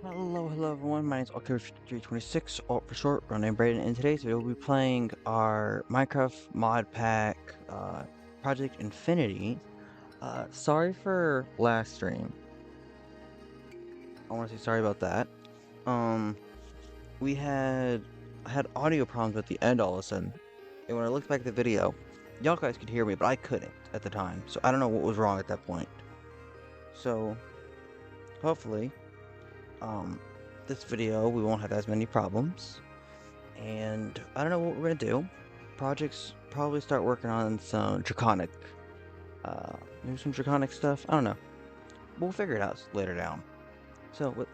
Hello everyone, my name is Alkir326, alt for short, real name Brayden. In today's video, we'll be playing our Minecraft mod pack, Project Infinity. Sorry for last stream. I want to say sorry about that. Um, we had, I had audio problems at the end all of a sudden, and when I looked back at the video, y'all guys could hear me, but I couldn't at the time, so I don't know what was wrong at that point. So, hopefully, um, this video, we won't have as many problems. And I don't know what we're gonna do. Projects probably start working on some draconic, maybe some draconic stuff. I don't know. We'll figure it out later down. So,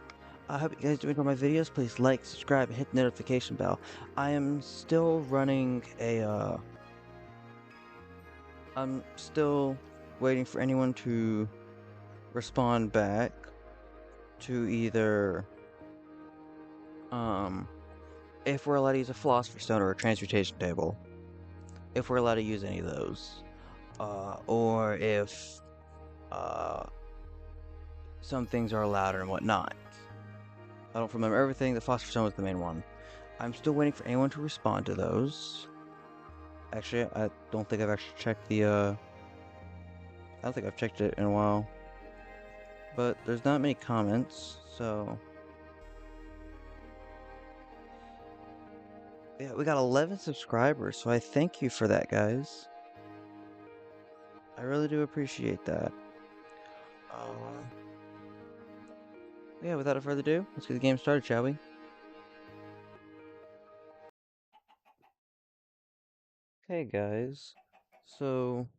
I hope you guys do enjoy my videos. Please like, subscribe, and hit the notification bell. I am still running a, I'm still waiting for anyone to respond back to either, if we're allowed to use a philosopher's stone or a transmutation table. If we're allowed to use any of those. Or if some things are allowed and whatnot. I don't remember everything. The phosphorus stone was the main one. I'm still waiting for anyone to respond to those. Actually, I don't think I've actually checked the, I don't think I've checked it in a while. But there's not many comments, so... Yeah, we got 11 subscribers, so I thank you for that, guys. I really do appreciate that. Yeah, without further ado, let's get the game started, shall we? Okay, guys. So,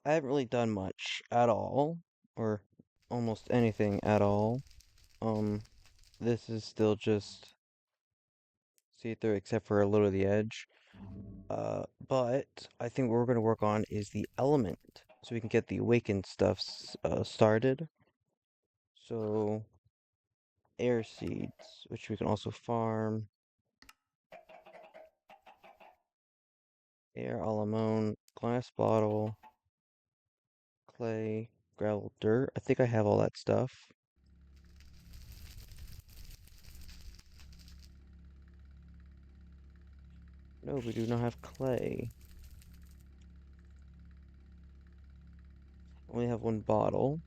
I haven't really done much at all, or almost anything at all. This is still just see-through except for a little of the edge. But I think what we're going to work on is the element, so we can get the awakened stuff started. So, air seeds, which we can also farm. Air alamone, glass bottle, clay, gravel, dirt. I think I have all that stuff. No, we do not have clay. Only have one bottle.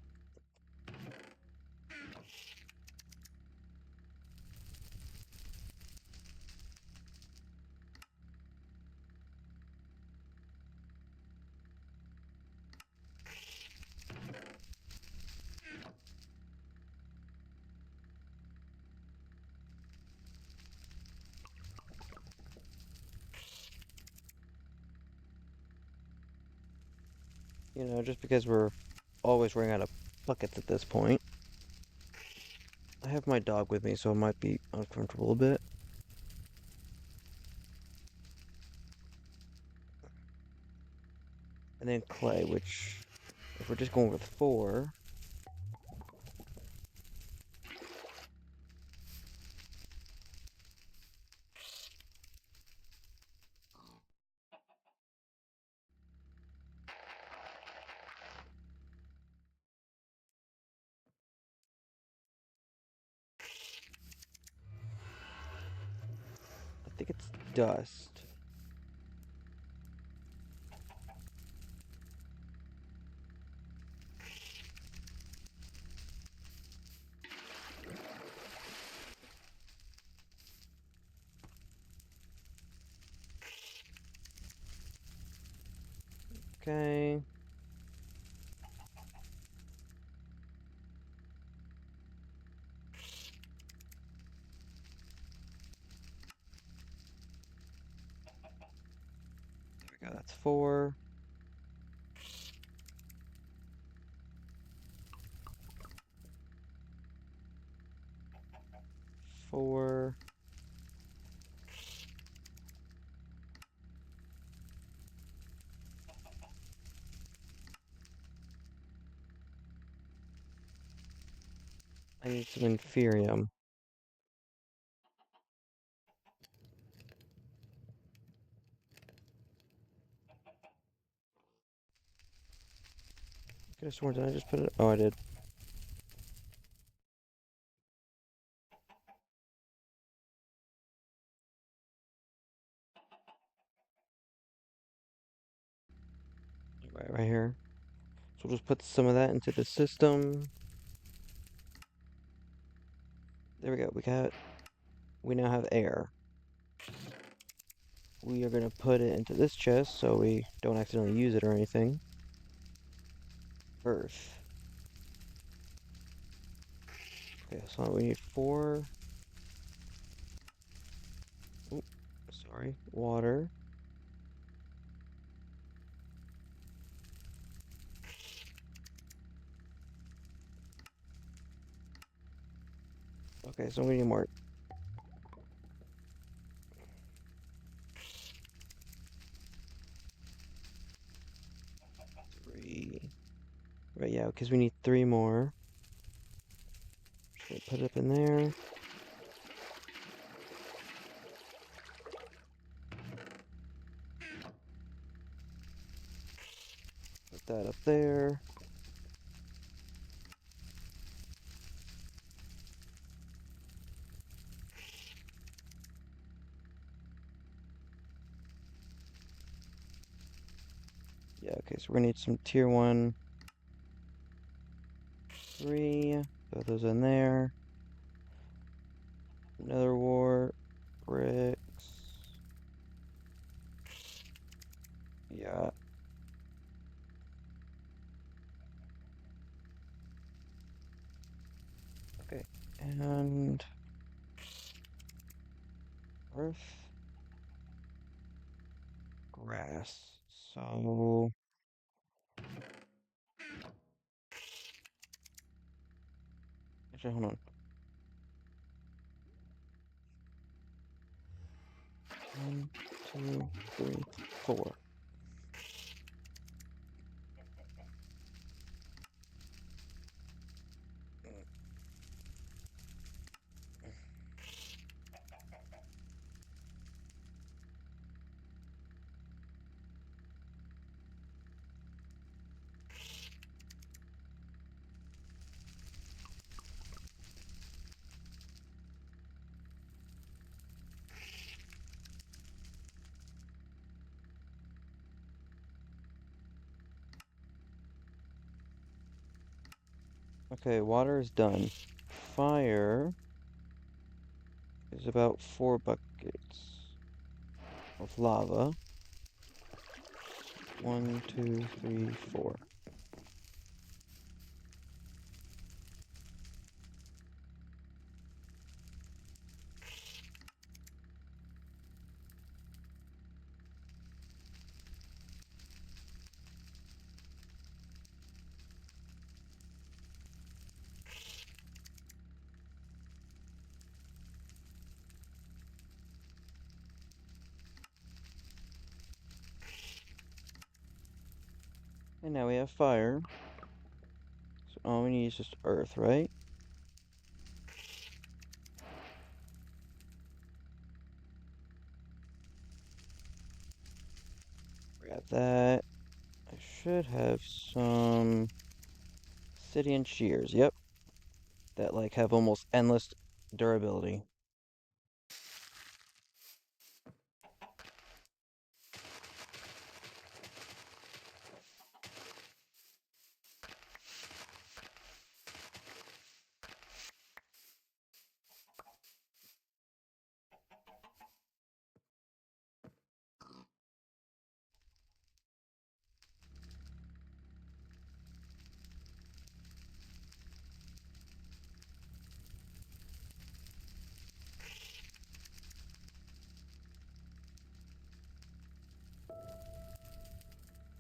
You know, just because we're always running out of buckets at this point. I have my dog with me, so it might be uncomfortable a bit. And then clay, which, if we're just going with 4, I think it's dust. Okay. There we go, that's 4. 4. I need some inferium. Could have sworn, did I just put it? Oh, I did. right here. So we'll just put some of that into the system. There we go. We now have air. We are going to put it into this chest so we don't accidentally use it or anything. Earth. Okay, so we need 4. Oh, sorry. Water. Okay, so we need more. 3. Right, yeah, because we need 3 more. So put it up in there. Put that up there. Yeah, okay, so we're gonna need some tier 1. 3. Put those in there. Another war. Bricks. Yeah. Okay. And earth. Grass. So actually hold on. 1, 2, 3, 4. Okay, water is done. Fire is about 4 buckets of lava. 1, 2, 3, 4. And now we have fire. So all we need is just earth, right? Grab that. I should have some obsidian shears. Yep. That like have almost endless durability.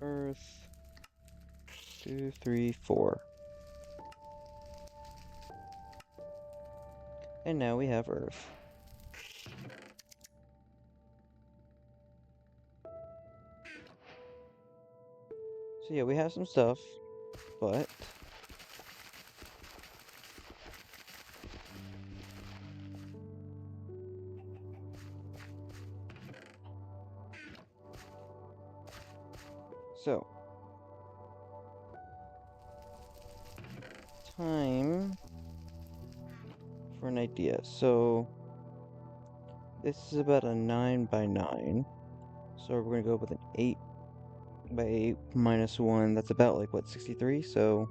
Earth. 2, 3, 4. And now we have earth. So yeah, we have some stuff, but so time for an idea. So this is about a 9 by 9. So we're gonna go with an 8 by 8 minus 1, that's about like what, 63? So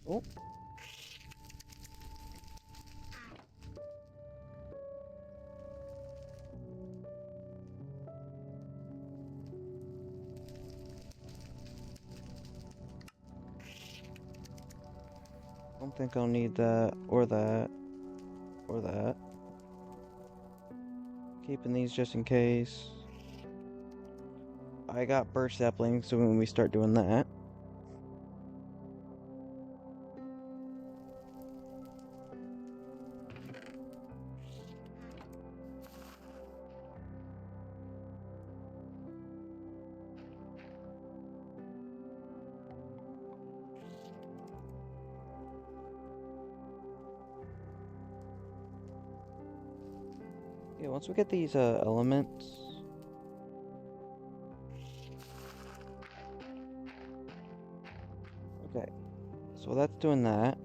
oh, don't think I'll need that or that or that. Keeping these just in case. I got birch saplings, so when we start doing that. Yeah, once we get these elements. Okay, so that's doing that.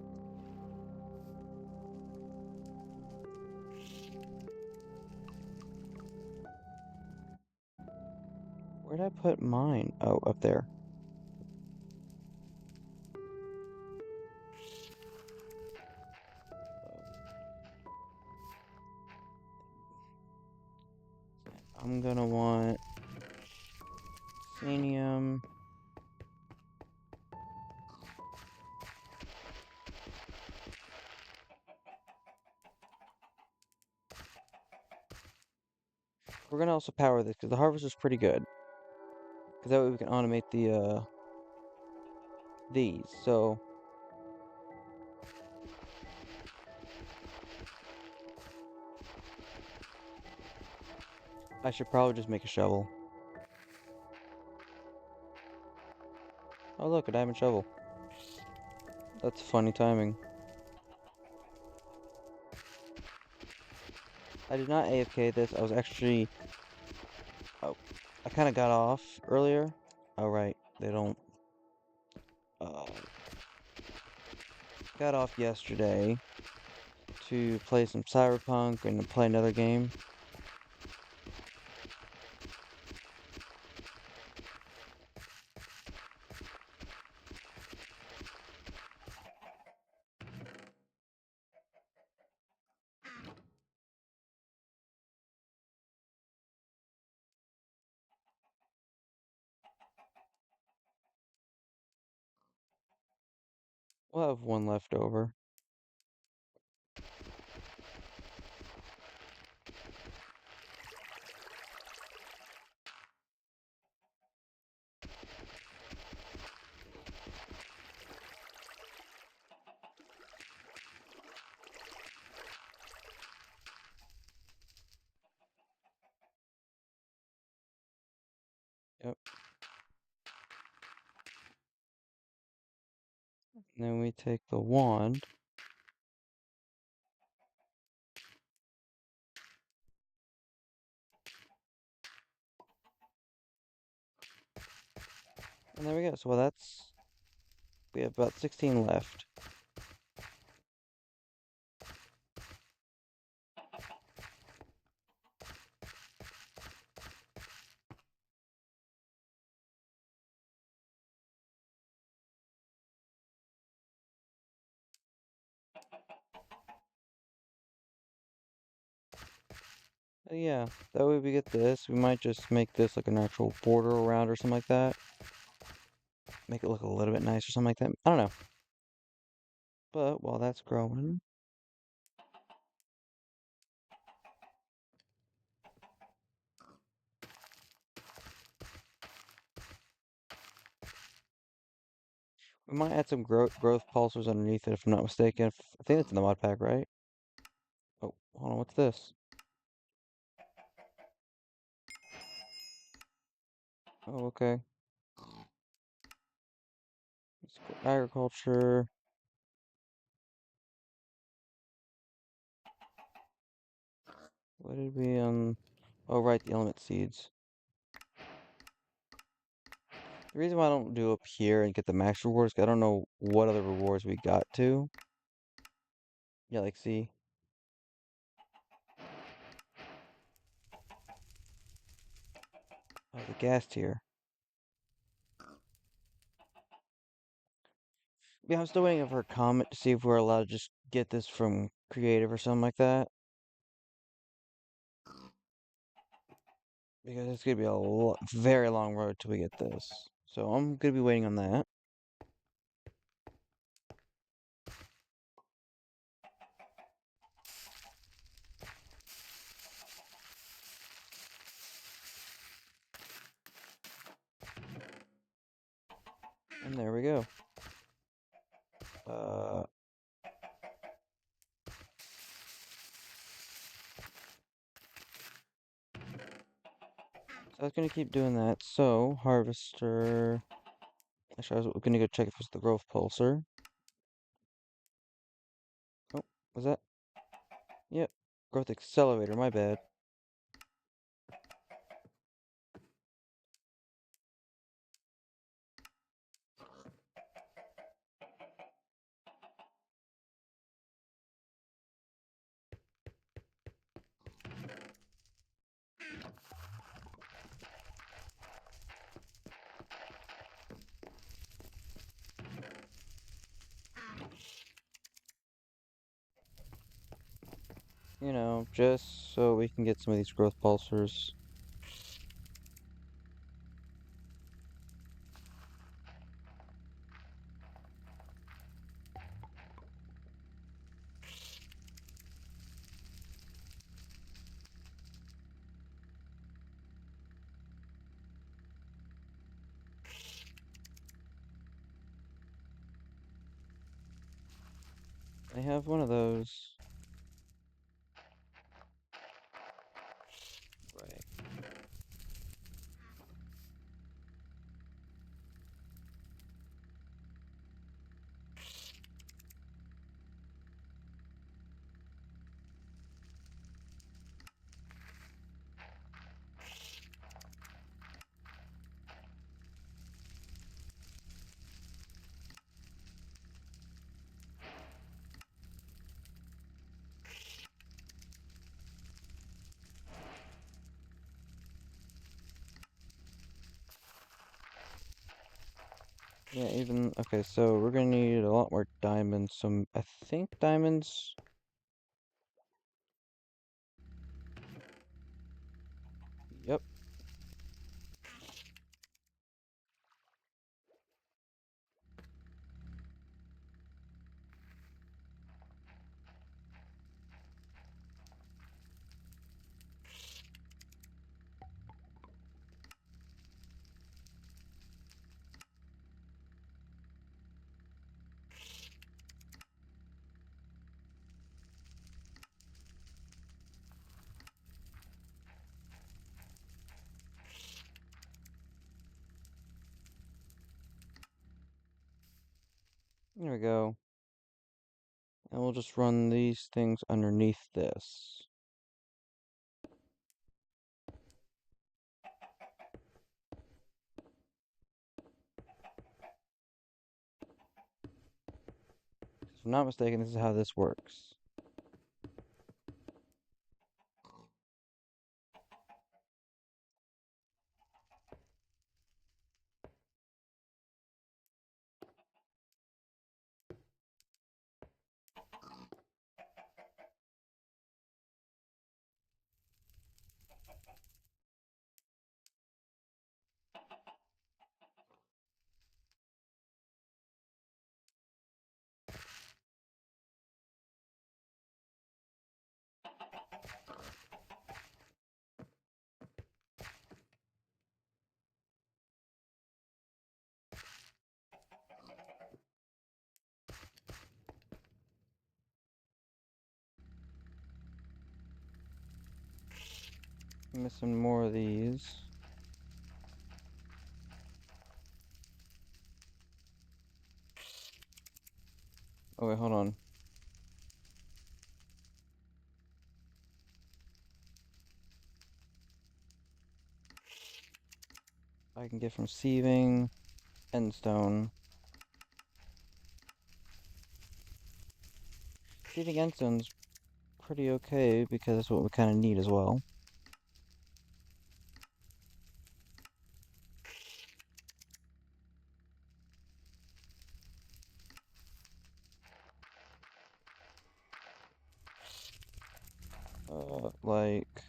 Where did I put mine? Oh, up there. I'm gonna want Sanium. We're gonna also power this because the harvest is pretty good. Because that way we can automate these. So I should probably just make a shovel. Oh look, a diamond shovel. That's funny timing. I did not AFK this. I was actually. Oh, I kind of got off earlier. Oh right, they don't. Uh, got off yesterday to play some Cyberpunk and to play another game. We'll have one left over. Yep. And then we take the wand. And there we go. So well, we have about 16 left. Yeah, that way we get this. We might just make this like an actual border around or something like that. Make it look a little bit nice or something like that. I don't know. But while that's growing, we might add some growth pulsars underneath it if I'm not mistaken. I think it's in the mod pack, right? Oh, hold on, what's this? Oh, okay. Let's go agriculture. What did we Oh right, the element seeds. The reason why I don't do up here and get the max rewards, 'cause I don't know what other rewards we got to. Yeah, like, see? Oh, the gas tier. Yeah, I'm still waiting for a comment to see if we're allowed to just get this from creative or something like that. Because it's gonna be a very long road till we get this. So I'm gonna be waiting on that. And there we go. Uh, so I was gonna keep doing that. So, harvester. Actually, I was gonna go check if it's the growth pulsar. Oh, was that? Yep. Growth accelerator, my bad. You know, just so we can get some of these growth pulsars. I have one of those. Right. Yeah, even, okay, so we're gonna need a lot more diamonds. Some, I think diamonds. Yep. There we go. And we'll just run these things underneath this. If I'm not mistaken, this is how this works. Missing more of these. Oh wait, hold on. I can get from sieving. endstone. I think endstone's pretty okay because that's what we kind of need as well. Like,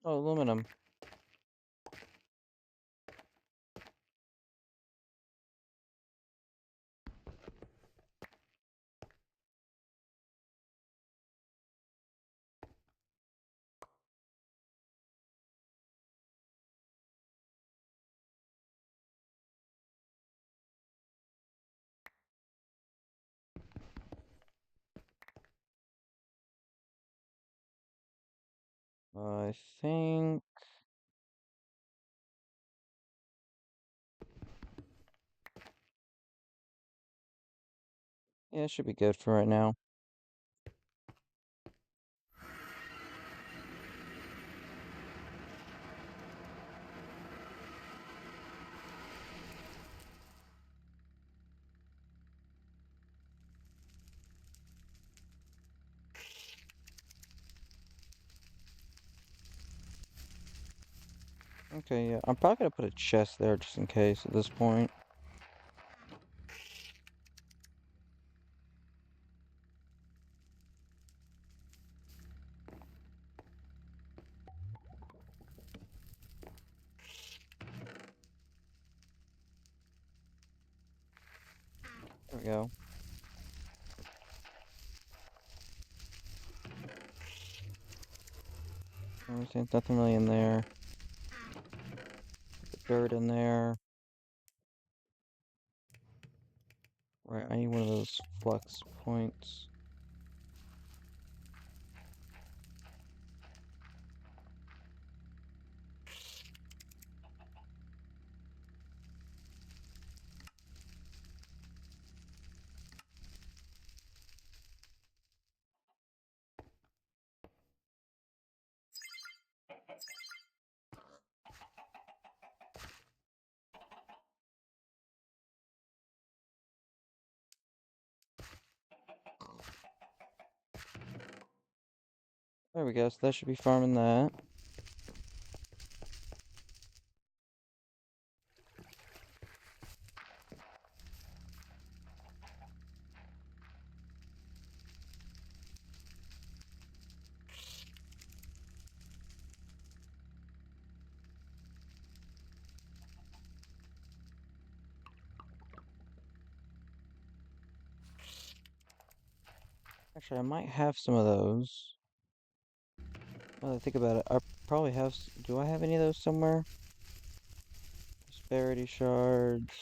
oh, aluminum. I think, yeah, it should be good for right now. Okay, yeah, I'm probably gonna put a chest there just in case at this point. There we go. There's nothing really in there. Put the dirt in there. Right, I need one of those flux points. There we go, so that should be farming that. Actually, I might have some of those. Now that I think about it, I probably have. Do I have any of those somewhere? Prosperity shards.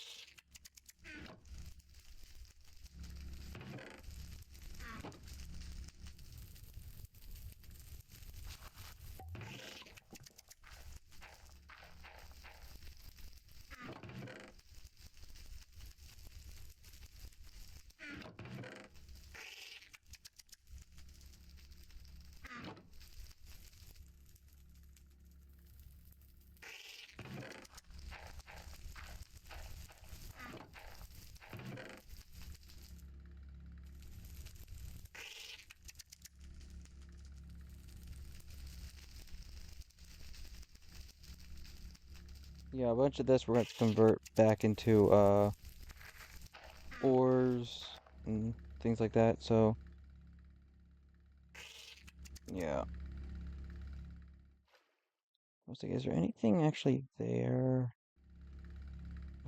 Yeah, a bunch of this we're going to convert back into ores and things like that. So yeah. I was like, is there anything actually there?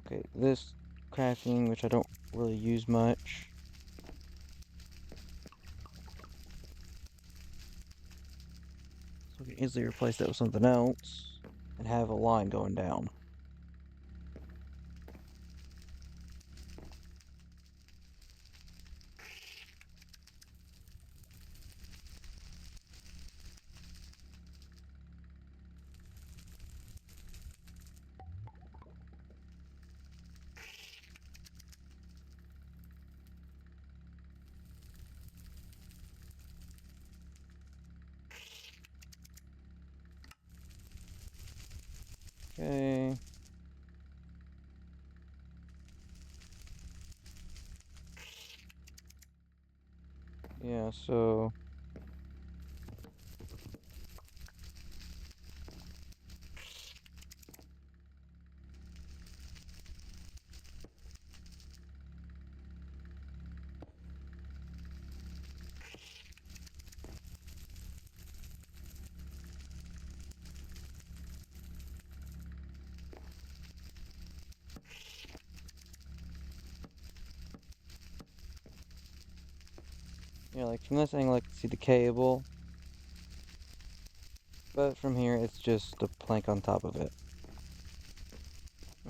Okay, this crafting, which I don't really use much. So we can easily replace that with something else and have a line going down. Okay. Yeah, so... Yeah, like from this angle I can see the cable. But from here it's just a plank on top of it.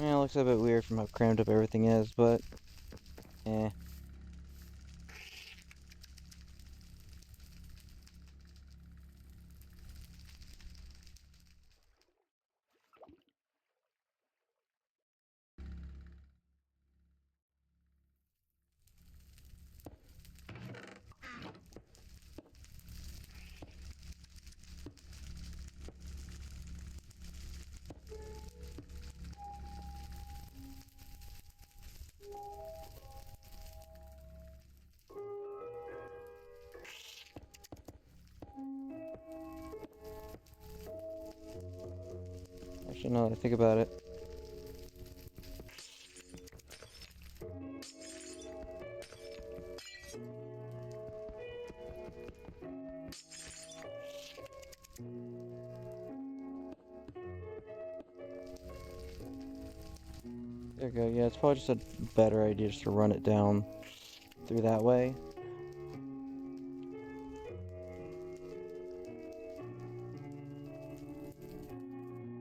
Yeah, it looks a bit weird from how crammed up everything is, but... Eh. Actually, now that I think about it. There we go. Yeah, it's probably just a better idea just to run it down through that way.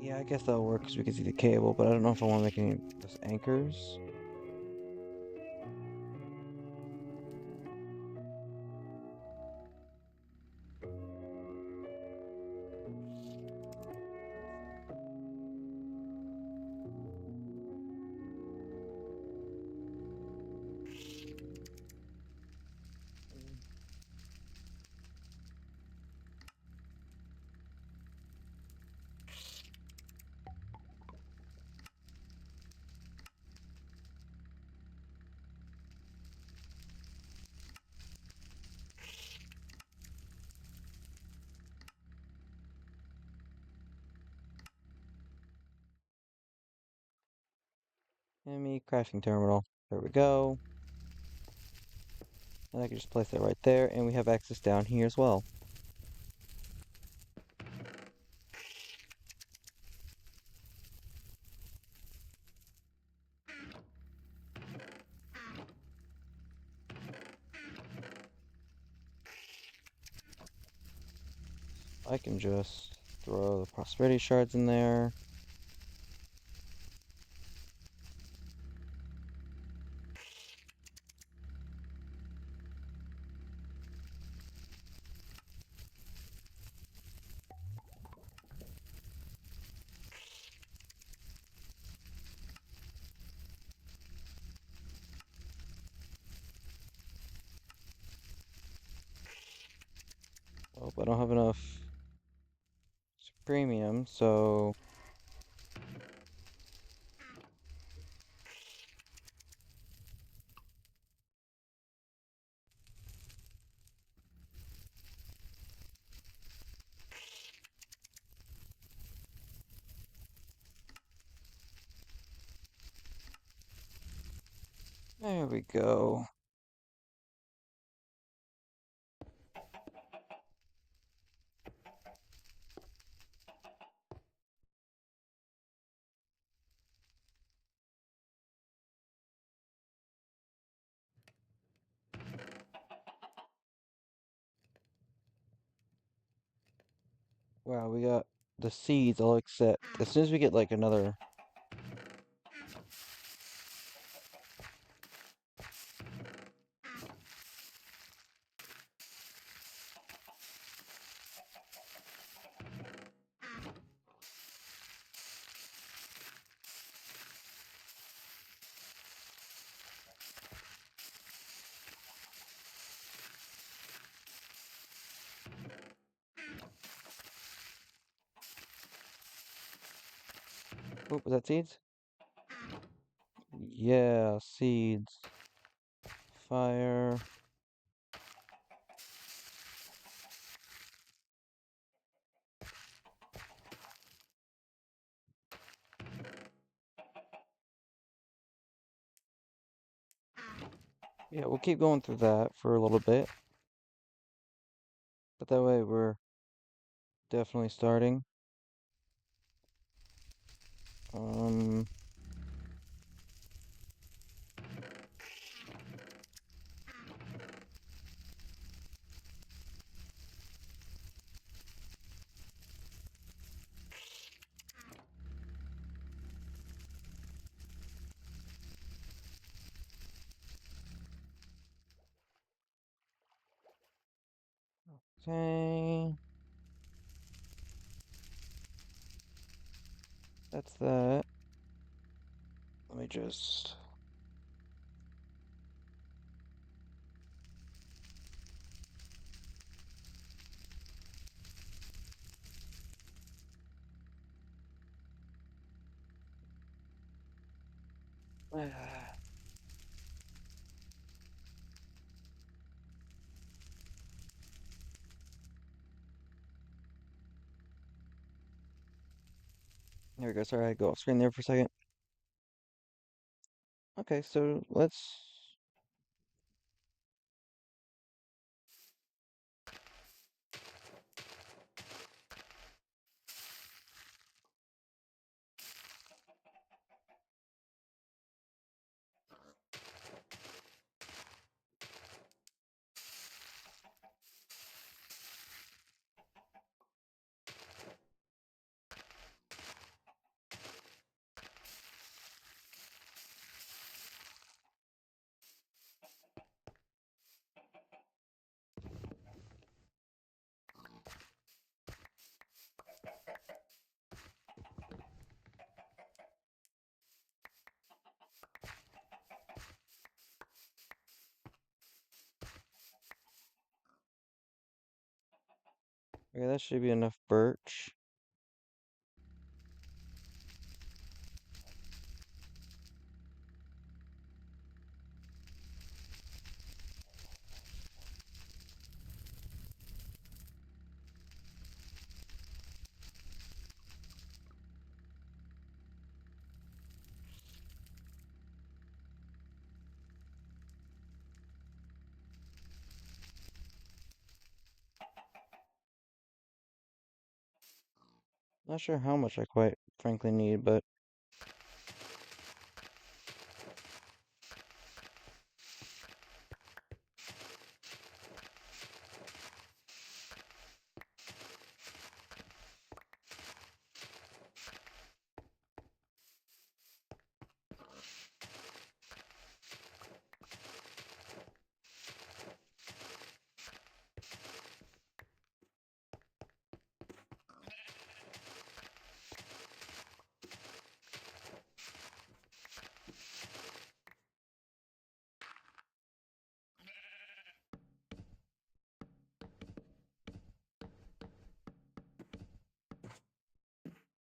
Yeah, I guess that'll work because we can see the cable, but I don't know if I want to make any of those anchors. Enemy crafting terminal. There we go. And I can just place that right there, and we have access down here as well. I can just throw the prosperity shards in there. Oh, but I don't have enough premium, so there we go. Wow, we got the seeds all except as soon as we get like another... Oh, was that seeds? Yeah, seeds. Fire. Yeah, we'll keep going through that for a little bit. But that way we're definitely starting. Um, okay. That's that. Let me just... There we go. Sorry, I go off screen there for a second. Okay, so let's... Okay, that should be enough birch. Not sure how much I quite frankly need, but...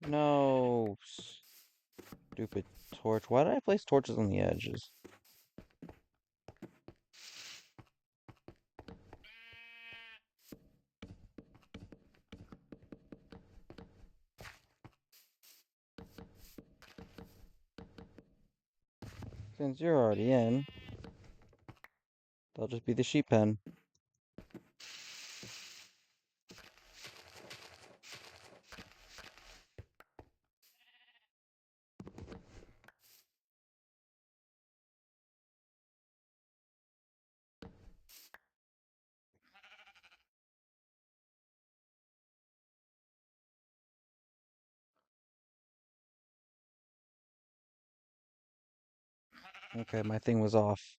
No! Stupid torch. Why did I place torches on the edges? Since you're already in, they'll just be the sheep pen. Okay, my thing was off.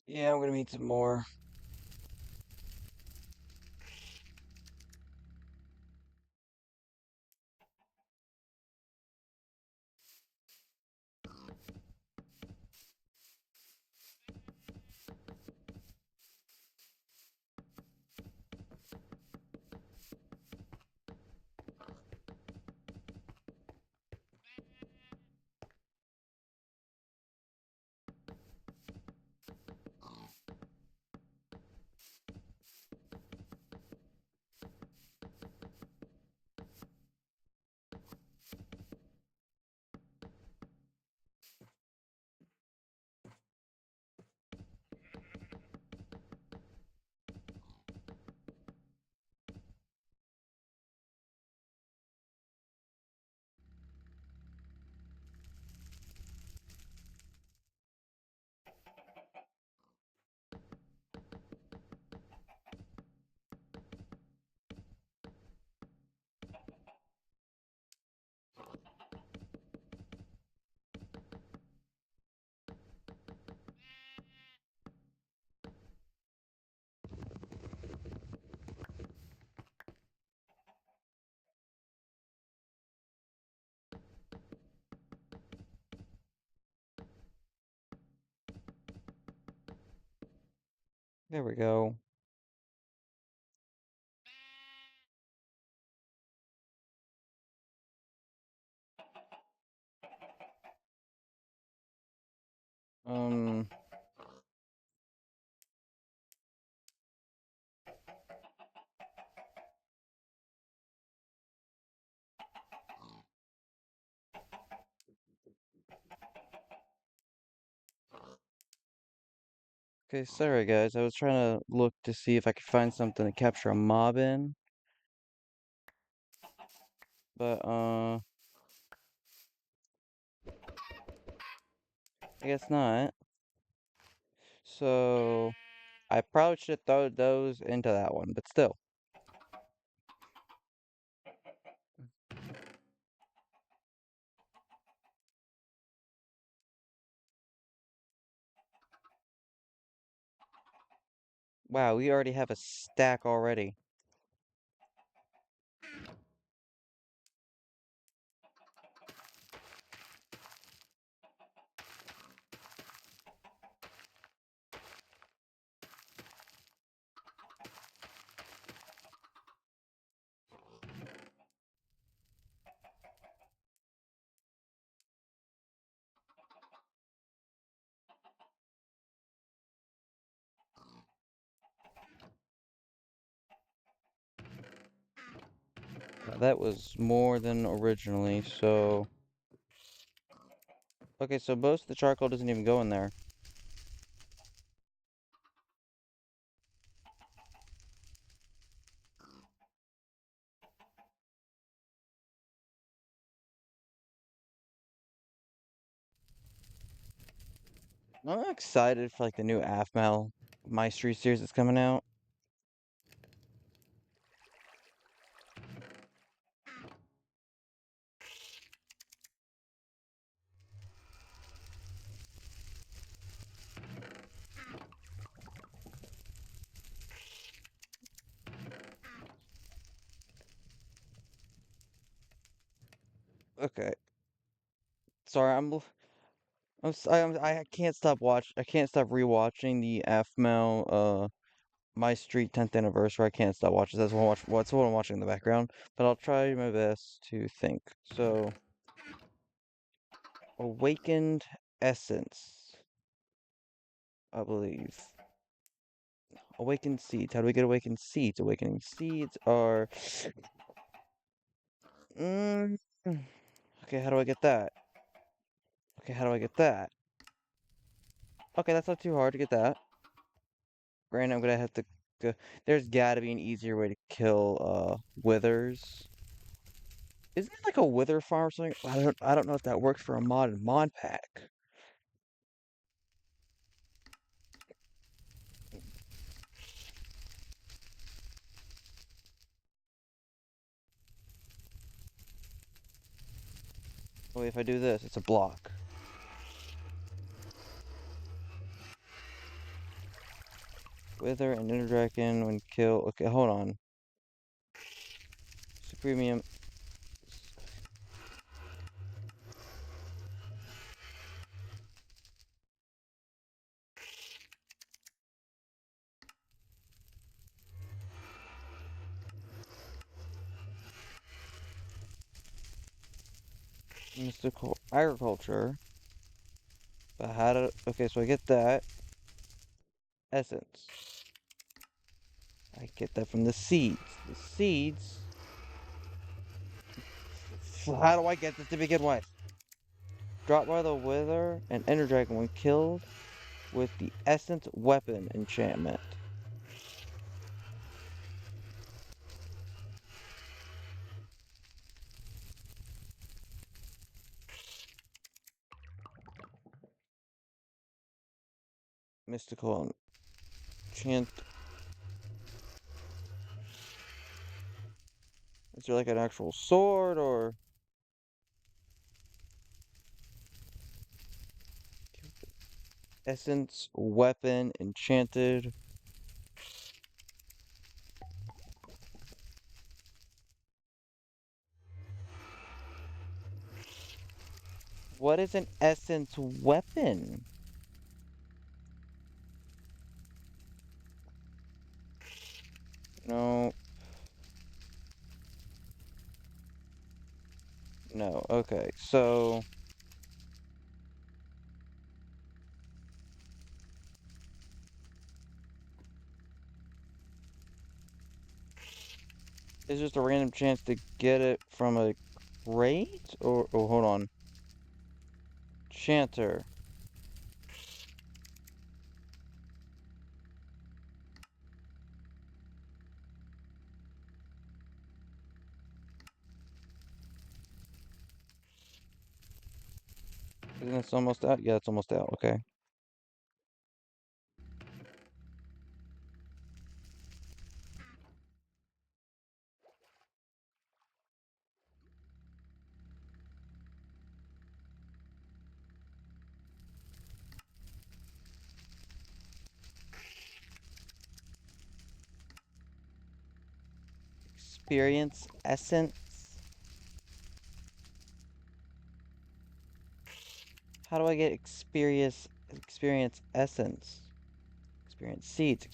Yeah, I'm gonna need some more. There we go. Um, okay, sorry guys. I was trying to look to see if I could find something to capture a mob in, but I guess not. So I probably should throw those into that one, but still. Wow, we already have a stack already. That was more than originally, so... Okay, so most of the charcoal doesn't even go in there. I'm excited for like the new AFML Maestri series that's coming out. Okay, sorry, I can't stop I can't stop rewatching the AFML My Street 10th anniversary. I can't stop watching. That's what I'm watching in the background. But I'll try my best to think. So, Awakened Essence, I believe. Awakened Seeds. How do we get Awakened Seeds? Awakening Seeds are... Mm, okay, how do I get that? Okay, how do I get that? Okay, that's not too hard to get that. Granted, I'm gonna have to go... There's gotta be an easier way to kill, withers. Isn't it like a wither farm or something? I don't know if that works for a mod in Modpack. Wait, if I do this, it's a block. Wither and Ender Dragon when kill. Okay, hold on. Supremium. Mystical Agriculture. But how to... Okay, so I get that. Essence. I get that from the seeds. The seeds... How do I get this to begin with? Drop by the Wither and Ender Dragon when killed with the Essence Weapon enchantment. Mystical enchant. Is there like an actual sword or... Essence, weapon, enchanted. What is an essence weapon? No. Okay, so it's just a random chance to get it from a crate? Or, oh, hold on. Chanter. Isn't this almost out? Yeah, it's almost out. Okay. Experience essence. How do I get experience essence? Experience seeds.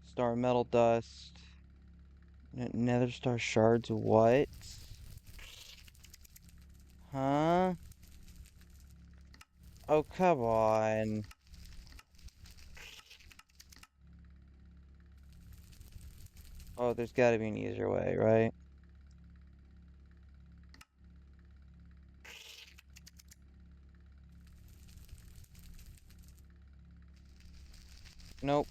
Star metal dust. Nether star shards. What? Huh? Oh, come on. Oh, there's gotta be an easier way, right? Nope.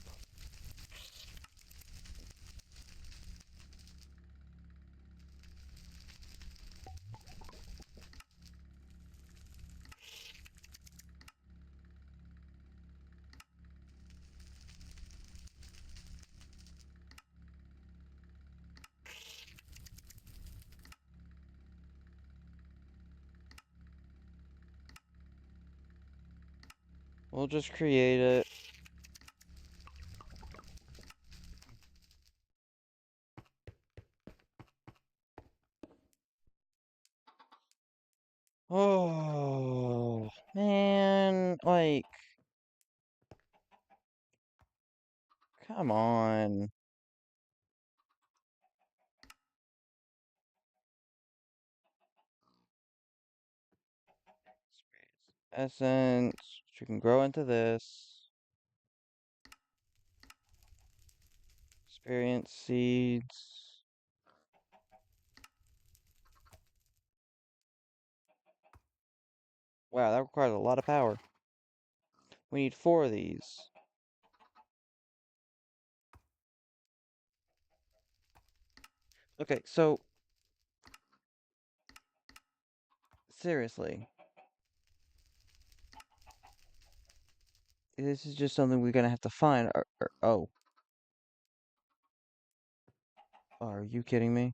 We'll just create it. Oh, man. Like, come on. Essence. You can grow into this. Experience seeds. Wow, that requires a lot of power. We need 4 of these. Okay, so seriously, this is just something we're gonna have to find. Oh, are you kidding me?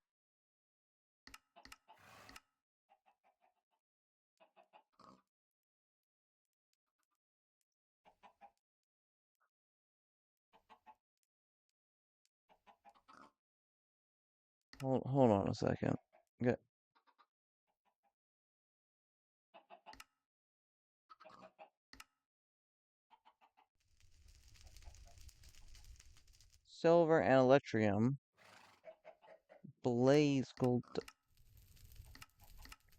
Hold on a second. Get silver and electrium. Blaze gold.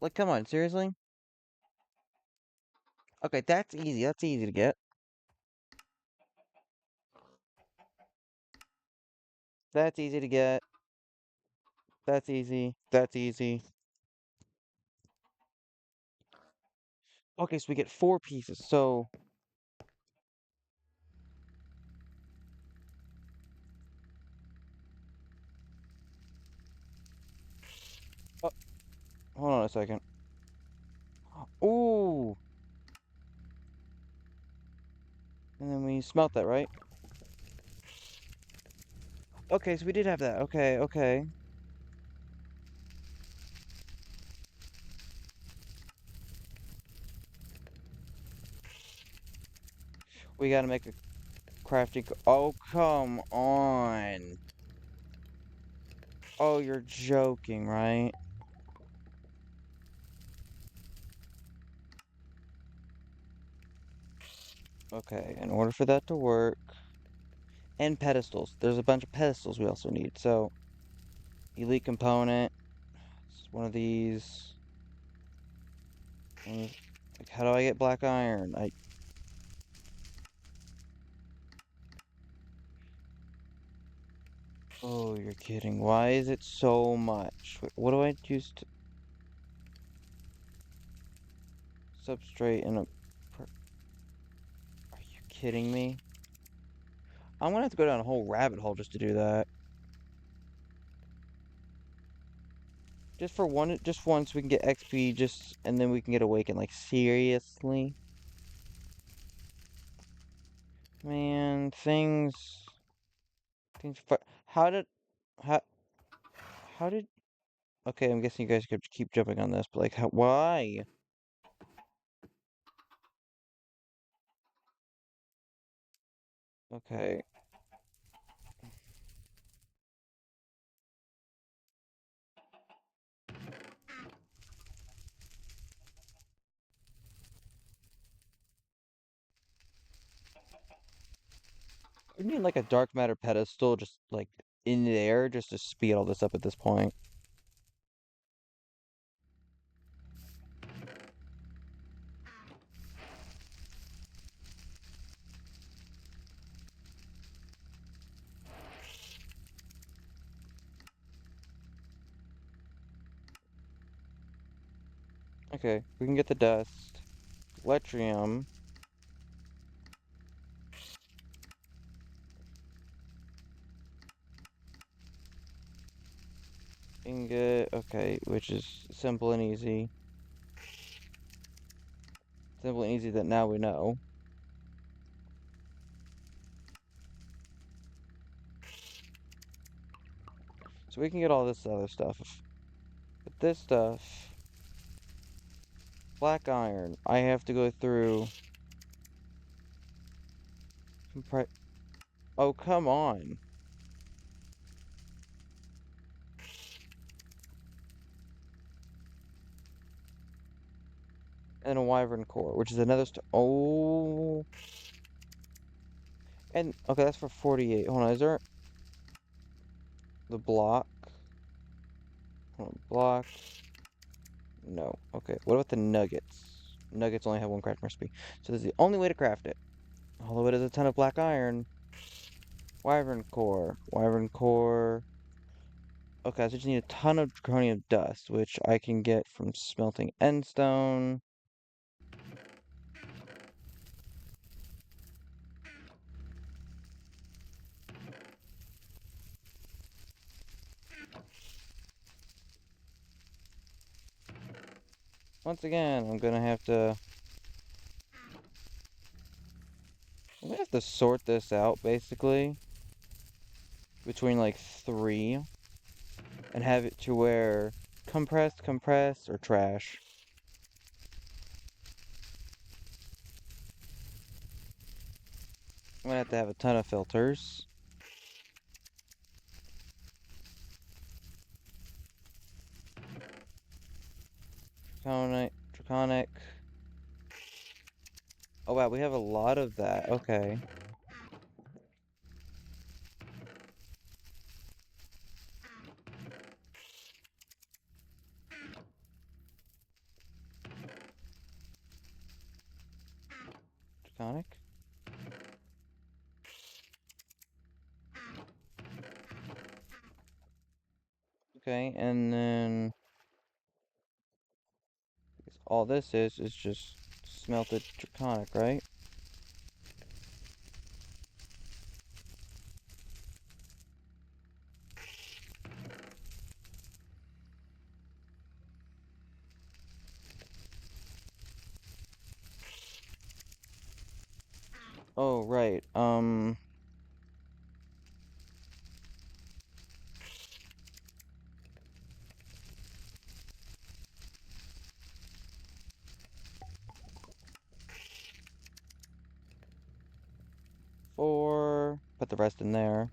Like, come on, seriously? Okay, that's easy. That's easy to get. That's easy to get. That's easy. That's easy. Okay, so we get 4 pieces. So, uh, hold on a second. Ooh, and then we smelt that, right? Okay, so we did have that. Okay, okay. We gotta make a crafting. Oh, come on. Oh, you're joking, right? Okay, in order for that to work, And pedestals. There's a bunch of pedestals we also need. So, elite component. It's one of these. Like, how do I get black iron? Oh, you're kidding. Why is it so much? Wait, what do I use to substrate in a... Are you kidding me? I'm gonna have to go down a whole rabbit hole just to do that. Just for one, just once we can get XP, and then we can get awakened. Like, seriously? Man, how did, how, how did, okay, I'm guessing you guys could keep jumping on this, but like, why? Okay. We need like a dark matter pedestal just like in there just to speed all this up at this point. Okay, we can get the dust. Letrium. Ingot. Okay, which is simple and easy. Simple and easy that now we know. So we can get all this other stuff. But this stuff, black iron, I have to go through. Oh, come on. And a wyvern core, which is another oh. And, okay, that's for 48. Hold on, is there the block? Hold on, block. No. Okay, what about the nuggets? Nuggets only have one crafting recipe. So this is the only way to craft it. Although it is a ton of black iron. Wyvern core. Wyvern core. Okay, so I just need a ton of draconium dust, which I can get from smelting endstone. Once again, I'm gonna have to sort this out basically between like three and have it to where compress, or trash. I'm gonna have to have a ton of filters. Draconic. Oh wow, we have a lot of that. Okay. Draconic. Okay, and then all this is just smelted draconic, right? Oh, right. Four. Put the rest in there.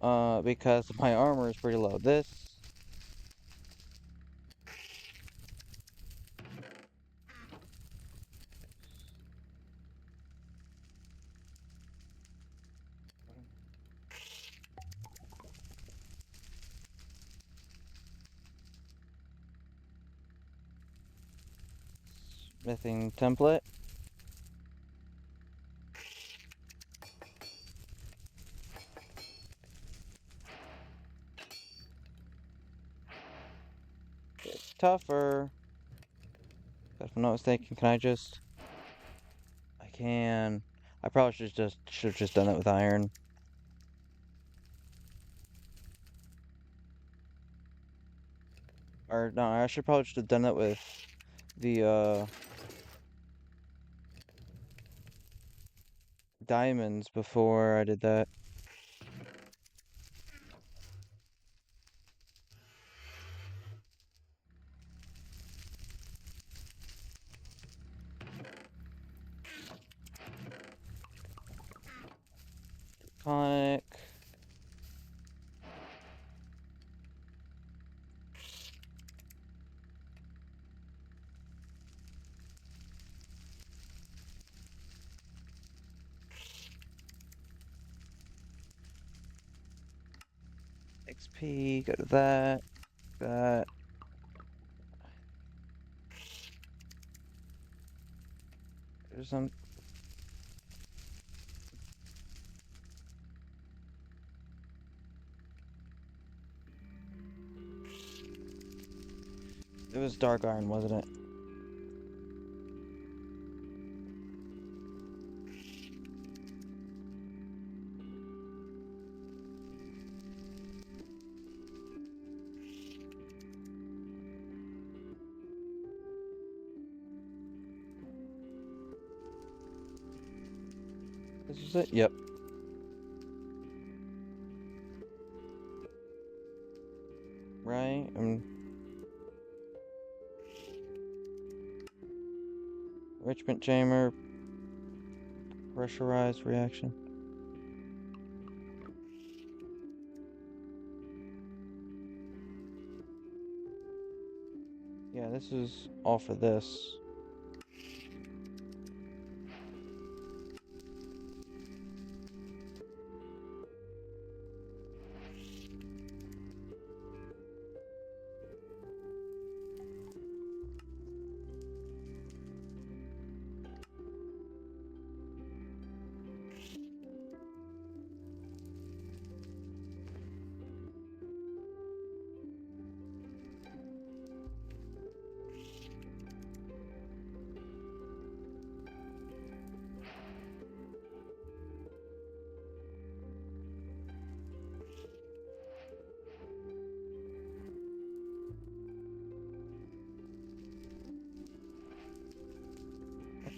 Because my armor is pretty low. This. Smithing template. It's tougher. If I'm not mistaken, can I just... I can... I probably should have just done it with iron. Or, no, I should probably just have done it with the, diamonds before I did that. Conic. XP, go to that. That. There's some... It was dark iron, wasn't it? This is it? Yep. Right? Enrichment chamber. Pressurized reaction. Yeah, this is all for this.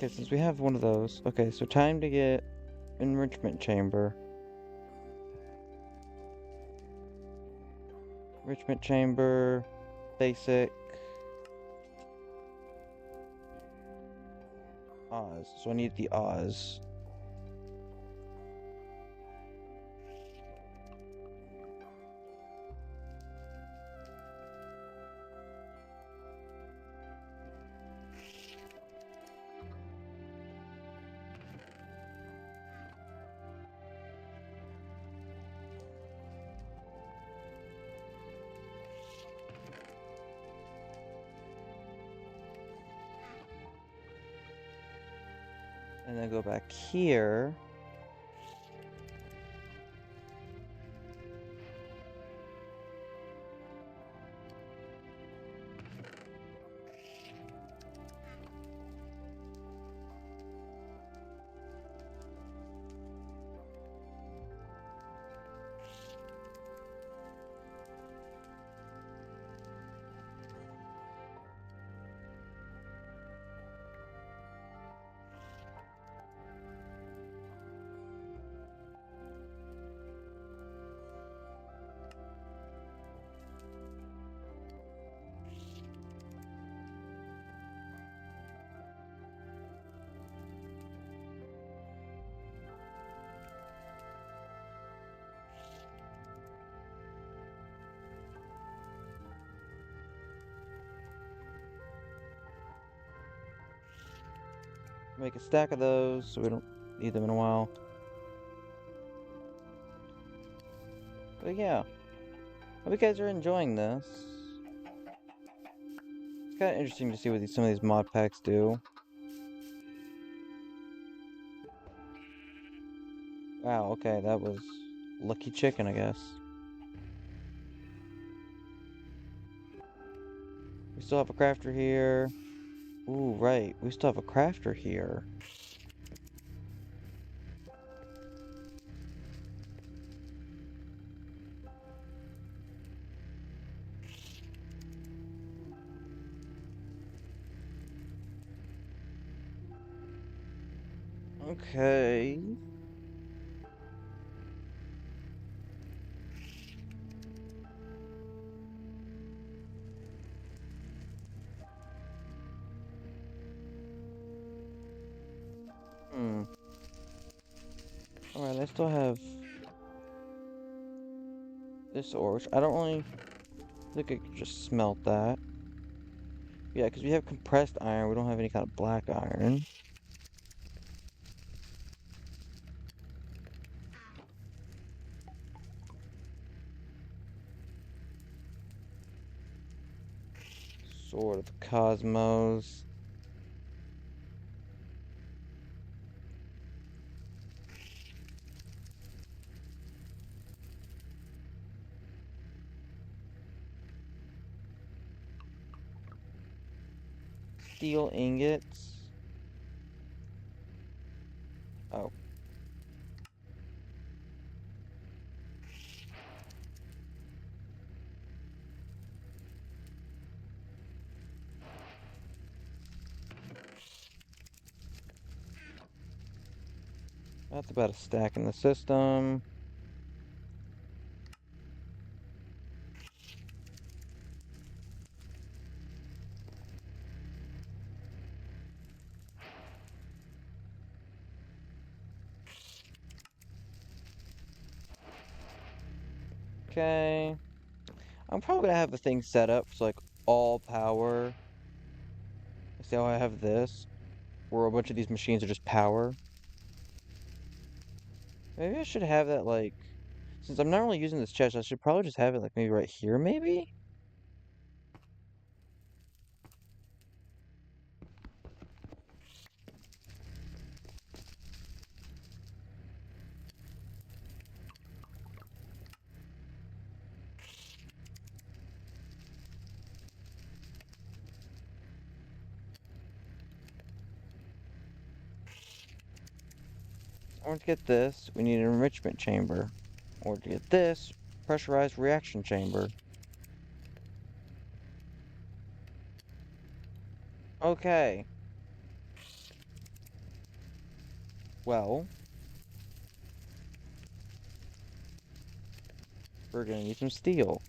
Okay, since we have one of those. Okay, so time to get enrichment chamber. Enrichment chamber. Basic. Oz. So I need the Oz. And then go back here. Make a stack of those so we don't need them in a while. But yeah, hope you guys are enjoying this. It's kind of interesting to see what some of these mod packs do. Wow, okay, that was lucky chicken, I guess. We still have a crafter here. Ooh, right, we still have a crafter here. Okay. Hmm. Alright, I still have this ore, which I don't really think I could just smelt that. Yeah, because we have compressed iron, we don't have any kind of black iron. Sword of the Cosmos. Steel ingots. Oh, that's about a stack in the system. Okay. I'm probably gonna have the thing set up so like all power. See how I have this? Where a bunch of these machines are just power. Maybe I should have that like, since I'm not really using this chest, I should probably just have it like maybe right here, maybe? Or to get this, we need an enrichment chamber. Or to get this, pressurized reaction chamber. Okay. Well, we're gonna need some steel.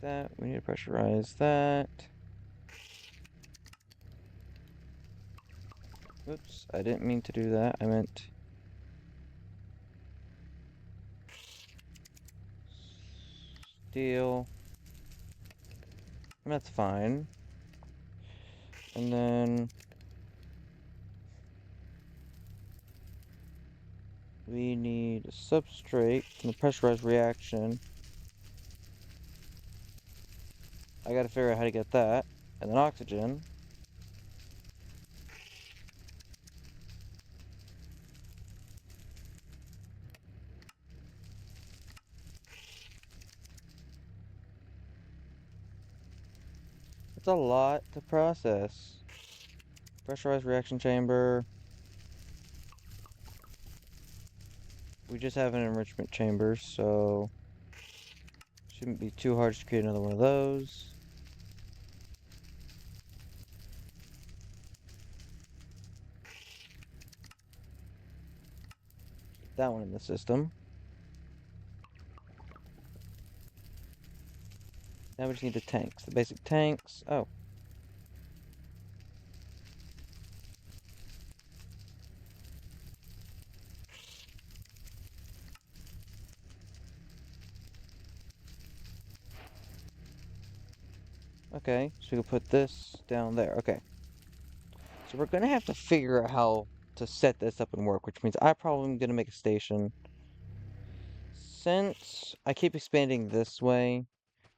That, we need to pressurize that. Oops, I didn't mean to do that. I meant steel. And that's fine. And then we need a substrate from the pressurized reaction. I gotta figure out how to get that. And then oxygen. It's a lot to process. Pressurized reaction chamber. We just have an enrichment chamber, so shouldn't be too hard to create another one of those. Keep that one in the system. Now we just need the tanks. The basic tanks. Oh. Okay, so we can put this down there. Okay. So we're gonna have to figure out how to set this up and work, which means I probably am gonna make a station. Since I keep expanding this way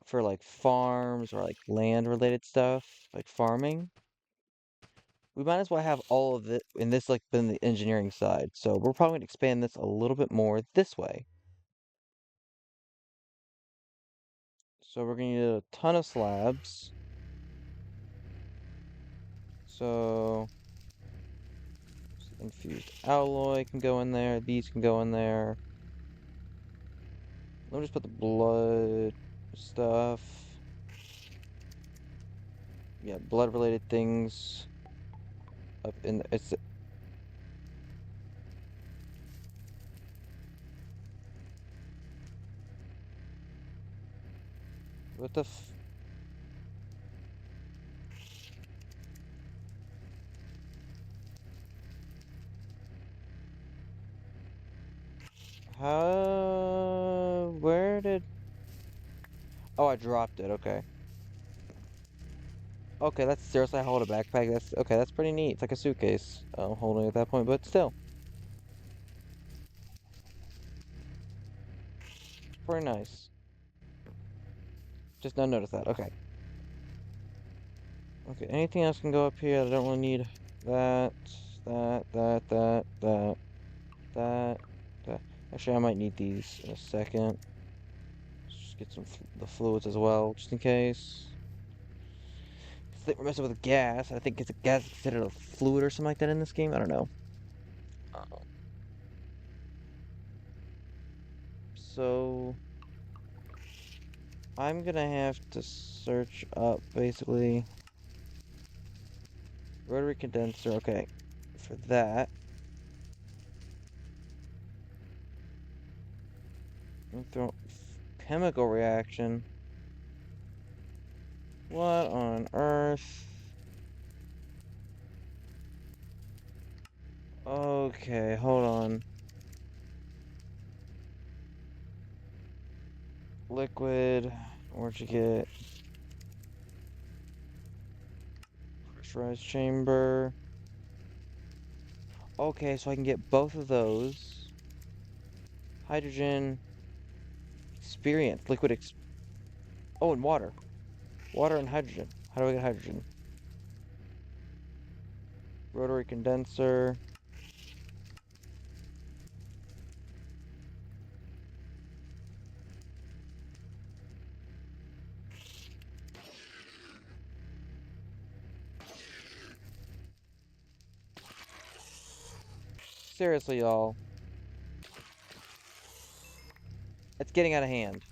for like farms or like land related stuff, like farming, we might as well have all of it in this like been the engineering side. So we're probably gonna expand this a little bit more this way. So we're gonna need a ton of slabs. So infused alloy can go in there, these can go in there. Let me just put the blood stuff. Yeah, blood related things up in it's what the f how where did oh I dropped it, okay. Okay, that's seriously I hold a backpack. That's okay, that's pretty neat. It's like a suitcase holding at that point, but still, pretty nice. Just now notice that. Okay. Okay, anything else can go up here? I don't really need that, that, that. Actually, I might need these in a second. Just get some the fluids as well, just in case. I think we're messing with gas. I think it's a gas considered a fluid or something like that in this game. I don't know. So I'm gonna have to search up basically rotary condenser. Okay, for that. Throw chemical reaction. What on earth? Okay, hold on. Liquid. Where'd you get? Pressurized chamber. Okay, so I can get both of those. Hydrogen. Experience. Liquid. Oh, and water. Water and hydrogen. How do I get hydrogen? Rotary condenser. Seriously, y'all. It's getting out of hand.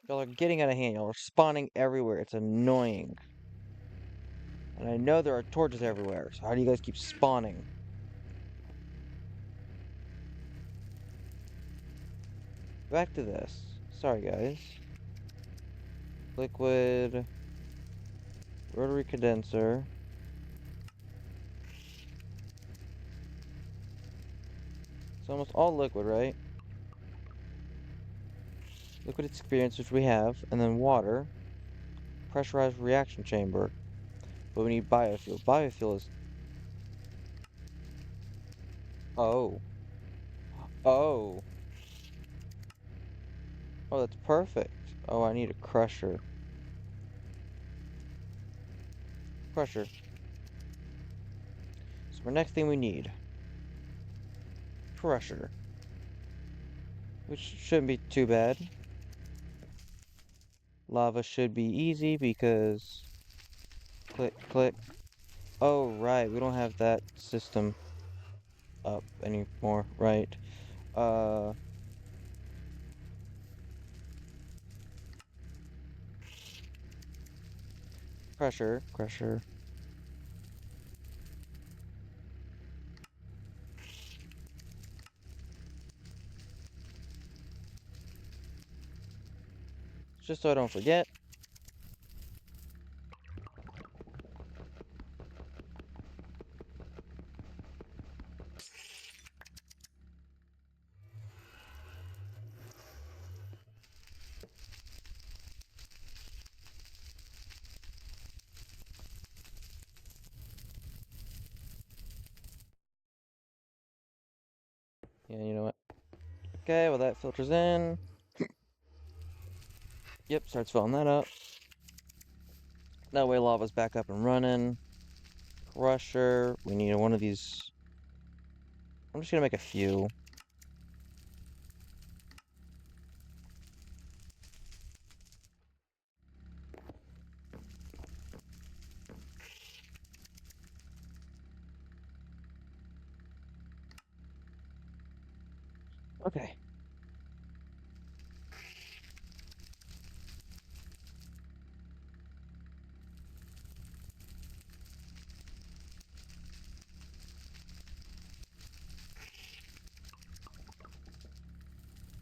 Y'all are getting out of hand. Y'all are spawning everywhere. It's annoying. And I know there are torches everywhere. So how do you guys keep spawning? Back to this. Sorry, guys. Liquid. Rotary condenser. It's almost all liquid, right? Liquid experience, which we have. And then water. Pressurized reaction chamber. But we need biofuel. Biofuel is... Oh. Oh. Oh, that's perfect. Oh, I need a crusher. Crusher. So our next thing we need. Crusher. Which shouldn't be too bad. Lava should be easy because... Click, click. Oh, right. We don't have that system up anymore, right? Uh... Crusher. Crusher. Just so I don't forget. Okay, well that filters in. Yep, starts filling that up. That way lava's back up and running. Crusher. We need one of these. I'm just gonna make a few. Okay.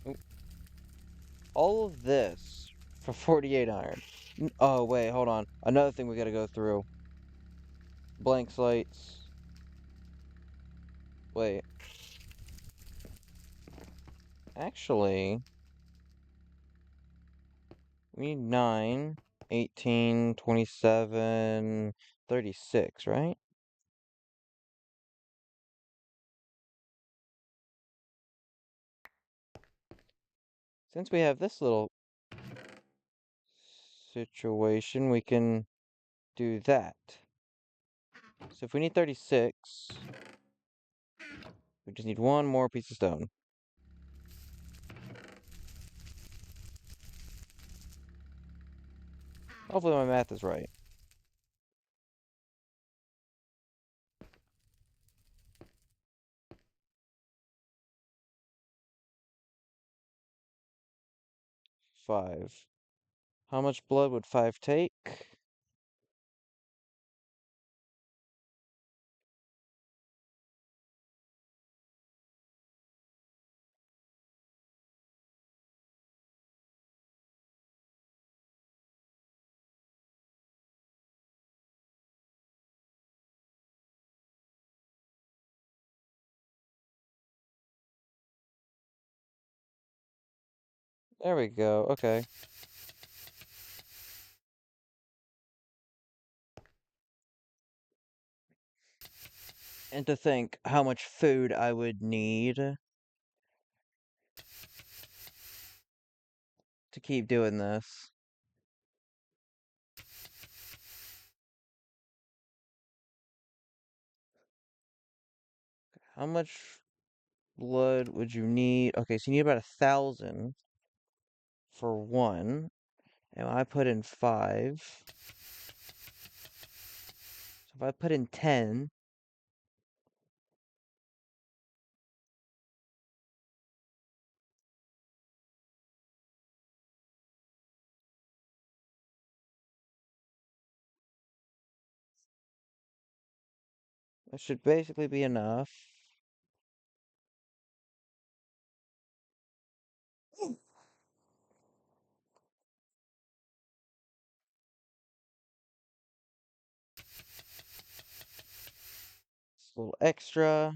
Oop. All of this for 48 iron. Oh, wait, hold on. Another thing we gotta go through. Blank slates. Wait. Actually, we need 9, 18, 27, 36, right? Since we have this little situation, we can do that. So if we need 36, we just need one more piece of stone. Hopefully my math is right. Five. How much blood would 5 take? There we go, okay. And to think how much food I would need to keep doing this. How much blood would you need? Okay, so you need about 1,000 for one. And I put in 5. So if I put in 10, that should basically be enough. Just a little extra.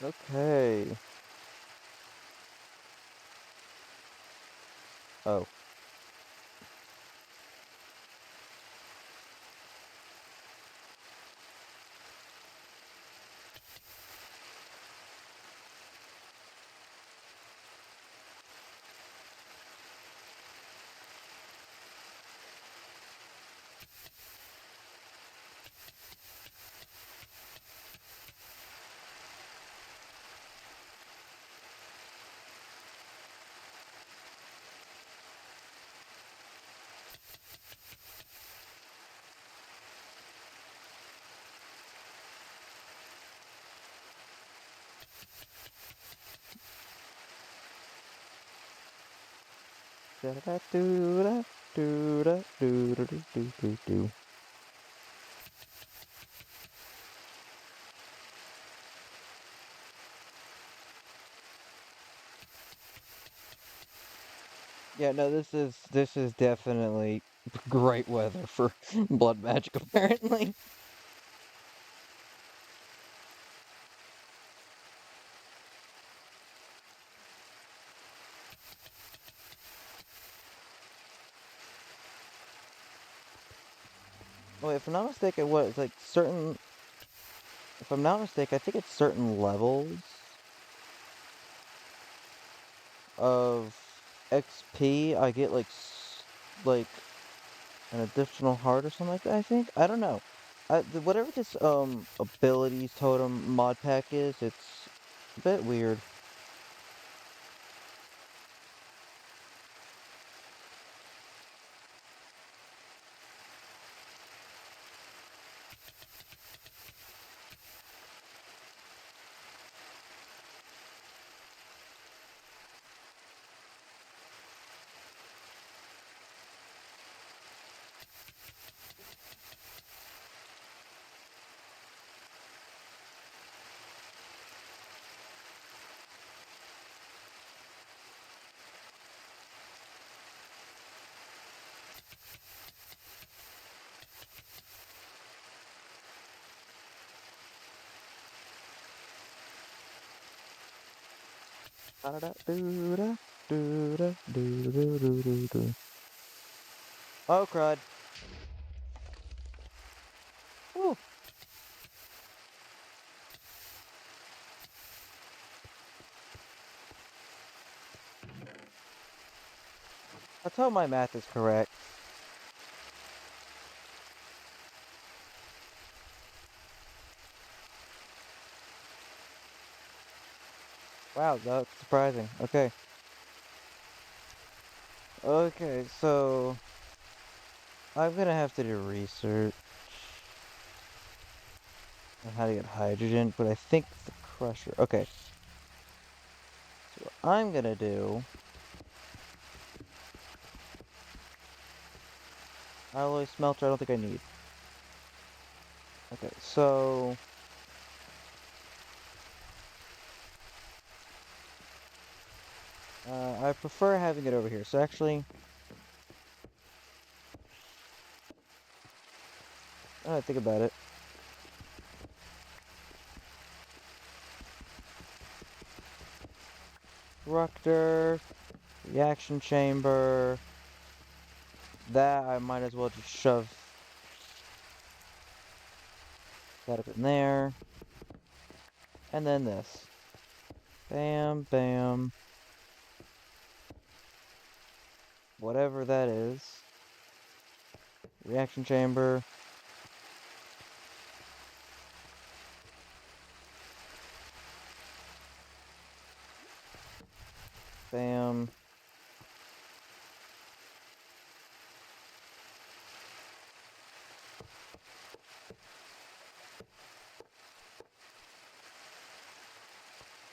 Okay. Oh. Yeah, no, this is definitely great weather for blood magic, apparently. Wait, if I'm not mistaken, what it's like certain. If I'm not mistaken, I think it's certain levels of XP. I get like an additional heart or something like that. I think I don't know. Whatever this abilities totem mod pack is, it's a bit weird. Oh crud! Woo. Let's hope my math is correct. Wow, that's surprising. Okay. Okay, so I'm gonna have to do research on how to get hydrogen, but I think the crusher. Okay, so what I'm gonna do alloy smelter. I don't think I need. Okay, so I prefer having it over here. So actually, I think about it. Constructor, reaction chamber. That I might as well just shove that up in there. And then this. Bam, bam. Whatever that is. Reaction chamber. Bam.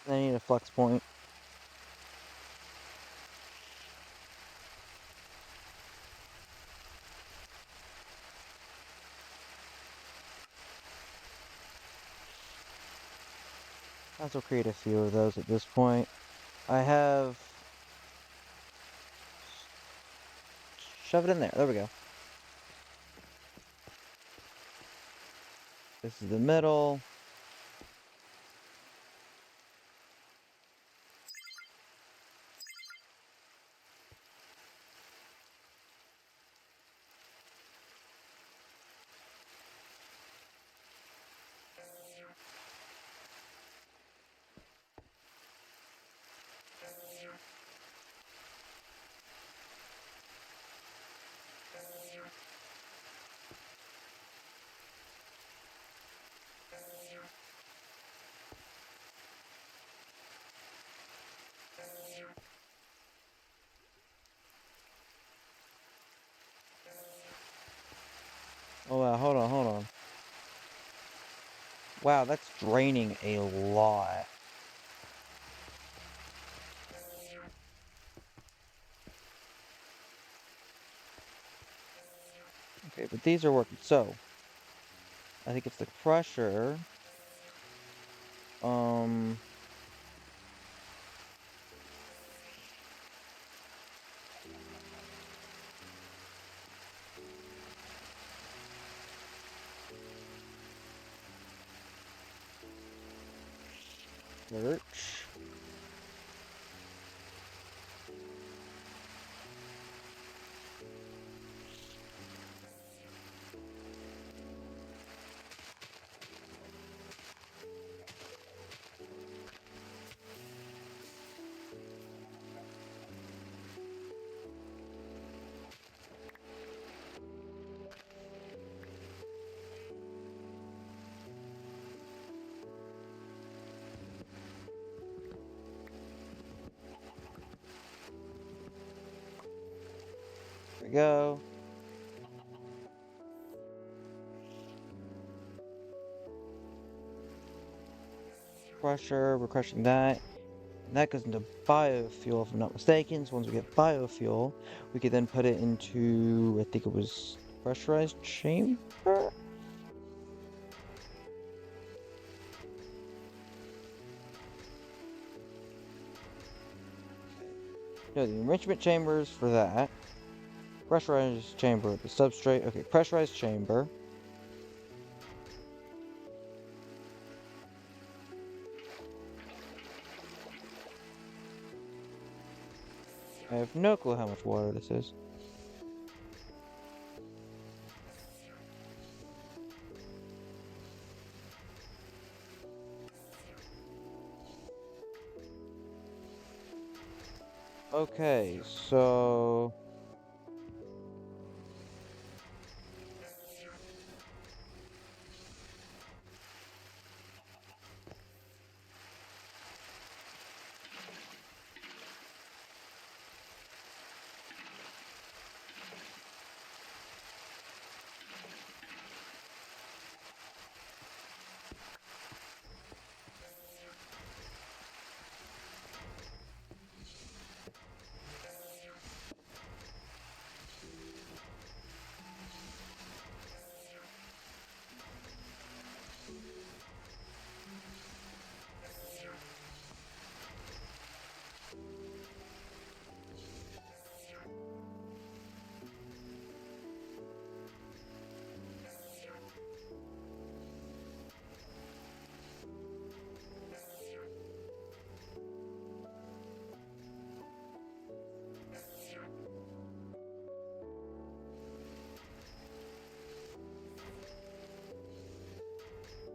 I need a flex point. Might as well create a few of those at this point. I have... Shove it in there. There we go. This is the middle. Oh, wow, hold on, hold on. Wow, that's draining a lot. Okay, but these are working. So, I think it's the pressure. Um, search. There we go. Crusher, we're crushing that. And that goes into biofuel, if I'm not mistaken. So once we get biofuel, we could then put it into, I think it was pressurized chamber? No, the enrichment chambers for that. Pressurized chamber, the substrate. Okay, pressurized chamber. I have no clue how much water this is. Okay, so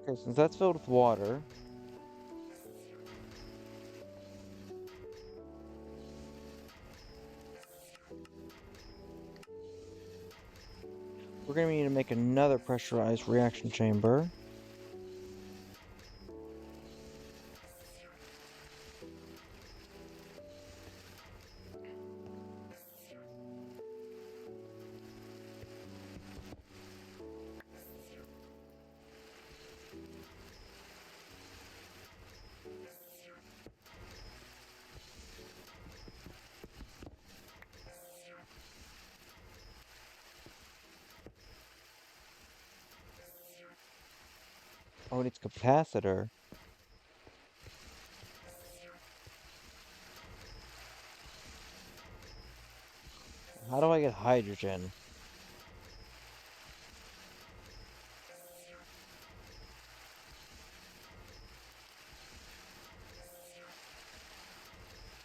okay, since that's filled with water, we're gonna need to make another pressurized reaction chamber. Oh, it needs capacitor. How do I get hydrogen?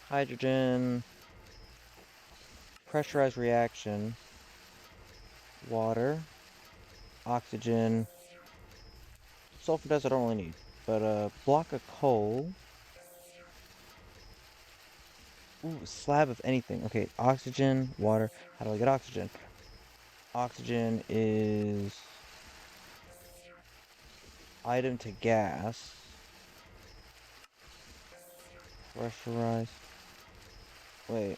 Hydrogen, pressurized reaction, water, oxygen, sulfur dust I don't really need, but a block of coal. Ooh, slab of anything. Okay, oxygen, water. How do I get oxygen? Oxygen is item to gas. Pressurized. Wait.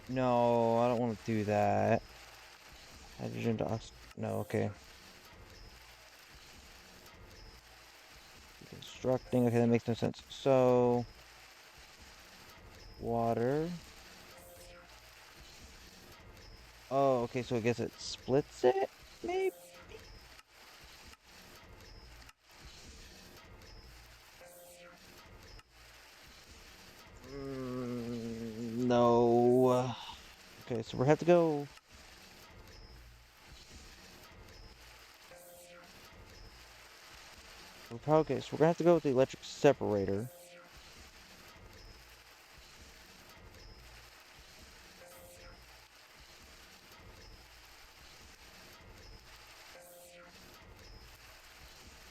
No, I don't want to do that. Hydrogen to oxygen. No, okay. Constructing. Okay, that makes no sense. So, water, Oh, okay, so I guess it splits it, maybe? No. Okay, so we have to go. Okay, so we're gonna have to go with the electric separator.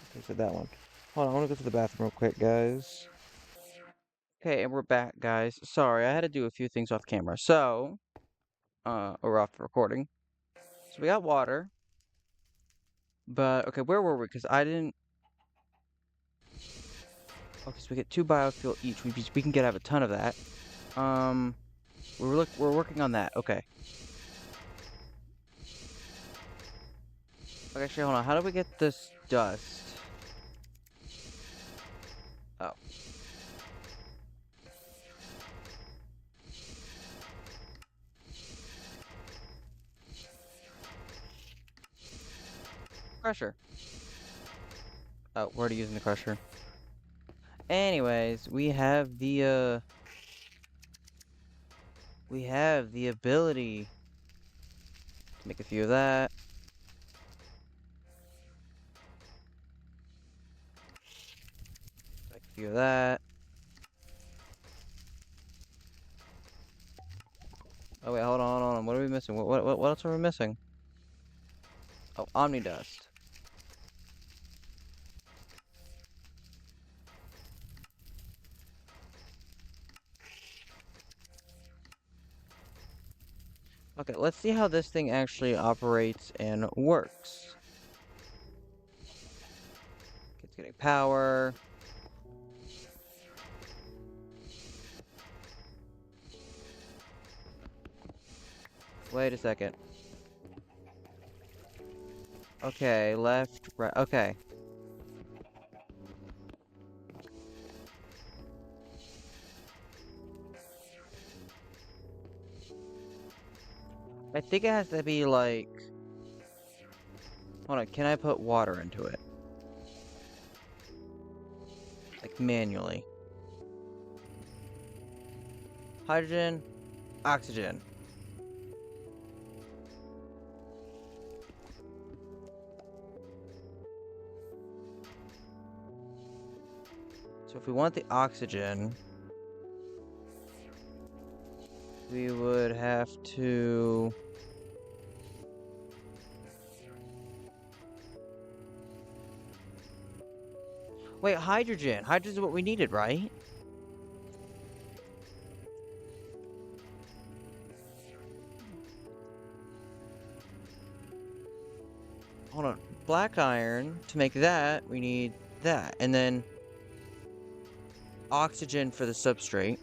Okay, so that one. Hold on, I want to go to the bathroom real quick, guys. Okay, and we're back, guys. Sorry, I had to do a few things off camera. So, or off the recording. So we got water, but okay, where were we? Because I didn't. Okay, so we get 2 biofuel each. We can get have a ton of that. Um, we're working on that. Okay. Okay, actually, hold on. How do we get this dust? Oh, crusher. Oh, we're already using the crusher. Anyways, we have the ability to make a few of that. Make a few of that. Oh wait, hold on. What are we missing? What else are we missing? Oh, Omni Dust. Okay, let's see how this thing actually operates and works. It's getting power. Wait a second. Okay, left, right. Okay. I think it has to be like. Hold on, can I put water into it? Like manually. Hydrogen, oxygen. So if we want the oxygen, we would have to. Wait, hydrogen. Hydrogen is what we needed, right? Hold on. Black iron, to make that, we need that. And then oxygen for the substrate.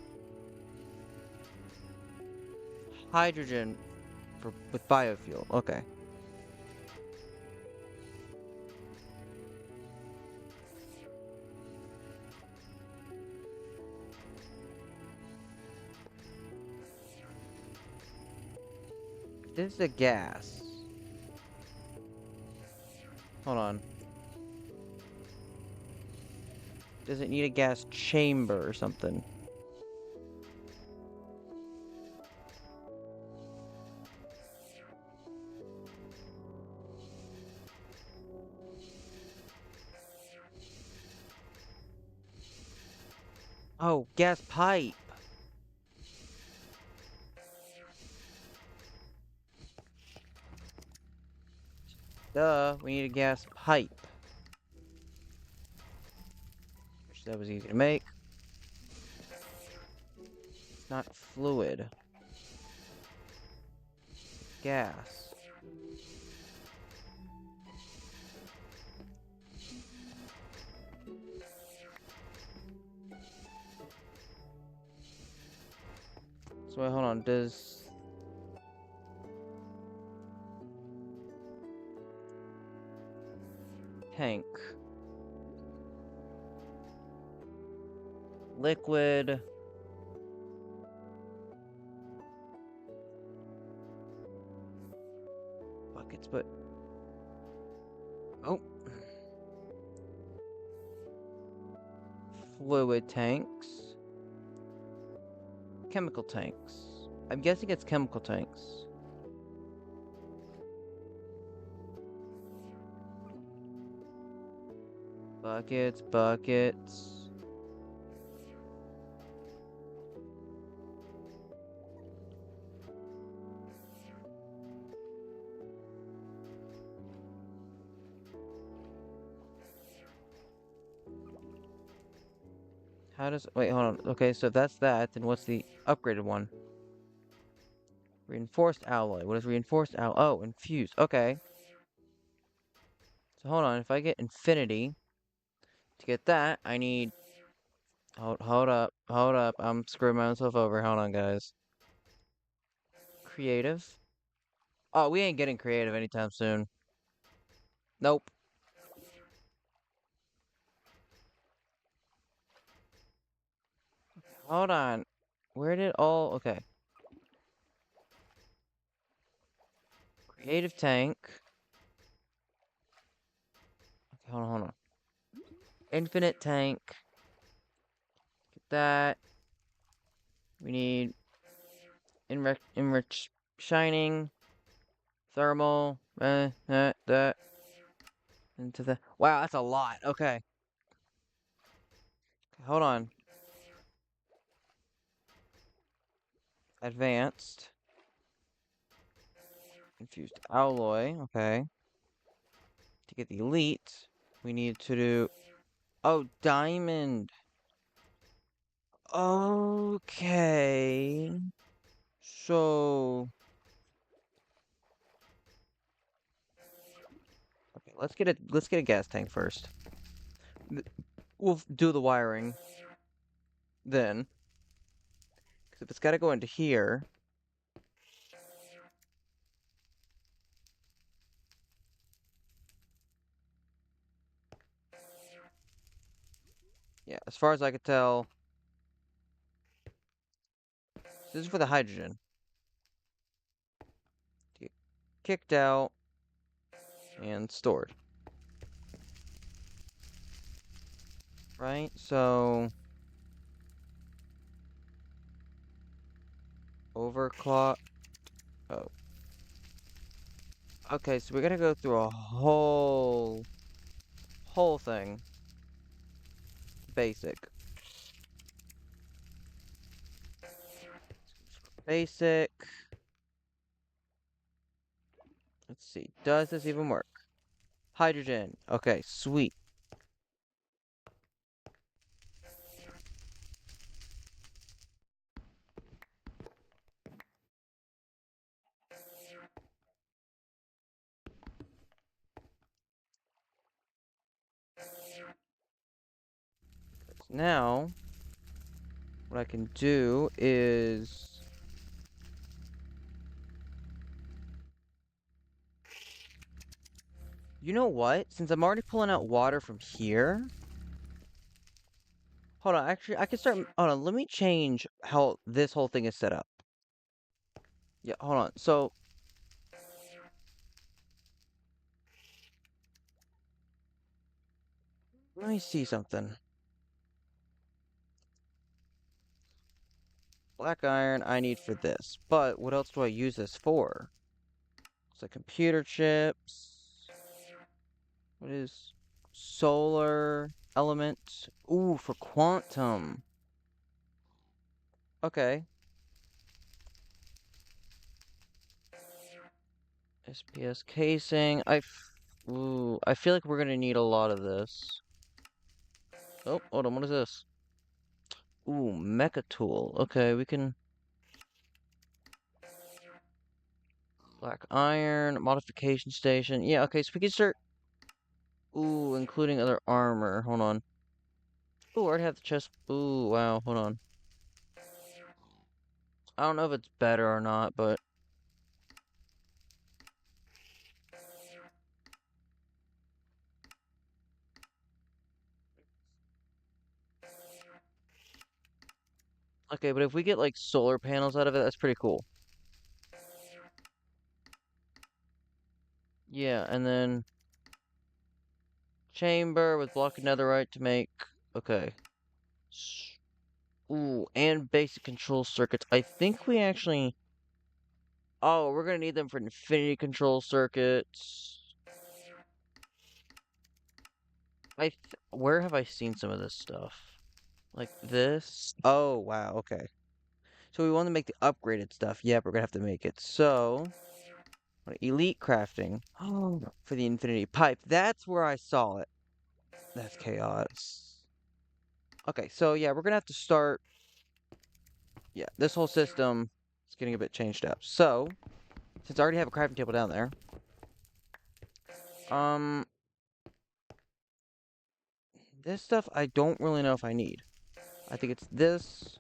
Hydrogen for with biofuel. Okay. This is a gas. Hold on. Does it need a gas chamber or something? Oh, gas pipe. Duh, we need a gas pipe. Which that was easy to make. It's not fluid. Gas. So wait, hold on. Does tank liquid? buckets, but... Oh. Fluid tanks. Chemical tanks. I'm guessing it's chemical tanks. Buckets, buckets. How does... Wait, hold on. Okay, so if that's that, then what's the upgraded one? Reinforced alloy. What is reinforced alloy? Oh, infused. Okay. So hold on. If I get infinity, to get that, I need... Hold up. Hold up. I'm screwing myself over. Hold on, guys. Creative. Oh, we ain't getting creative anytime soon. Nope. Hold on. Where did all... Okay. Creative tank. Okay, hold on, hold on. Infinite tank. Get that. We need enrich shining. Thermal. That. Into the... Wow, that's a lot. Okay. Hold on. Advanced. Infused alloy. Okay. To get the elite, we need to do... Oh, diamond. Okay. So... Okay, let's get a gas tank first. We'll do the wiring then. Because if it's got to go into here... Yeah, as far as I could tell... This is for the hydrogen. To get kicked out and stored. Right? So... Overclock. Oh. Okay, so we gotta go through a whole thing. Basic. Basic. Let's see. Does this even work? Hydrogen. Okay, sweet. Now, what I can do is... You know what? Since I'm already pulling out water from here... Hold on, actually, I can start... Hold on, let me change how this whole thing is set up. Yeah, hold on. So... Let me see something. Black iron I need for this. But what else do I use this for? It's like computer chips. What is solar element? Ooh, for quantum. Okay. SPS casing. Ooh, I feel like we're gonna need a lot of this. Oh, hold on, what is this? Ooh, mecha tool. Okay, we can... Black iron, modification station. Yeah, okay, so we can start... Ooh, including other armor. Hold on. Ooh, I already have the chest. Ooh, wow, hold on. I don't know if it's better or not, but... Okay, but if we get, like, solar panels out of it, that's pretty cool. Yeah, and then chamber with block netherite to make. Okay. Ooh, and basic control circuits. I think we actually. Oh, we're gonna need them for infinity control circuits. Where have I seen some of this stuff? Like this? Oh, wow, okay. So we want to make the upgraded stuff. Yep, we're gonna have to make it. So, elite crafting. Oh, for the infinity pipe. That's where I saw it. That's chaos. Okay, so yeah, we're gonna have to start. Yeah, this whole system is getting a bit changed up. So, since I already have a crafting table down there, um, this stuff I don't really know if I need. I think it's this.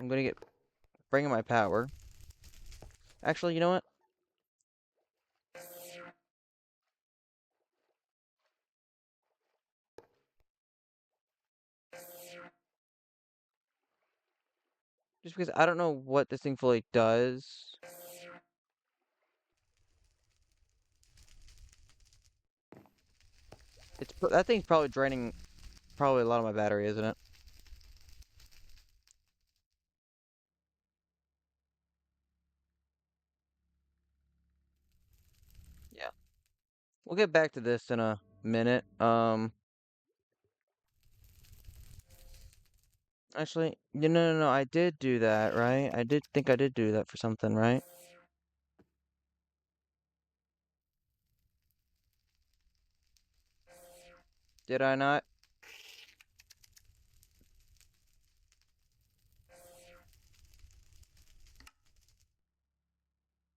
I'm gonna get bringing my power. Actually, you know what? Just because I don't know what this thing fully does. That thing's probably draining probably a lot of my battery, isn't it? Yeah. We'll get back to this in a minute. Actually, no. I did do that, right? I did think I did do that for something, right? Did I not?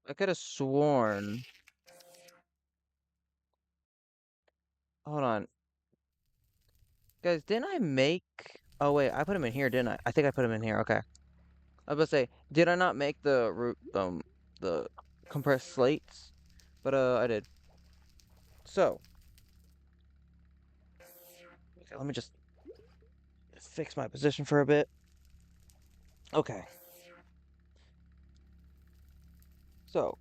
I could have sworn. Hold on. Guys, didn't I make... Oh, wait, I put them in here, didn't I? I think I put them in here, okay. I was about to say, did I not make the compressed slates? But, I did. So, okay, let me just fix my position for a bit. Okay. So,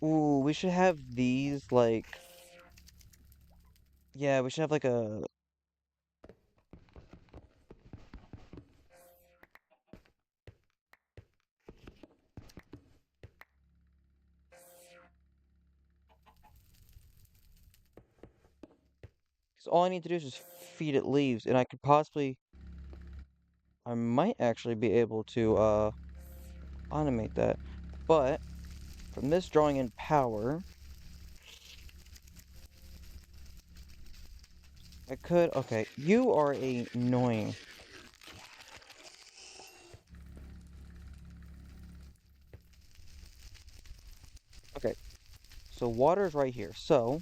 ooh, we should have these, like... Yeah, we should have, like, a... 'Cause all I need to do is just feed it leaves, and I could possibly... I might actually be able to, automate that. But, from this drawing in power, I could... Okay, you are annoying. Okay, so water is right here. So,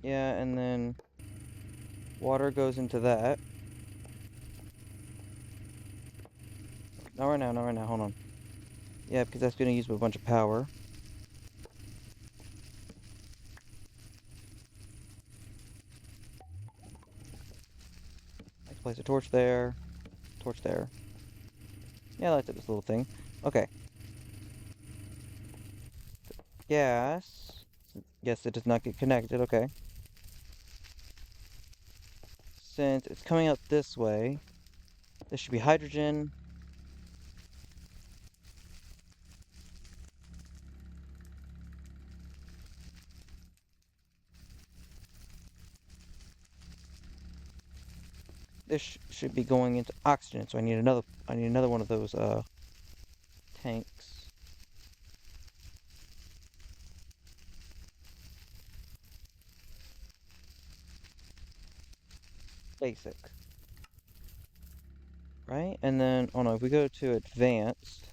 yeah, and then water goes into that. Not right now, hold on. Yeah, because that's going to use a bunch of power. Let's place a torch there. Torch there. Yeah, I like this little thing. Okay. Gas. Yes, it does not get connected. Okay. Since it's coming out this way, this should be hydrogen. This should be going into oxygen. So I need another one of those tanks. Basic. Right? And then, oh no, if we go to advanced,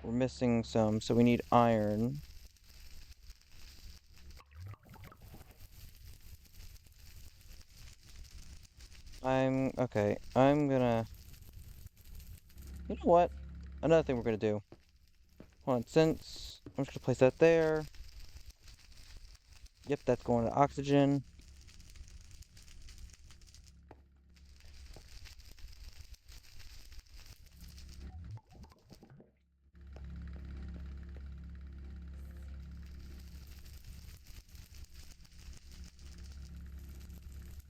we're missing some, so we need iron. Okay. I'm gonna You know what? Another thing we're gonna do. Hold on, since I'm just gonna place that there. Yep, that's going to oxygen.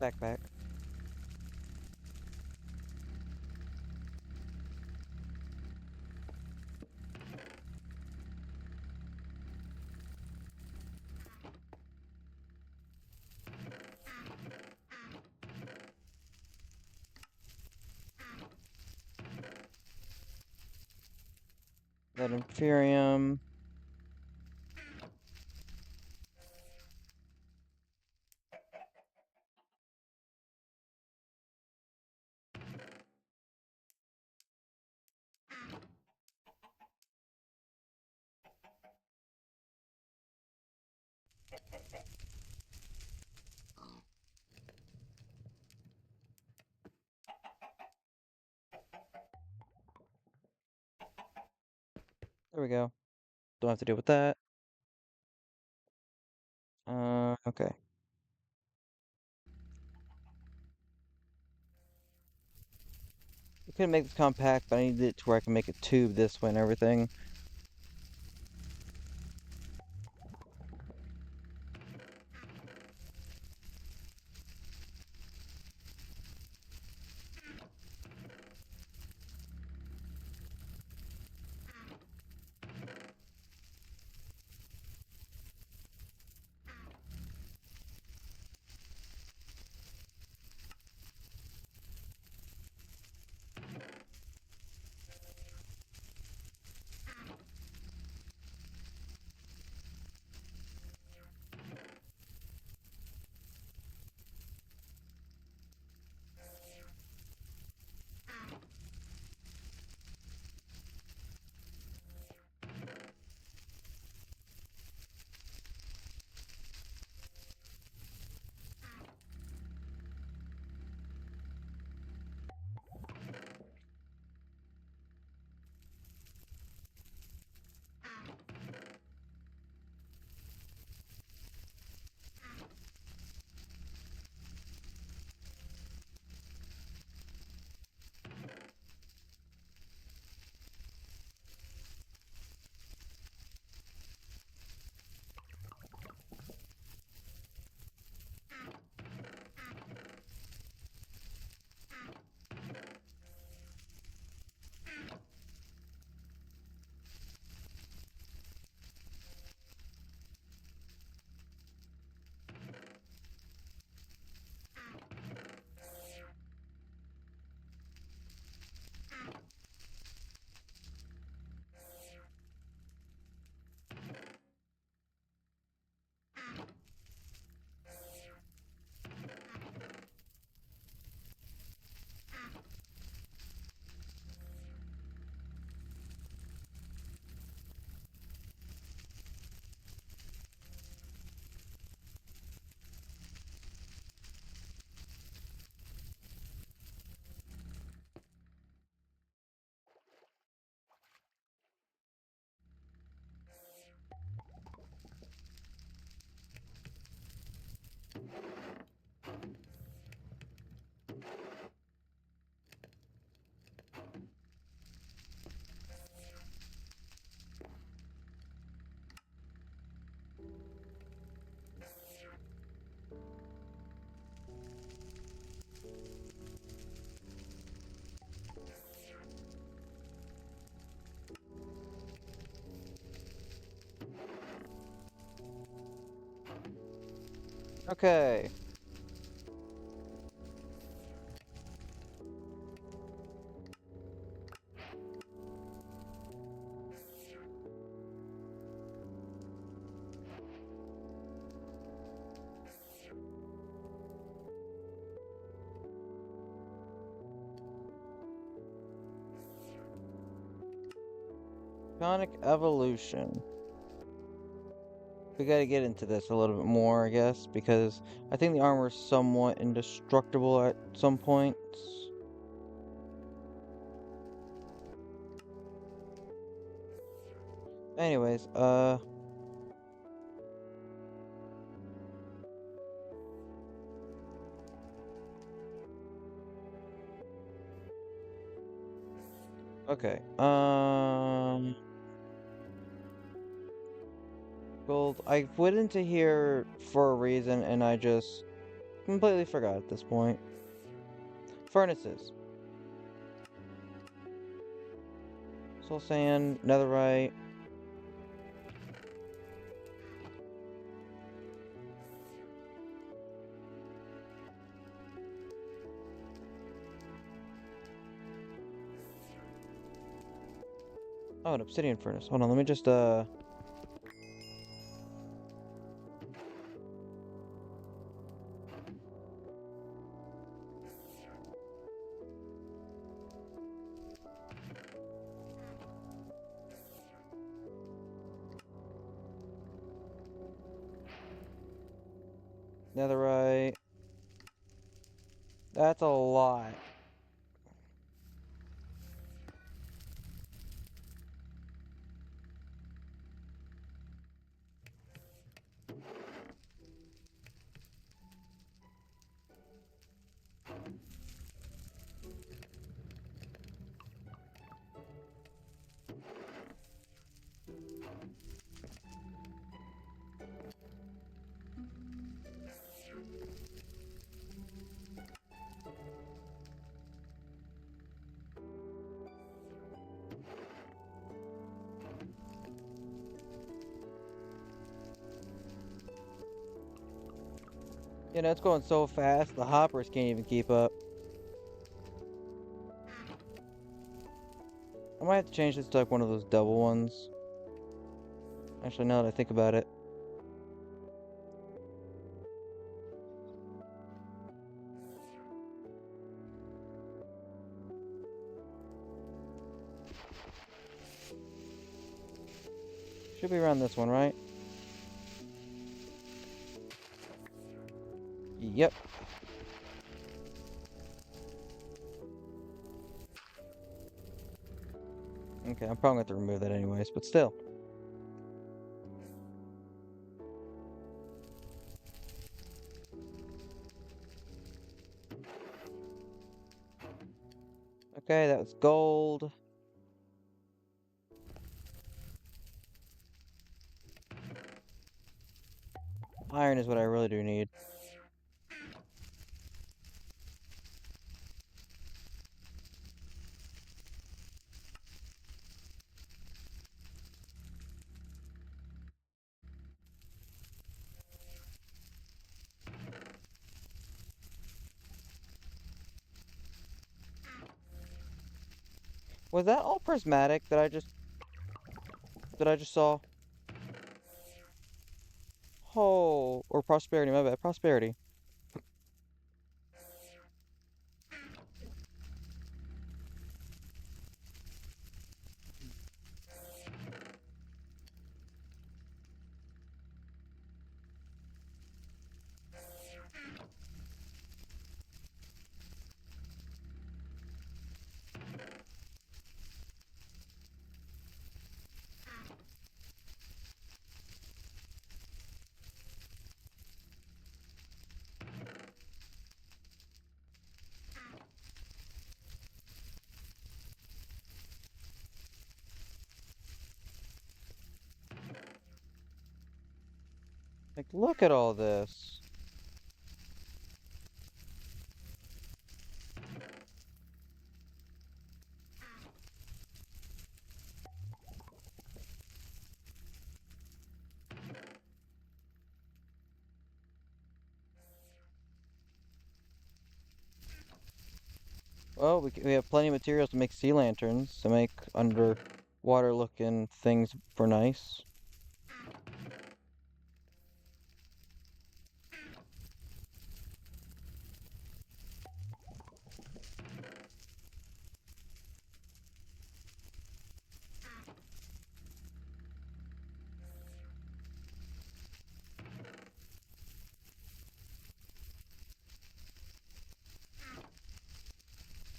Backpack. That Inferium. There we go. Don't have to deal with that. Okay. I couldn't make this compact, but I needed it to where I can make a tube this way and everything. Okay. Sonic Evolution. We gotta get into this a little bit more, I guess, because I think the armor is somewhat indestructible at some points. Anyways, okay. Gold. I went into here for a reason, and I just completely forgot at this point. Furnaces. Soul sand, netherite. Oh, an obsidian furnace. Hold on, let me just netherite. That's a lot. You know, it's going so fast, the hoppers can't even keep up. I might have to change this to like one of those double ones. Actually, now that I think about it. Should be around this one, right? Yep. Okay, I'm probably going to have to remove that anyways, but still. Okay, that was gold. Iron is what I really do need. Was that all prismatic that I just saw? Oh, or prosperity, my bad. Prosperity. Like, look at all this. Well, we have plenty of materials to make sea lanterns, to make underwater looking things for nice.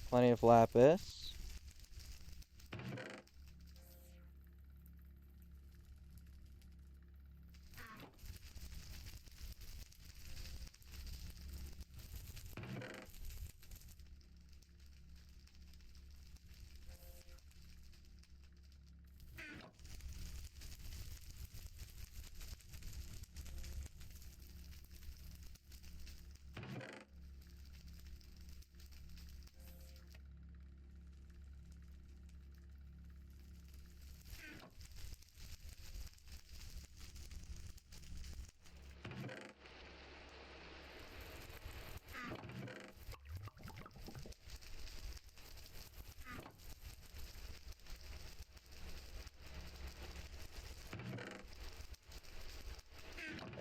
Plenty of lapis.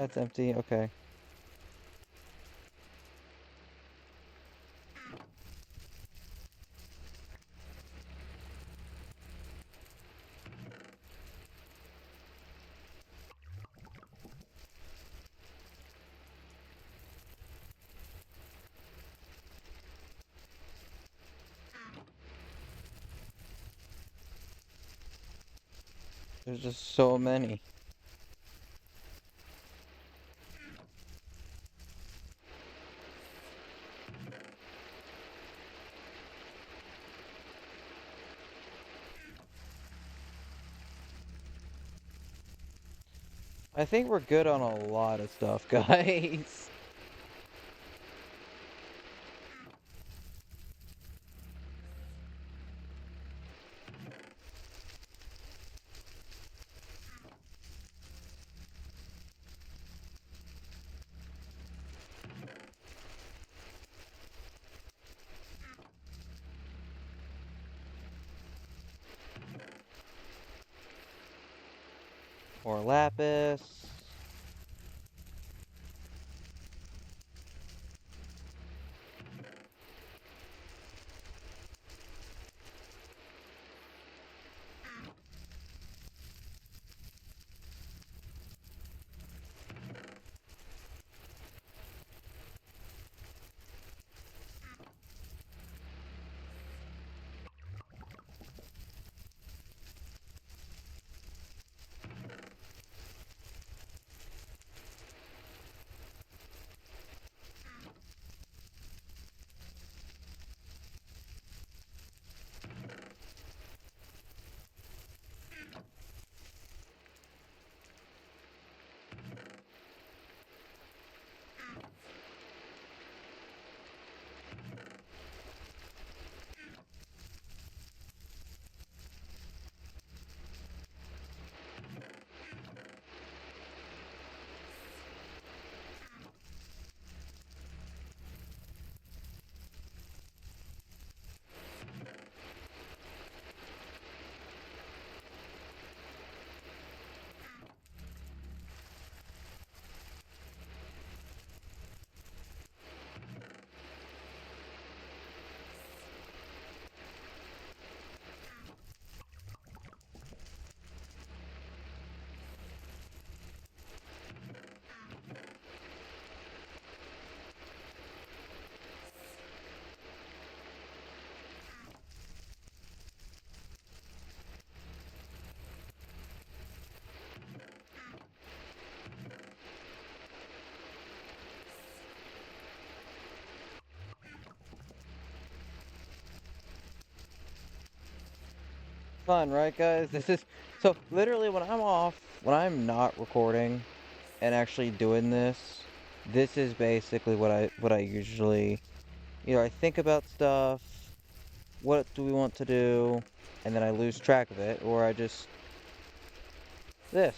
That's empty. Okay. There's just so many. I think we're good on a lot of stuff, guys. More lapis. Fun, right, guys? This is so literally when I'm off, when I'm not recording and actually doing this, this is basically what I usually, I think about stuff, what do we want to do, and then I lose track of it, or I just this.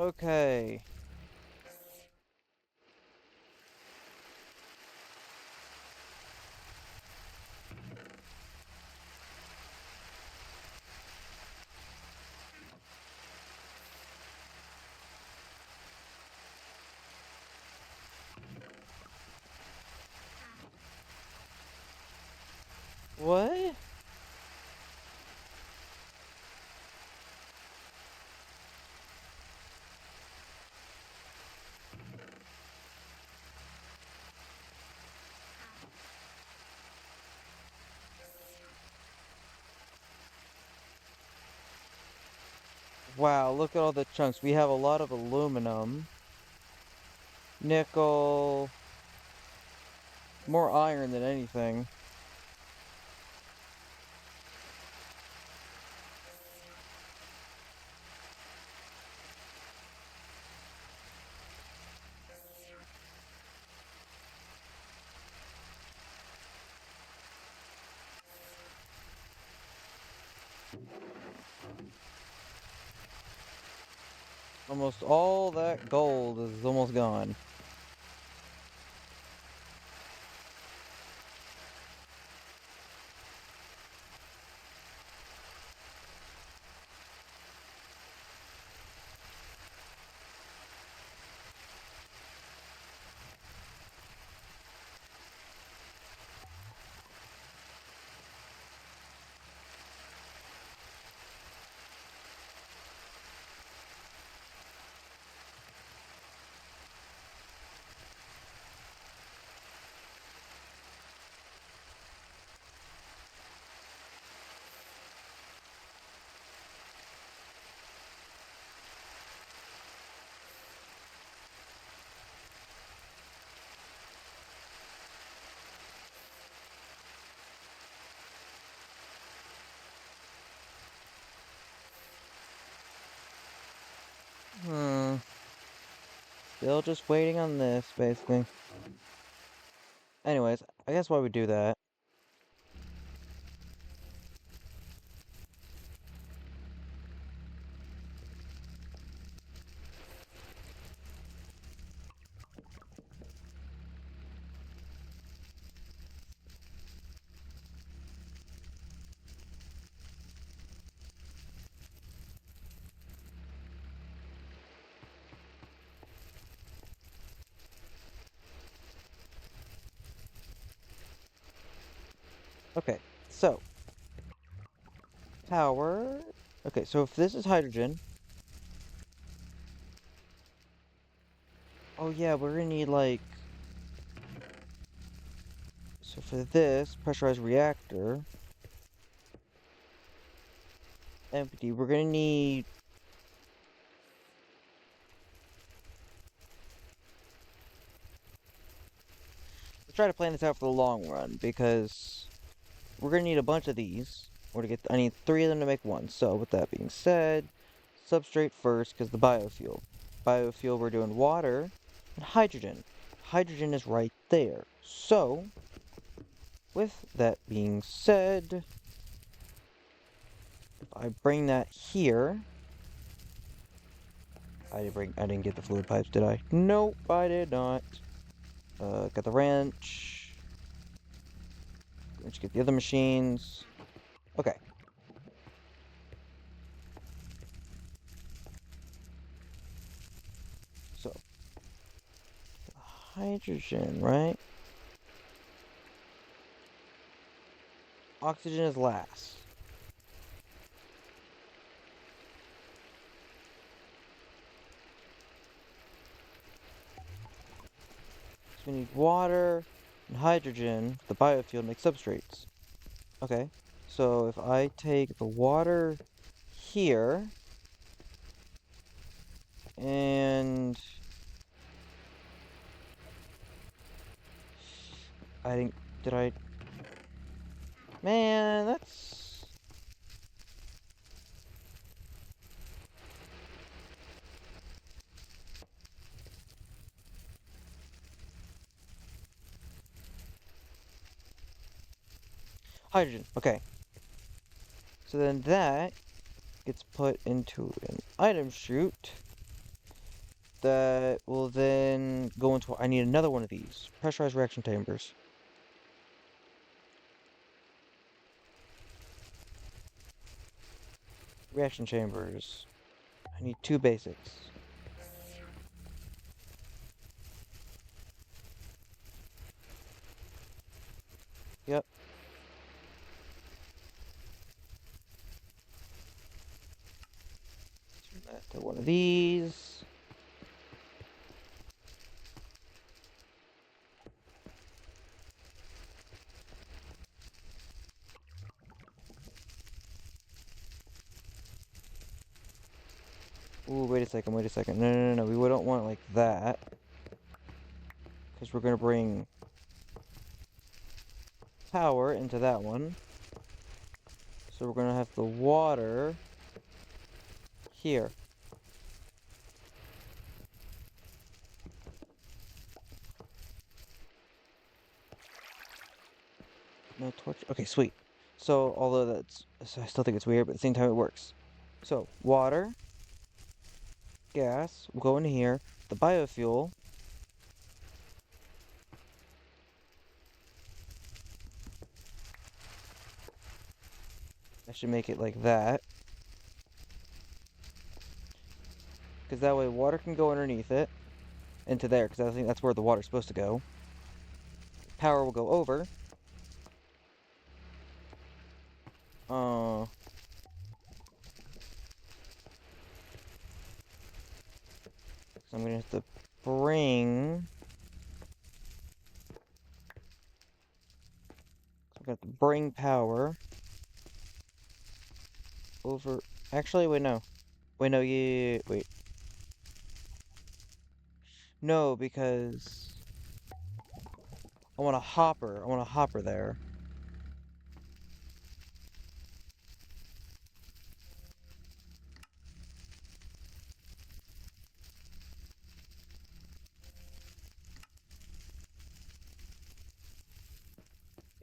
Okay. What? Wow, look at all the chunks. We have a lot of aluminum, nickel, more iron than anything. Almost all that gold is almost gone. Hmm. Still just waiting on this, basically. Anyways, I guess why we do that. Okay, so power. Okay, so if this is hydrogen, oh yeah, we're gonna need like, so for this pressurized reactor, empty, we're gonna need, let's try to plan this out for the long run because we're gonna need a bunch of these, or to get, I need 3 of them to make one. So with that being said, substrate first because the biofuel. Biofuel, we're doing water and hydrogen. Hydrogen is right there. So with that being said, if I bring that here, I didn't get the fluid pipes, did I? Nope, I did not. Got the wrench. Let's get the other machines. Okay. So, hydrogen, right? Oxygen is last. So we need water and hydrogen, the biofuel, to make substrates. Okay. So if I take the water here and I think, did I? Man, that's hydrogen. Okay. So then that gets put into an item chute. that will then go into... I need another one of these. Pressurized reaction chambers. Reaction chambers. I need 2 basics. Yep. Turn that to one of these. Ooh, wait a second, wait a second. No, no, no, no. We don't want it like that. Because we're going to bring power into that one. So we're going to have the water here. No torch. Okay, sweet. So, although I still think it's weird, but at the same time it works. So, water, gas will go into here. The biofuel. I should make it like that. Because that way water can go underneath it. Into there, because I think that's where the water's supposed to go. Power will go over. So I'm gonna have to bring... So I'm gonna have to bring power over... Actually, wait, no. Wait, no, yeah, wait. No, because... I want a hopper. I want a hopper there.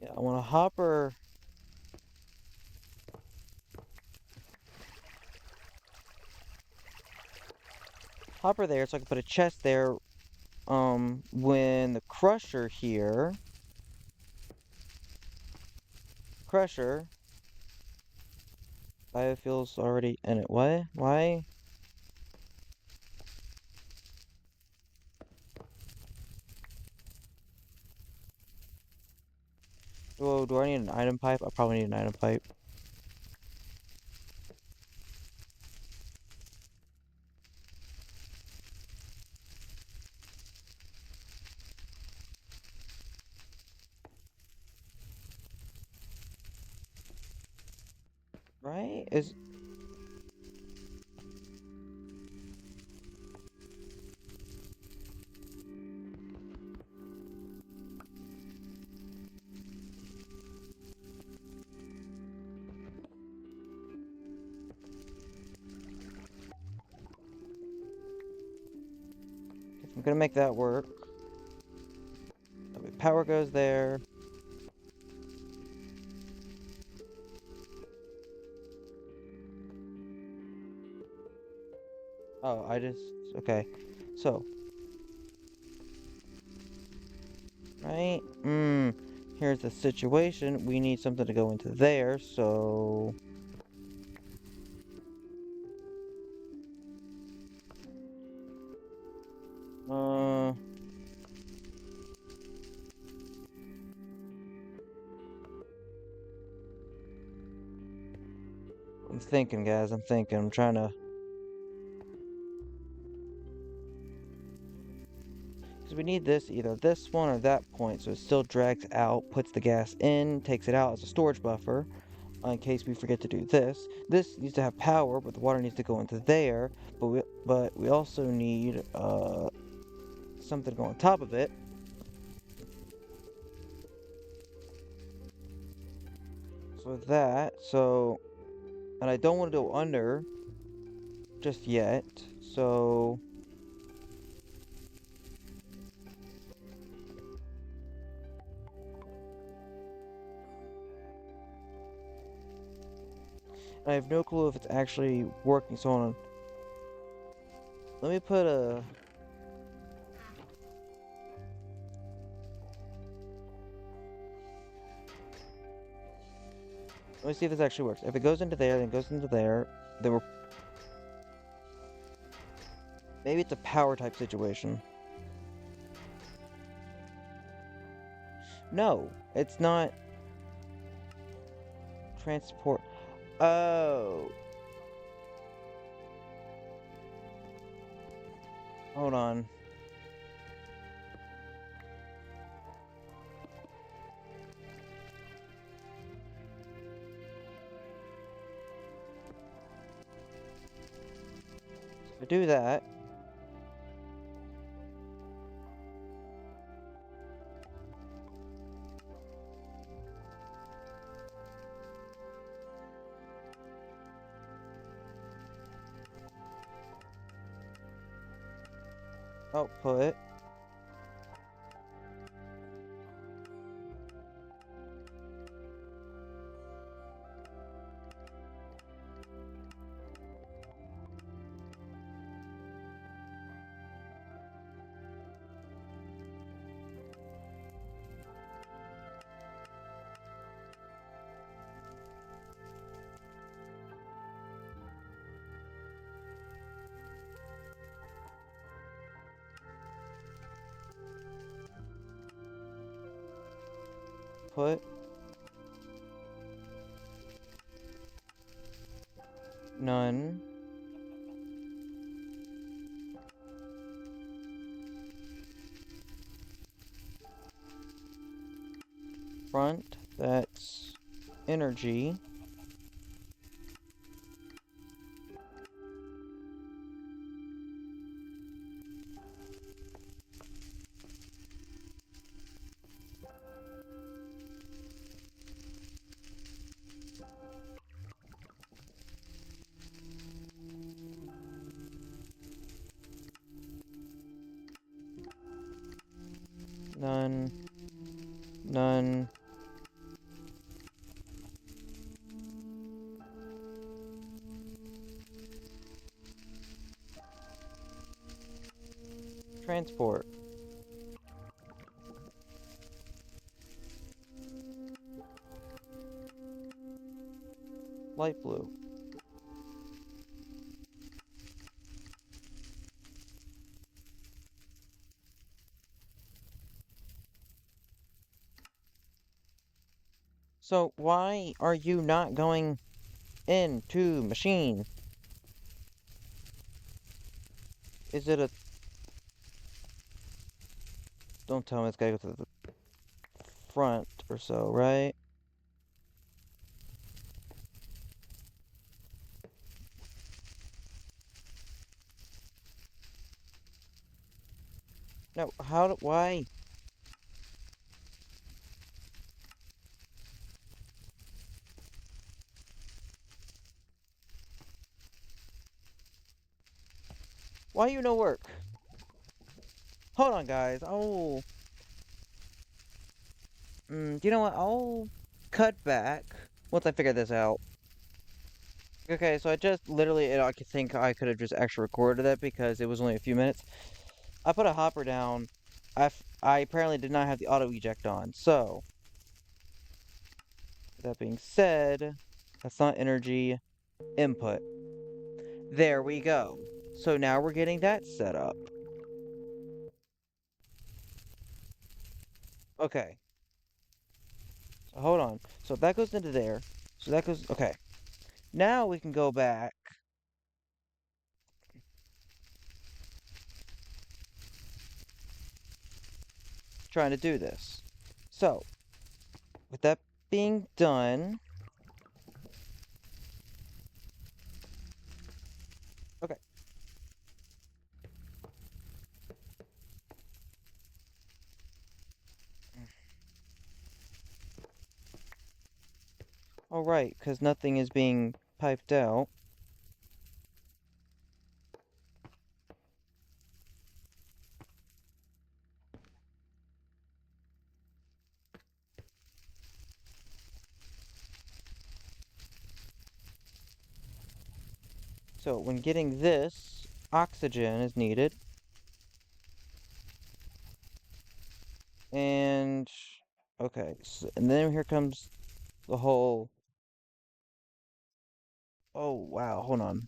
Yeah, I want a hopper... Hopper there, so I can put a chest there, when the crusher here... Crusher... Biofuel's already in it. What? Why? Whoa, do I need an item pipe? I probably need an item pipe. Right? Is... I'm gonna make that work. Okay, power goes there. Oh, I just... Okay. So. Right? Here's the situation. We need something to go into there, so... I'm thinking, guys. I'm thinking. I'm trying to... Because we need this, either this one or that point, so it still drags out, puts the gas in, takes it out as a storage buffer, in case we forget to do this. This needs to have power, but the water needs to go into there, but we also need, something to go on top of it. For that, so... And I don't want to go under just yet, so... I have no clue if it's actually working, so on. Let me put a... Let me see if this actually works. If it goes into there, then it goes into there, then we're... Maybe it's a power type situation. No, it's not transport. Oh. Hold on. To do that, output put none front, that's energy, none, none, transport, light blue. So why are you not going into machine? Is it a... Don't tell me it's gotta go to the front or so, right? No, how do... Why? Why you no work? Hold on, guys. Oh... you know what? I'll cut back once I figure this out. Okay, so I just literally, I could think I could have just actually recorded that because it was only a few minutes. I put a hopper down. I apparently did not have the auto eject on. So, that being said, that's not energy input. There we go. So now we're getting that set up. Okay. So hold on. So that goes into there. So that goes, okay. Now we can go back trying to do this. So, with that being done, okay. All right, because nothing is being piped out. So when getting this, oxygen is needed. And, okay, so, and then here comes the whole Oh, wow. Hold on.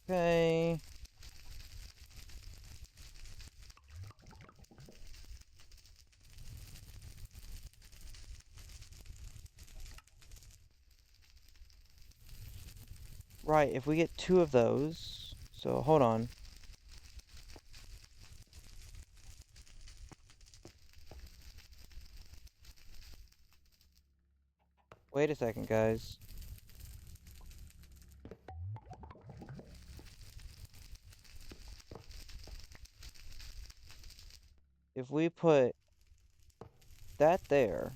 Okay. Right, if we get two of those. So, hold on. Wait a second, guys. If we put that there,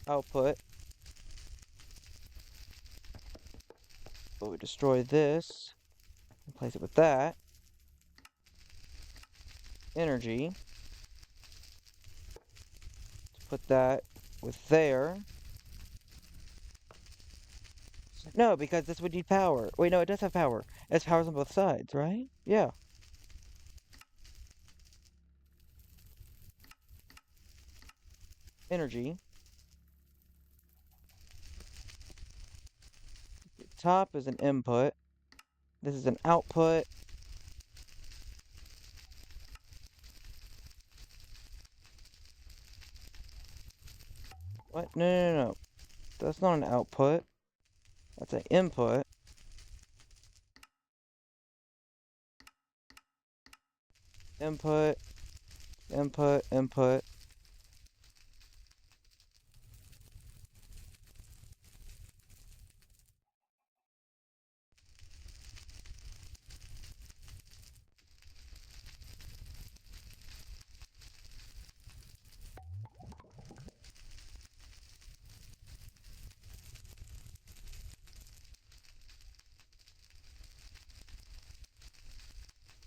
output, but we destroy this, replace it with that, energy, put that with there. No, because this would need power. Wait, no, it does have power. It has powers on both sides, right? Yeah. Energy. Top is an input. This is an output. What? No, no, no, no. That's not an output. That's an input. Input, input, input.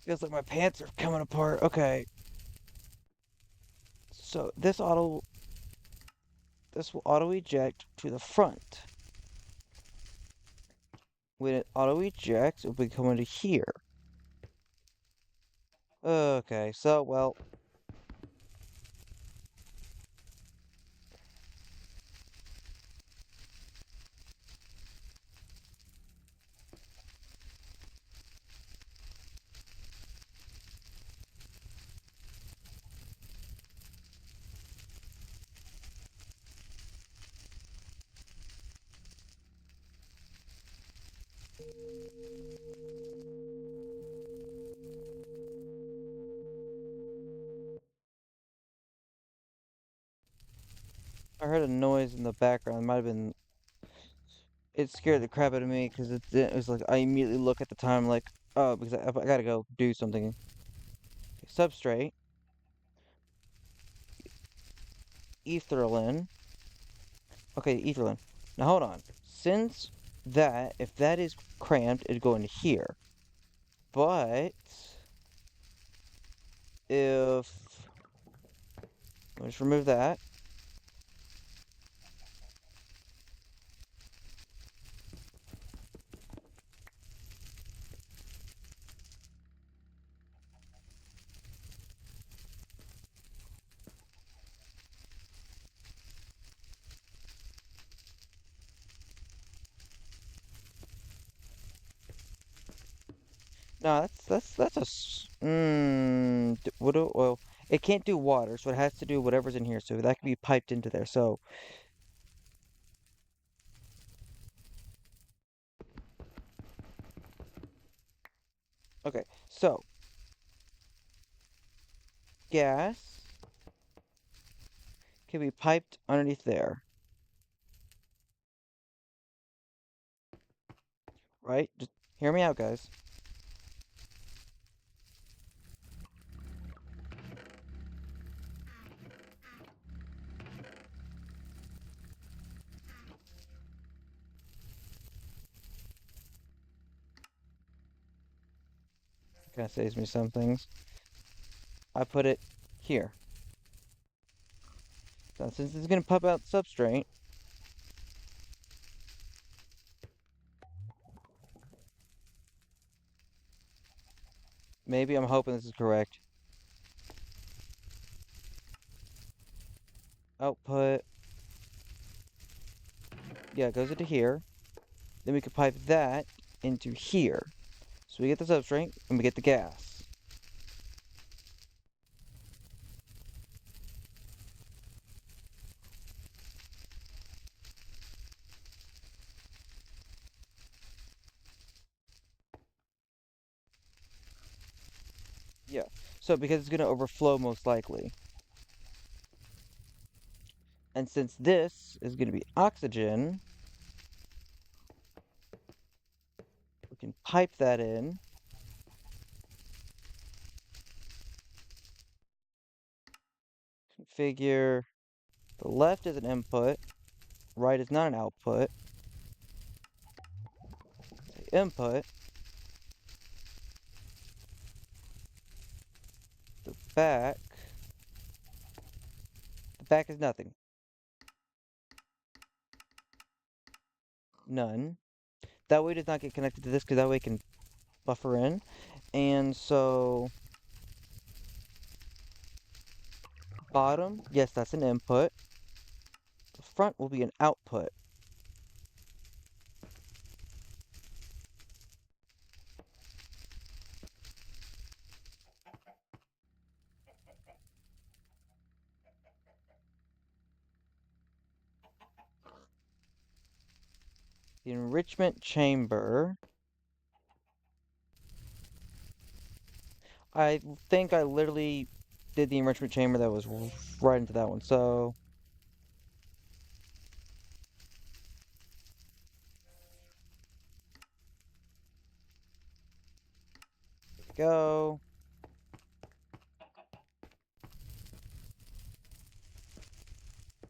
Feels like my pants are coming apart. Okay. So this will auto eject to the front. When it auto ejects, it'll be coming to here. Okay, so well, I heard a noise in the background. It might have been. It scared the crap out of me because it was like I immediately look at the time like, oh, because I gotta go do something. Substrate, etherlin. Okay, etherlin. Now hold on. Since that, if that is cramped, it'd go into here. But if let's remove that. No, that's a what do well it can't do water, so it has to do whatever's in here. So that can be piped into there. So okay, so gas can be piped underneath there, right? Just hear me out, guys. Kind of saves me some things. I put it here. Now, since it's gonna pop out substrate, maybe I'm hoping this is correct. output. Yeah, it goes into here. Then we can pipe that into here. So we get the substrate and we get the gas. Yeah. So because it's going to overflow most likely. And since this is going to be oxygen, we can pipe that in. Configure the left is an input, right is not an output. Say input. The back. The back is nothing. None. That way it does not get connected to this because that way it can buffer in. And so bottom, yes, that's an input. The front will be an output. The enrichment chamber. I think I literally did the enrichment chamber that was right into that one. So go.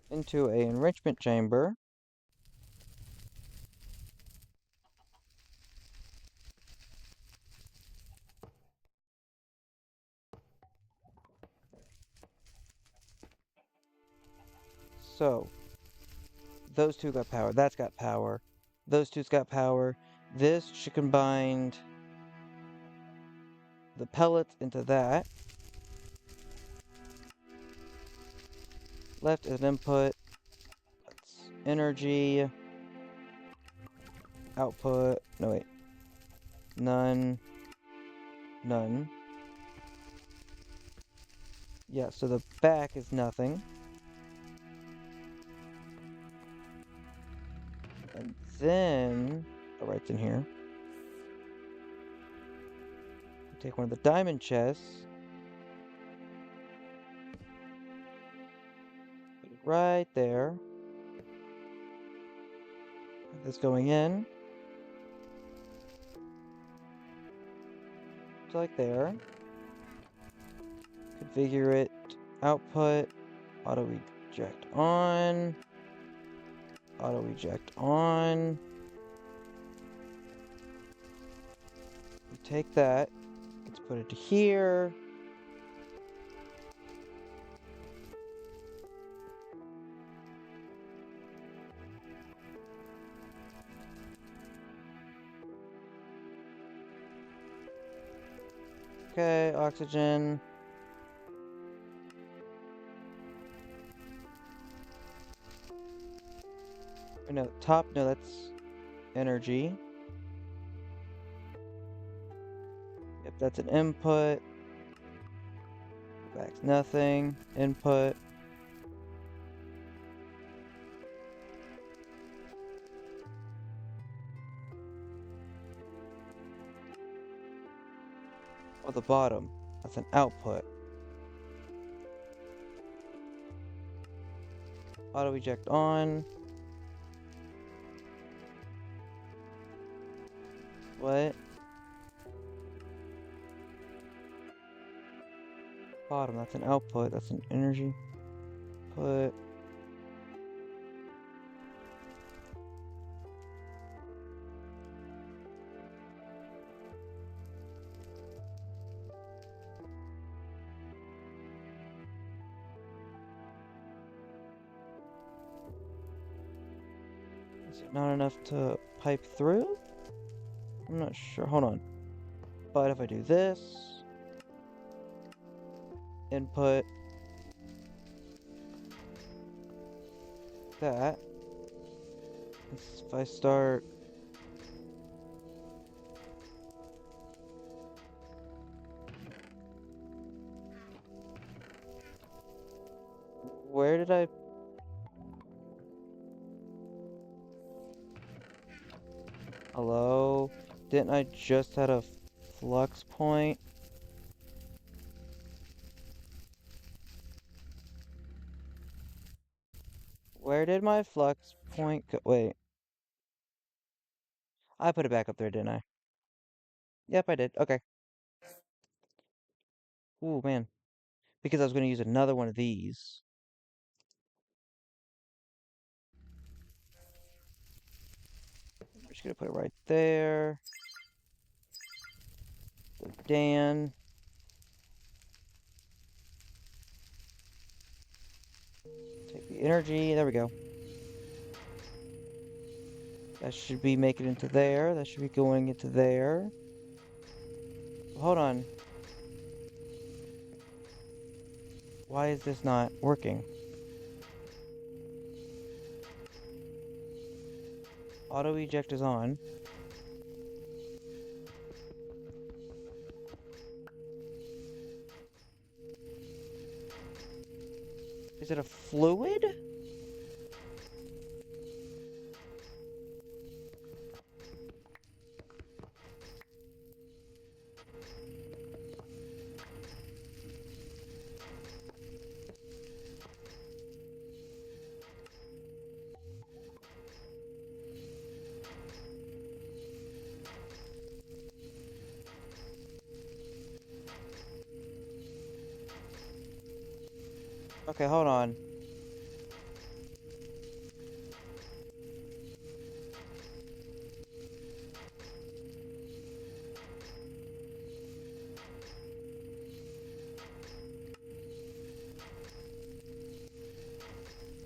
Into a enrichment chamber. So those two got power. That's got power. Those two's got power. This should combine the pellets into that. Left is an input. That's energy. Output. No, wait. None. None. Yeah, so the back is nothing. And then, oh, right, it's in here. Take one of the diamond chests. Put it right there. Have this going in. It's like there. Configure it. Output. Auto eject on. Auto eject on. We take that. Let's put it to here. Okay, oxygen. No, top, no, that's energy. Yep, that's an input. Back's nothing. Input. Or the bottom. That's an output. Auto eject on. What? Bottom, that's an output. That's an energy. Put. Is it not enough to pipe through? I'm not sure. Hold on. But if I do this, input, that. If I start... Where did I... Hello? Didn't I just had a flux point? Where did my flux point go? Wait. I put it back up there, didn't I? Yep, I did. Okay. Ooh, man. Because I was going to use another one of these. I'm just going to put it right there. Dan. Take the energy. There we go. That should be making it into there. That should be going into there. Hold on. Why is this not working? Auto eject is on. Is it a fluid? Okay, hold on.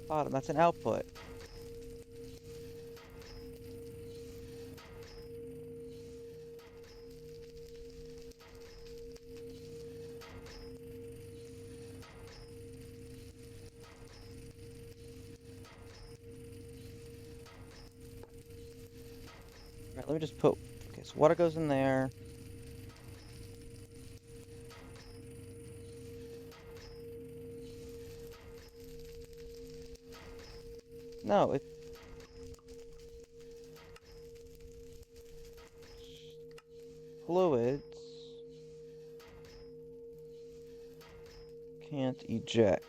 Bottom, that's an output. Right, let me just put... Okay, so water goes in there. No, it... Fluids... Can't eject.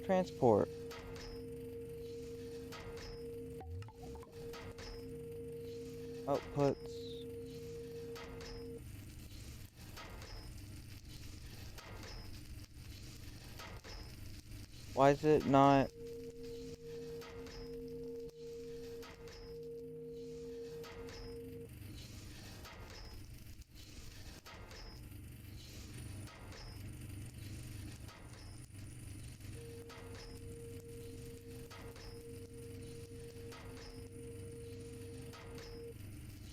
Transport. Outputs. Why is it not...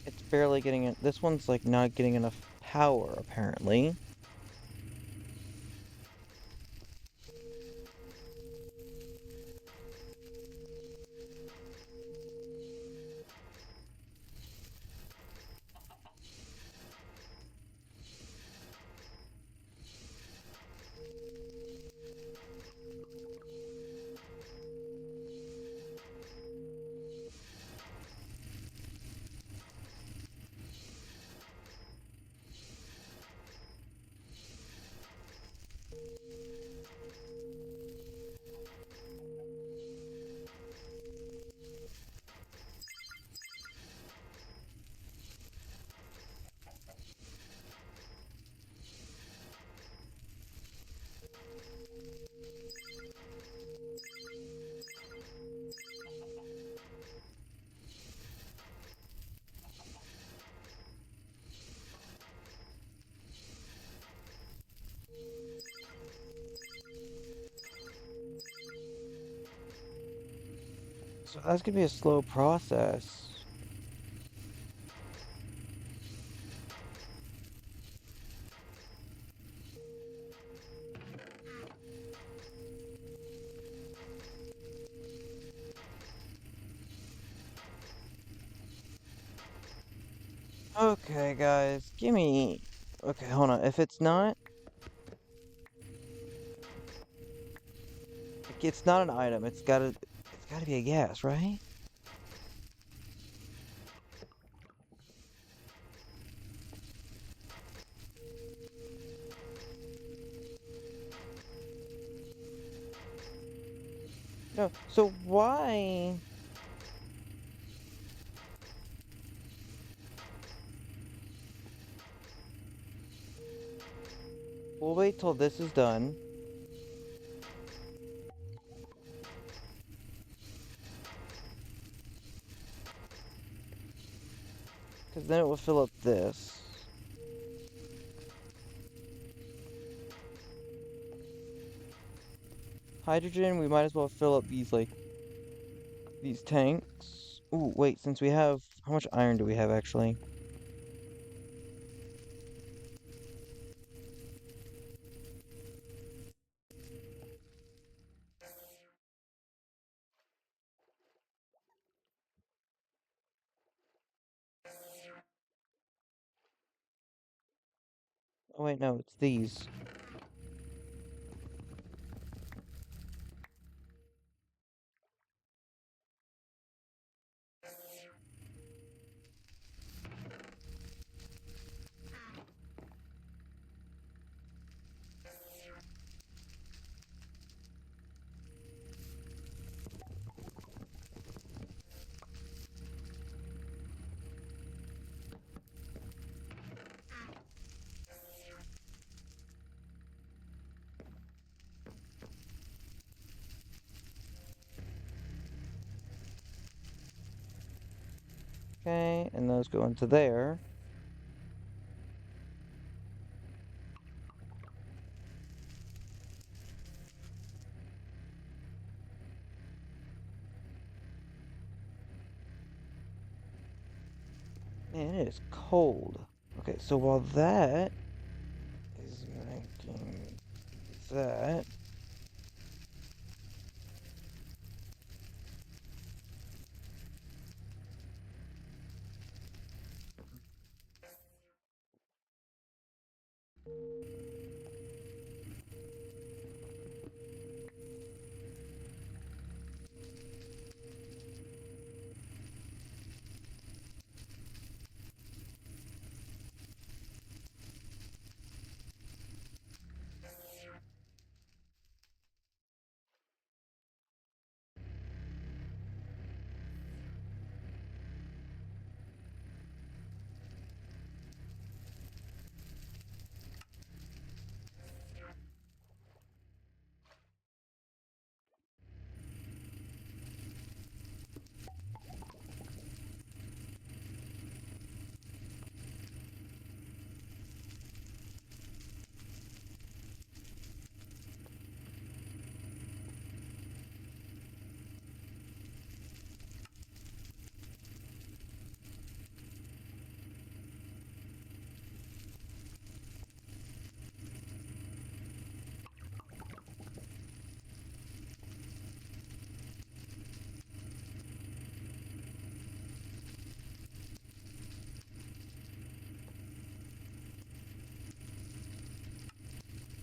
It's barely getting it. This one's like not getting enough power, apparently. So that's gonna be a slow process. Okay, guys, give me. Okay, hold on. If it's not, like, it's not an item. It's gotta be a gas, right? No. So why? We'll wait till this is done, because then it will fill up this. Hydrogen, we might as well fill up these tanks. Ooh, wait, since we have, how much iron do we have actually? Oh wait, no, it's these. Okay, and those go into there. Man, it is cold. Okay, so while that is making that,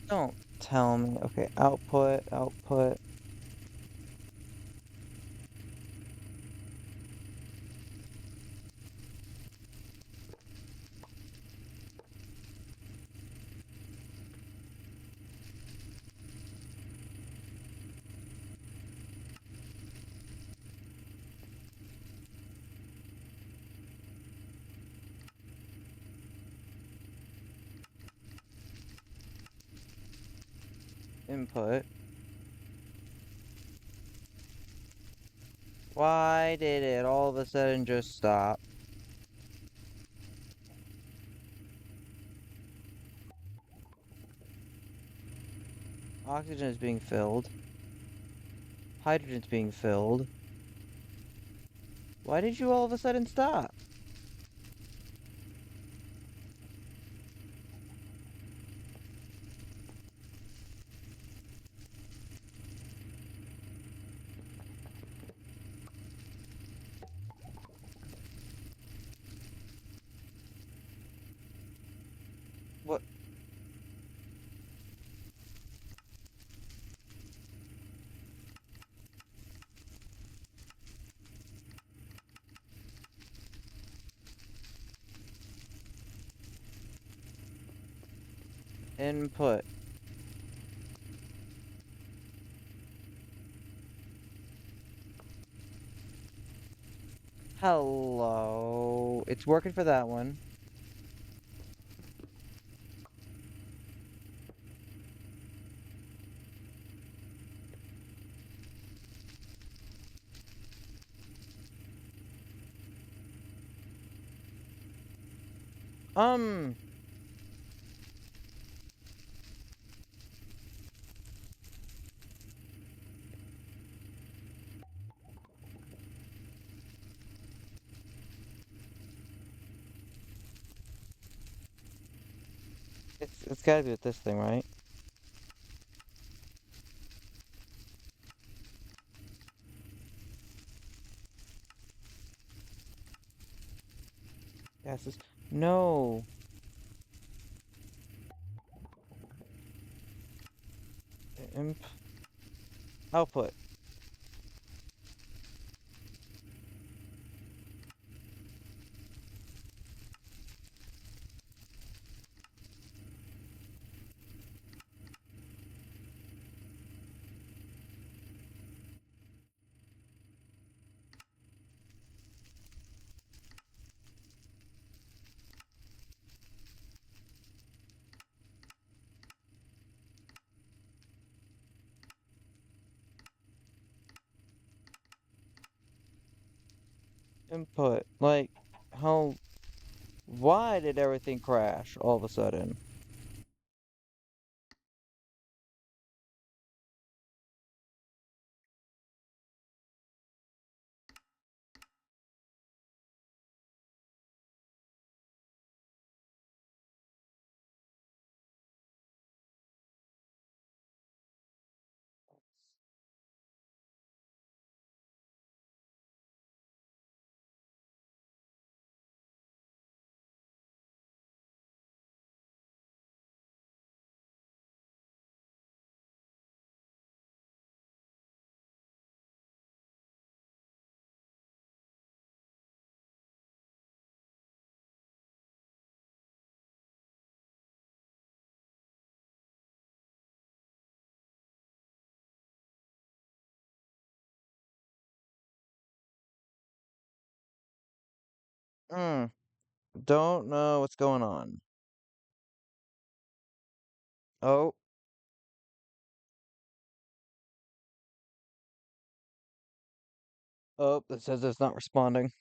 don't tell me. Okay, output, output. Input. Why did it all of a sudden just stop? Oxygen is being filled. Hydrogen's being filled. Why did you all of a sudden stop? Input. Hello. It's working for that one. Um, it's gotta be with this thing, right? Yes, it's, no. Imp output. Input. Like, how, why did everything crash all of a sudden? Hmm. Don't know what's going on. Oh, oh, it says it's not responding.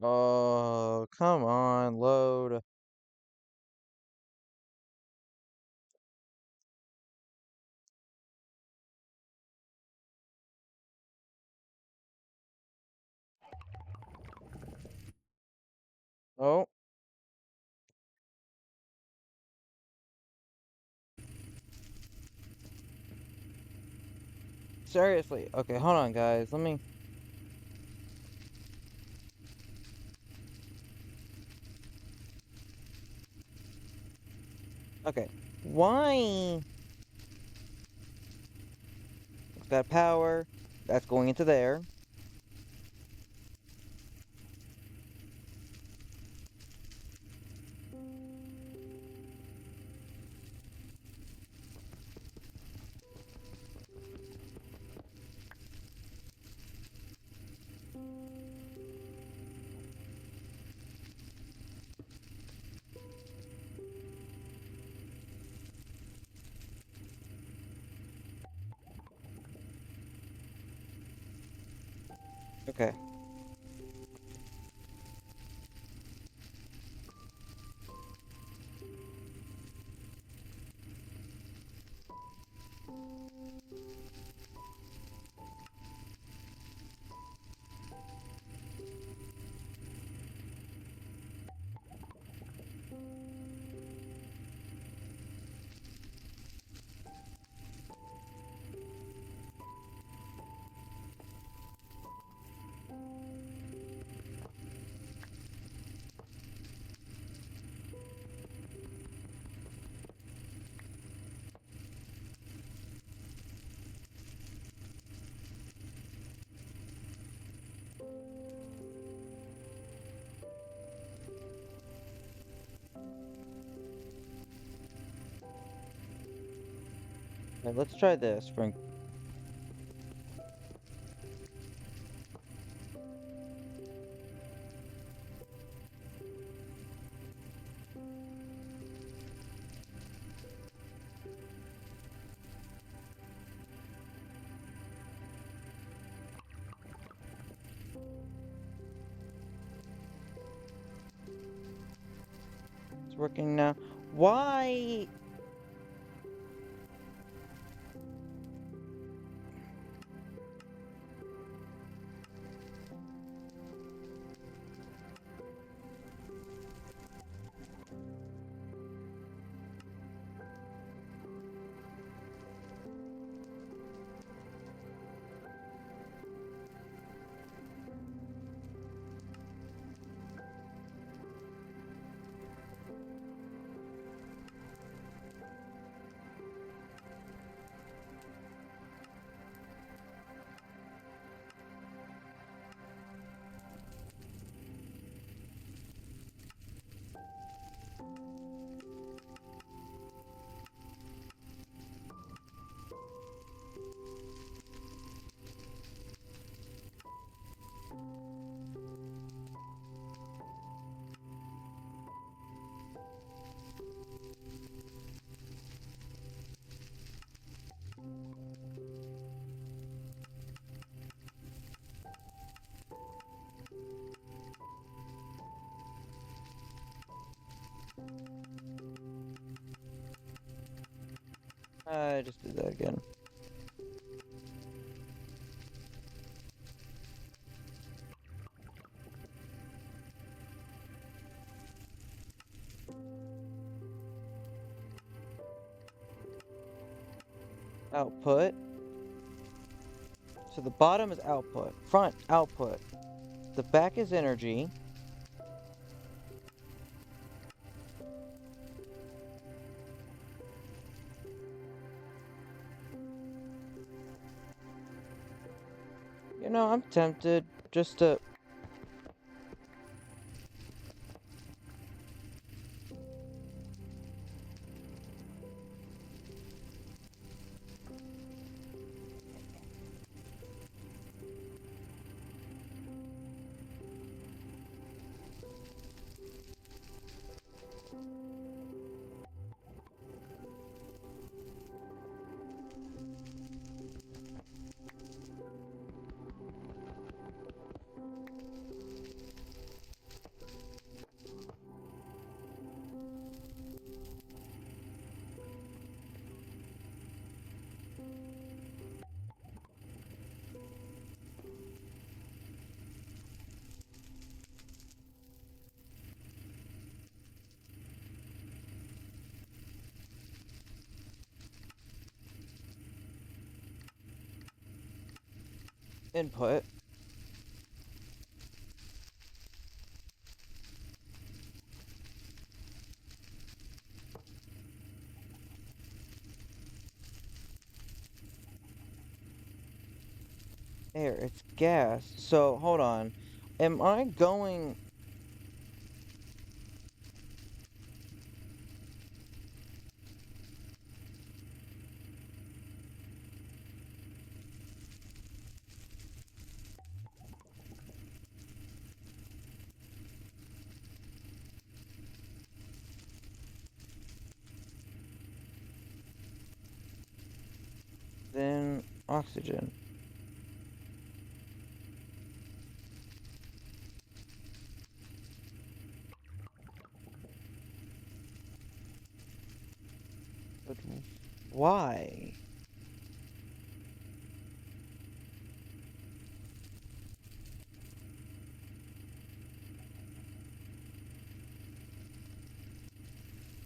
Oh, come on, load. Oh, seriously. Okay, hold on, guys. Let me. Okay. Why? It's got power. That's going into there. Okay. Alright, let's try this. It's working now. Why? I just did that again. Output. So the bottom is output. Front, output. The back is energy. You know, I'm tempted just to... input. Air, it's gas. So, hold on. Am I going... Then oxygen. But why?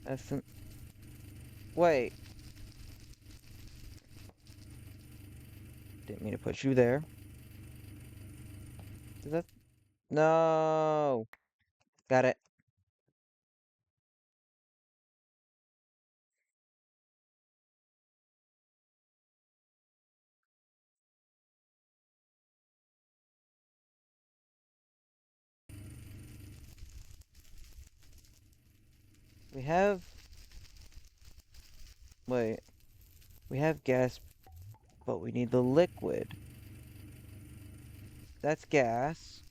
That's an... Wait. Didn't mean to put you there. Is that... No. Got it. We have... Wait. We have gas, but we need the liquid. That's gas,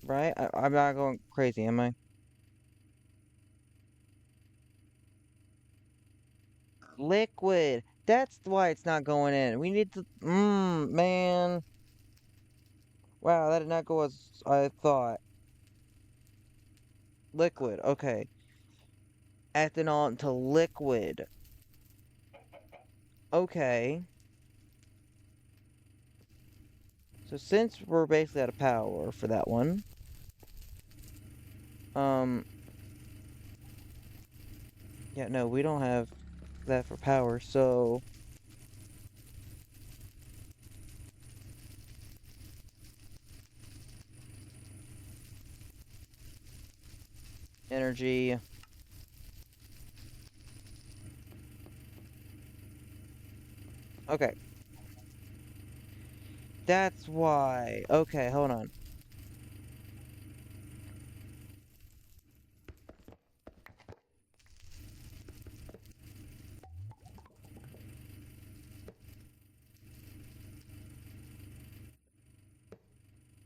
right? I'm not going crazy, am I? Liquid. That's why it's not going in. We need to. Man. Wow, that did not go as I thought. Liquid. Okay. Ethanol into liquid. Okay. So since we're basically out of power for that one, um, yeah, no, we don't have that for power. So energy. Okay. That's why. Okay, hold on.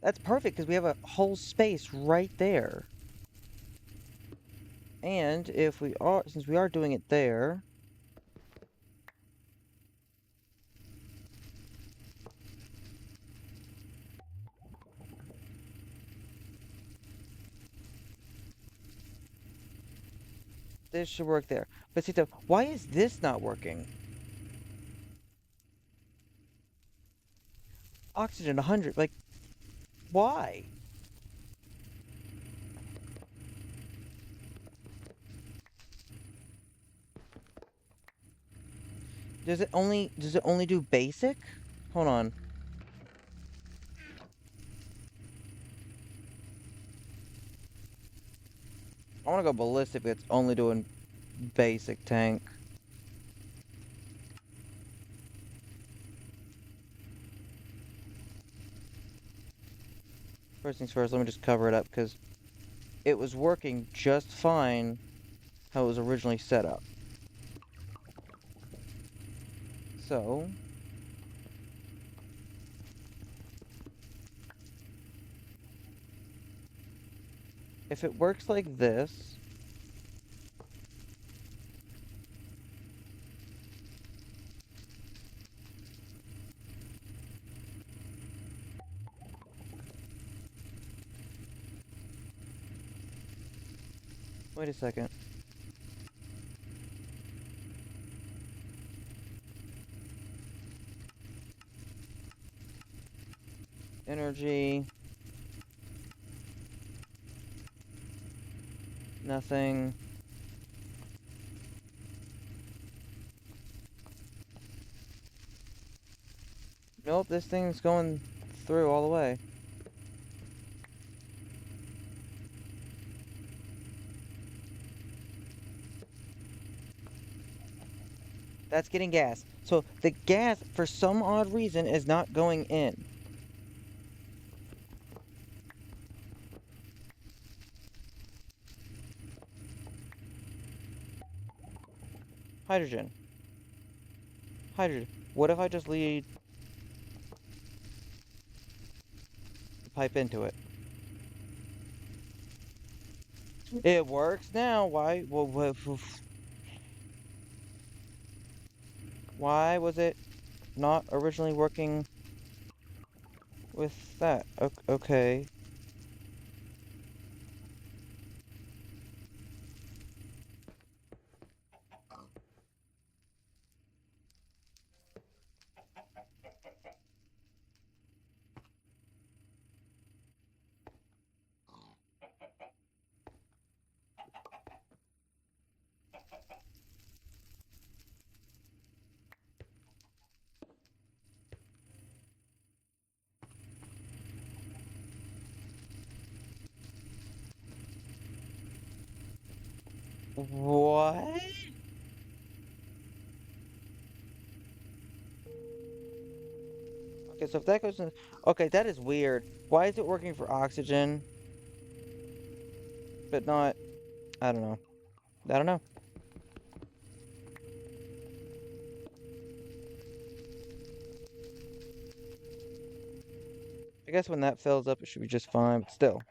That's perfect because we have a whole space right there. And if we are, since we are doing it there, this should work there. But see, though, why is this not working? Oxygen 100, like, why? Does it only do basic? Hold on. I want to go ballistic if it's only doing basic tank. First things first, let me just cover it up because it was working just fine how it was originally set up. So, if it works like this, wait a second. Energy, nothing. Nope, this thing's going through all the way. That's getting gas. So the gas, for some odd reason, is not going in. Hydrogen. Hydrogen. What if I just lead the pipe into it? It works now. Why? Why was it not originally working with that? Okay. What? Okay, so if that goes in... Okay, that is weird. Why is it working for oxygen, but not... I don't know. I don't know. I guess when that fills up, it should be just fine, but still.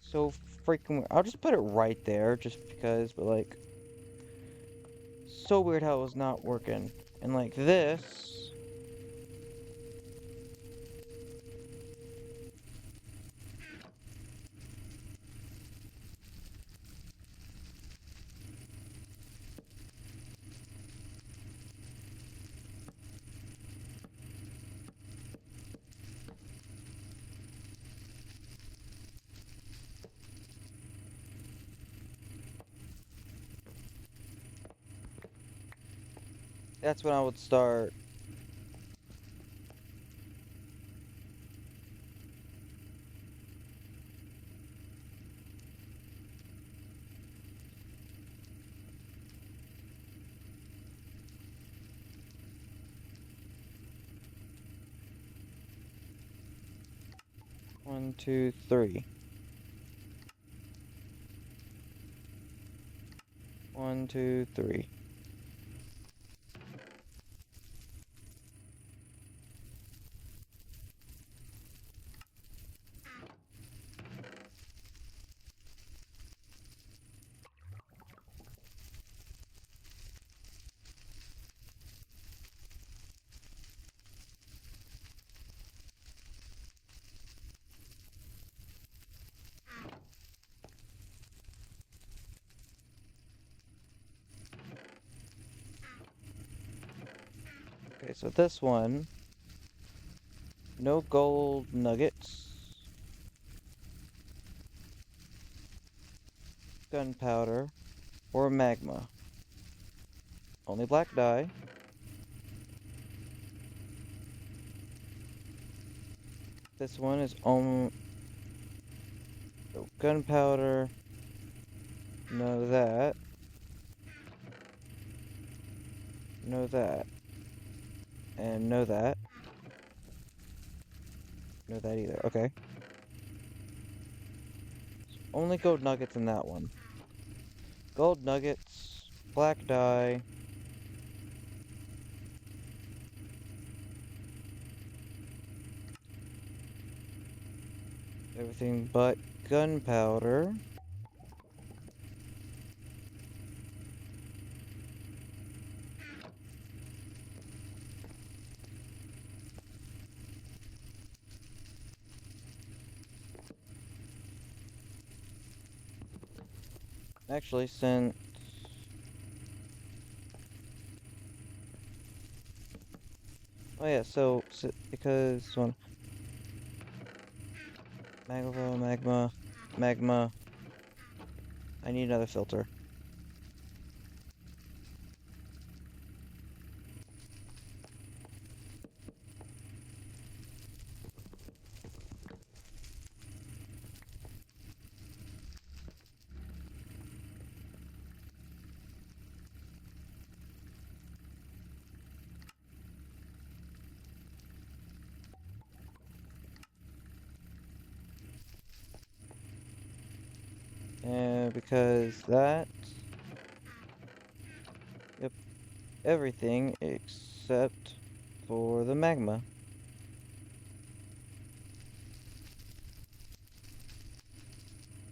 So freaking I'll just put it right there, just because, but like, so weird how it was not working. And like this, that's when I would start. One, two, three. One, two, three. Okay, so this one, no gold nuggets, gunpowder, or magma. Only black dye. This one is only no gunpowder, no that, no that, and no that. No that either. Okay. Only gold nuggets in that one. Gold nuggets, black dye. Everything but gunpowder. Actually, since... Oh yeah, so because one... magma. I need another filter. And because that... Yep, everything except for the magma.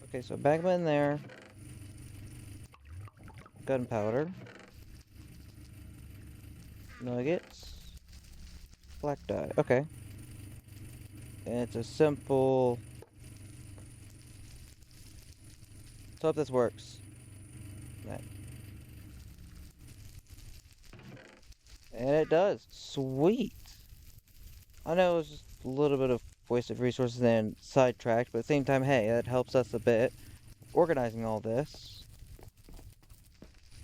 Okay, so magma in there. Gunpowder. Nuggets. Black dye. Okay. And it's a simple... So hope this works. And it does. Sweet. I know it was just a little bit of wasted resources and sidetracked, but at the same time, hey, that helps us a bit organizing all this.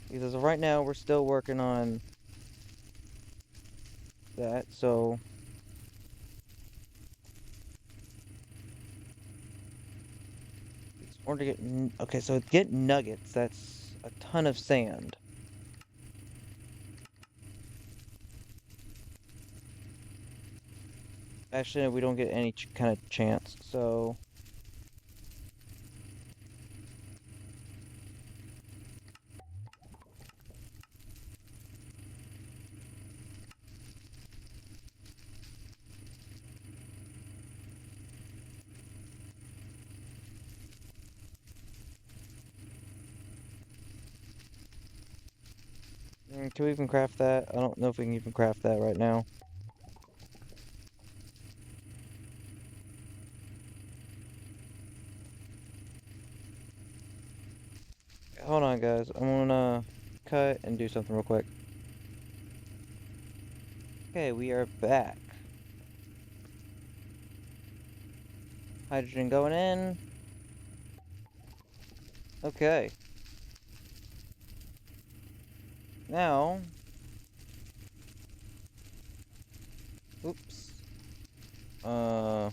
Because as of right now, we're still working on that, so... Or to get... Okay, so to get nuggets, that's a ton of sand. Actually, we don't get any kind of chance, so... Can we even craft that? I don't know if we can even craft that right now. Hold on, guys. I'm gonna cut and do something real quick. Okay, we are back. Hydrogen going in. Okay. Now, oops. Uh,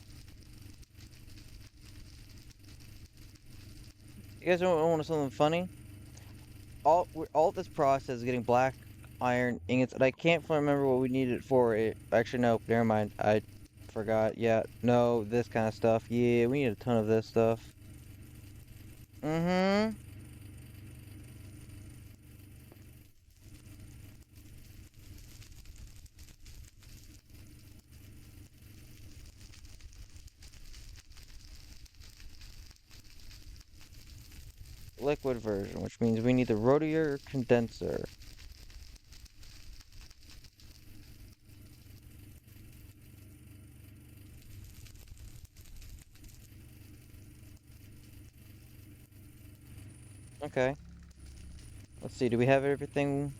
you guys don't want something funny? All this process is getting black iron ingots, and I can't remember what we needed it for. It actually no, never mind. I forgot. Yeah, no, this kind of stuff. Yeah, we need a ton of this stuff. Mm-hmm. Liquid version, which means we need the rotary condenser. Okay. Let's see. Do we have everything?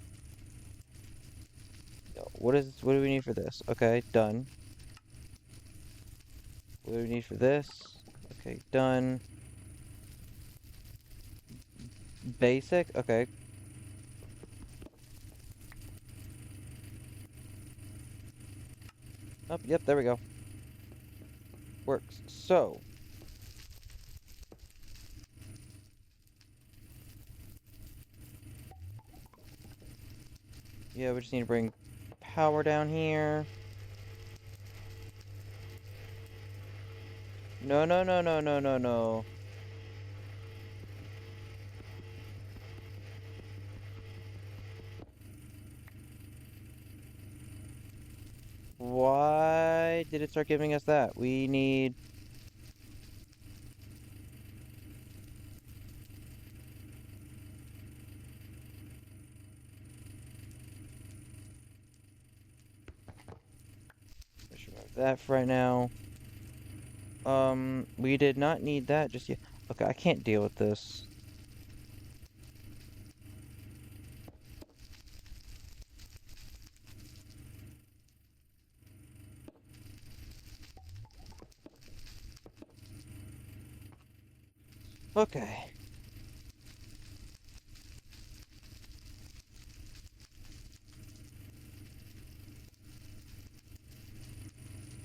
No. What do we need for this? Okay, done. What do we need for this? Okay, done. Basic? Okay. Oh, yep, there we go. Works. So, yeah, we just need to bring power down here. No, no, no, no, no, no, no. Why did it start giving us that? We need... I should remove that for right now. We did not need that just yet. Okay, I can't deal with this. Okay.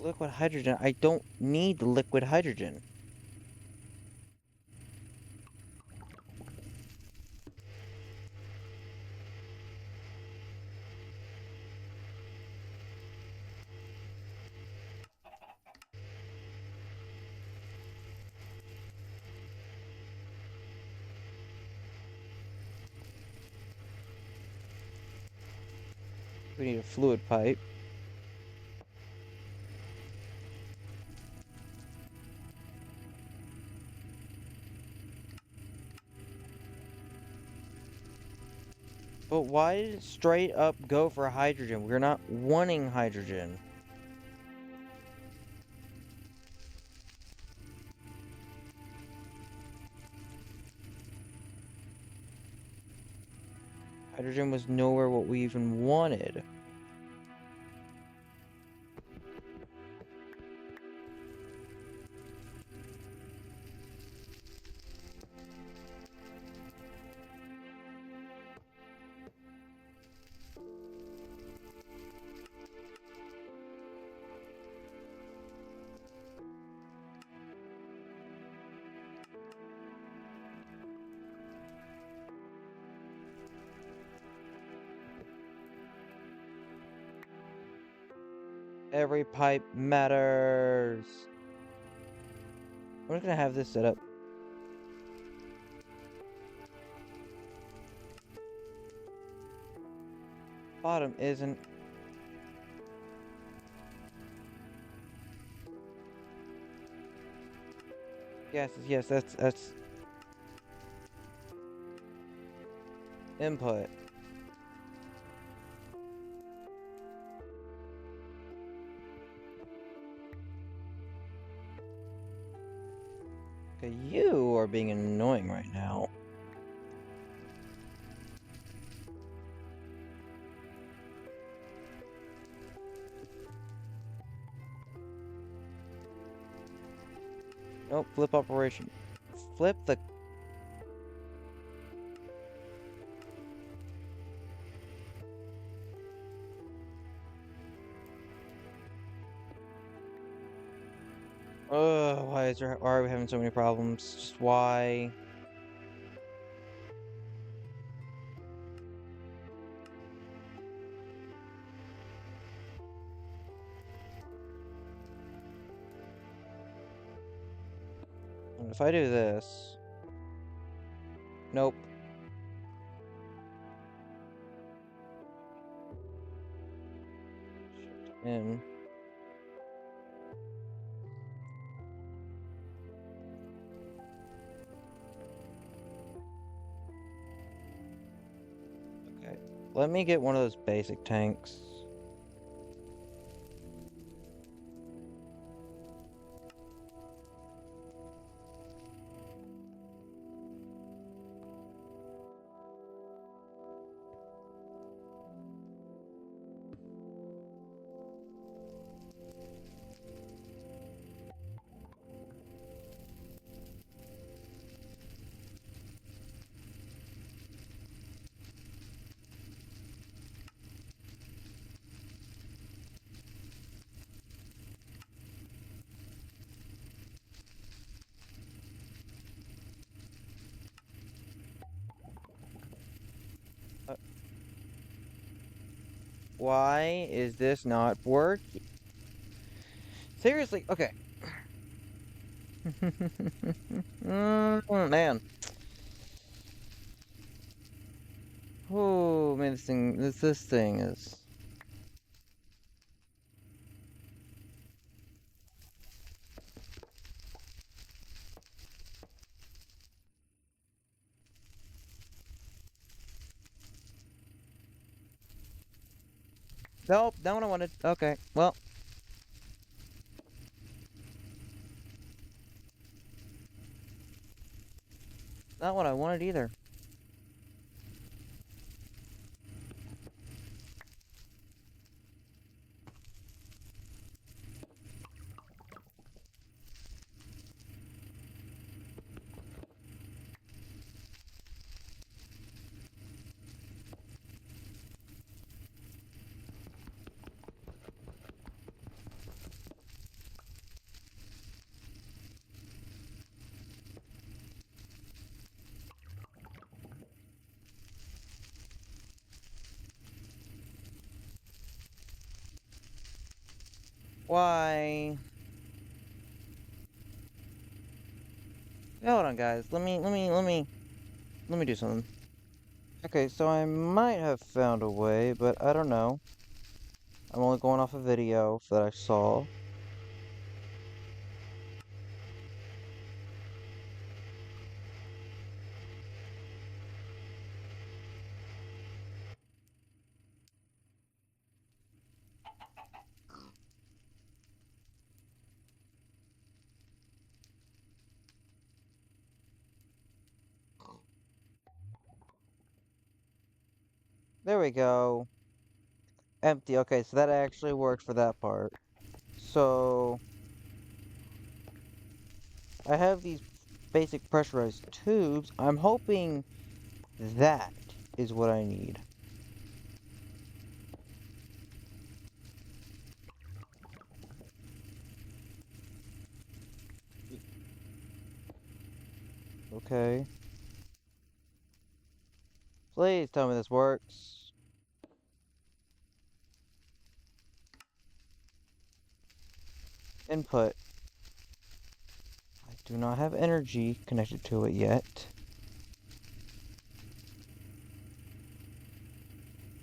Liquid hydrogen. I don't need liquid hydrogen. We need a fluid pipe. But why did it straight up go for hydrogen? We're not wanting hydrogen. Hydrogen was nowhere what we even wanted. Every pipe matters. I'm just gonna have this set up. Bottom isn't. Yes, yes, that's input. Okay, you are being annoying right now. Nope, flip operation. Flip the... Ugh, why are we having so many problems? Just why? And if I do this... Nope. Shift in. Okay. Let me get one of those basic tanks. Uh, why is this not working? Seriously? Okay. Man. Oh man, this thing is... Nope, not what I wanted. Okay, well. Not what I wanted either. Why? Hold on, guys. Let me do something. Okay, so I might have found a way, but I don't know. I'm only going off a video that I saw. There we go. Empty. Okay, so that actually worked for that part. So, I have these basic pressurized tubes. I'm hoping that is what I need. Okay. Please tell me this works. Input. I do not have energy connected to it yet.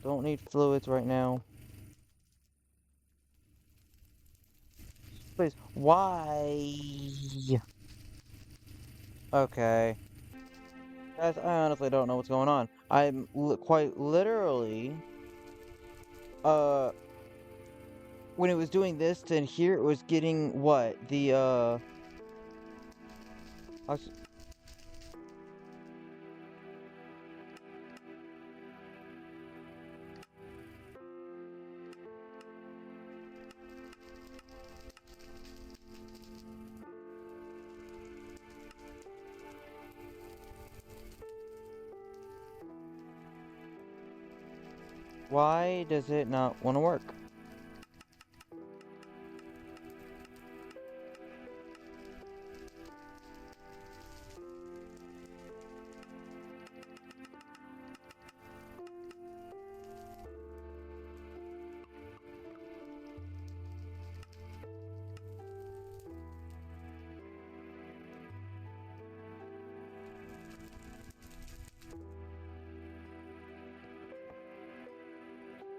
Don't need fluids right now. Please. Why? Okay. Guys, I honestly don't know what's going on. I'm quite literally, uh, when it was doing this to here, it was getting what? I was, why does it not want to work?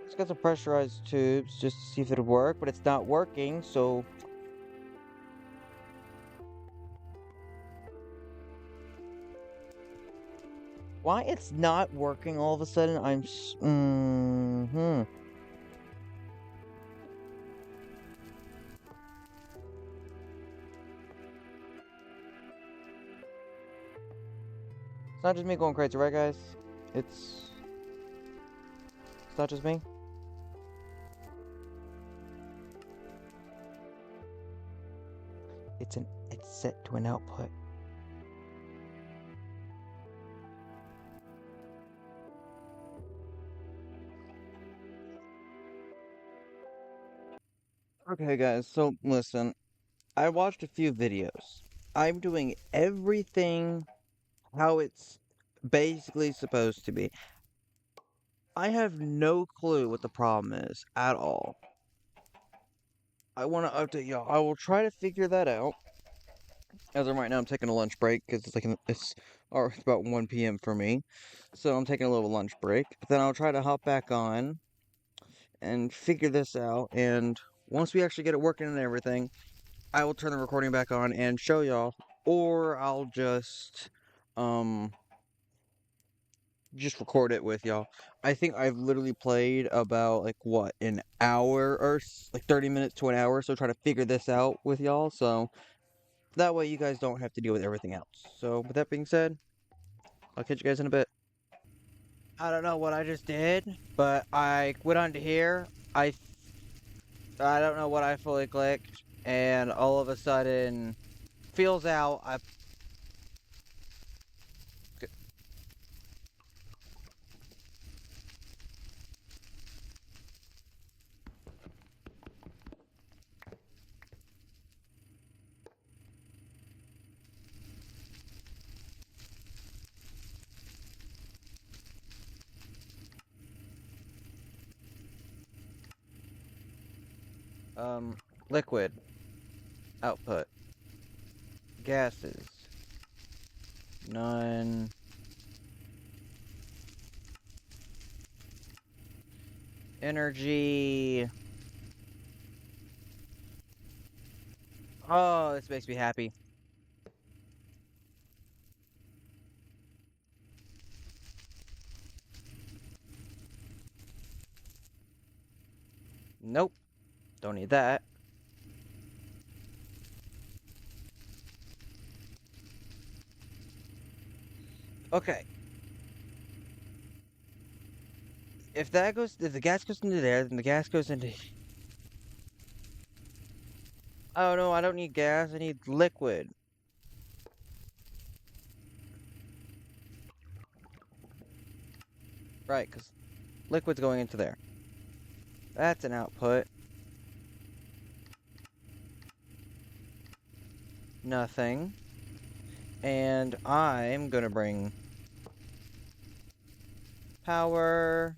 Let's get some pressurized tubes just to see if it'll work, but it's not working, so why it's not working all of a sudden? It's not just me going crazy, right, guys? It's it's not just me. It's set to an output. Okay, guys, so listen, I watched a few videos. I'm doing everything how it's basically supposed to be. I have no clue what the problem is at all. I want to update y'all. I will try to figure that out. As of right now, I'm taking a lunch break because it's about 1 p.m. for me, so I'm taking a little lunch break. But then I'll try to hop back on and figure this out. And once we actually get it working and everything, I will turn the recording back on and show y'all, or I'll um just record it with y'all. I think I've literally played about like what, an hour or like 30 minutes to an hour, so try to figure this out with y'all. So that way you guys don't have to deal with everything else. So with that being said, I'll catch you guys in a bit. I don't know what I just did, but I went on to here. I don't know what I fully clicked, and all of a sudden, feels out. Liquid output, gases, none, energy. Oh, this makes me happy. Nope, don't need that. Okay, if the gas goes into there, then the gas goes into. Oh no, I don't need gas. I need liquid. Right, because liquid's going into there. That's an output. Nothing. And I'm gonna bring power.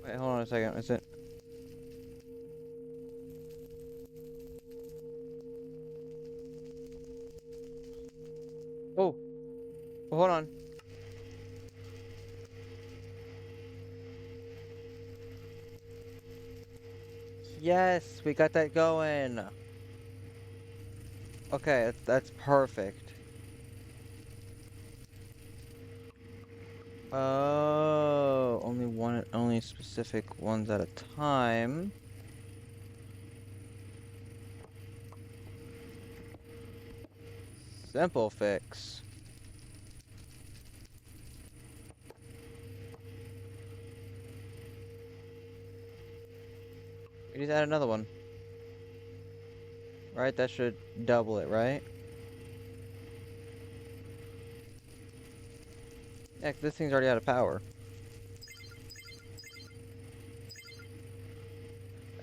Wait, hold on a second. Is it? Oh, hold on. Yes, we got that going. Okay, that's perfect. Oh, only specific ones at a time. Simple fix. We just add another one. Right, that should double it, right? Yeah, 'cause this thing's already out of power.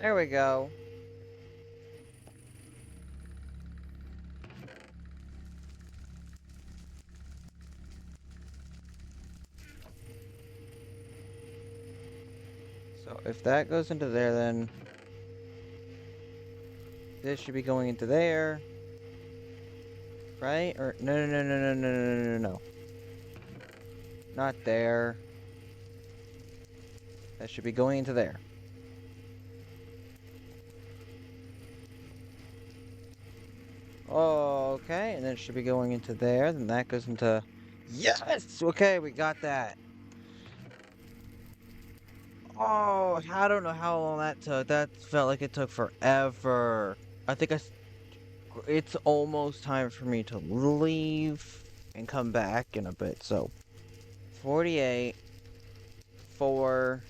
There we go. So if that goes into there, then this should be going into there, right? Or no, no, no, no, no, no, no, no, no, no. Not there. That should be going into there. Okay, and then it should be going into there. Then that goes into... Yes! Okay, we got that. Oh, I don't know how long that took. That felt like it took forever. I think it's almost time for me to leave and come back in a bit. So, 48, 4...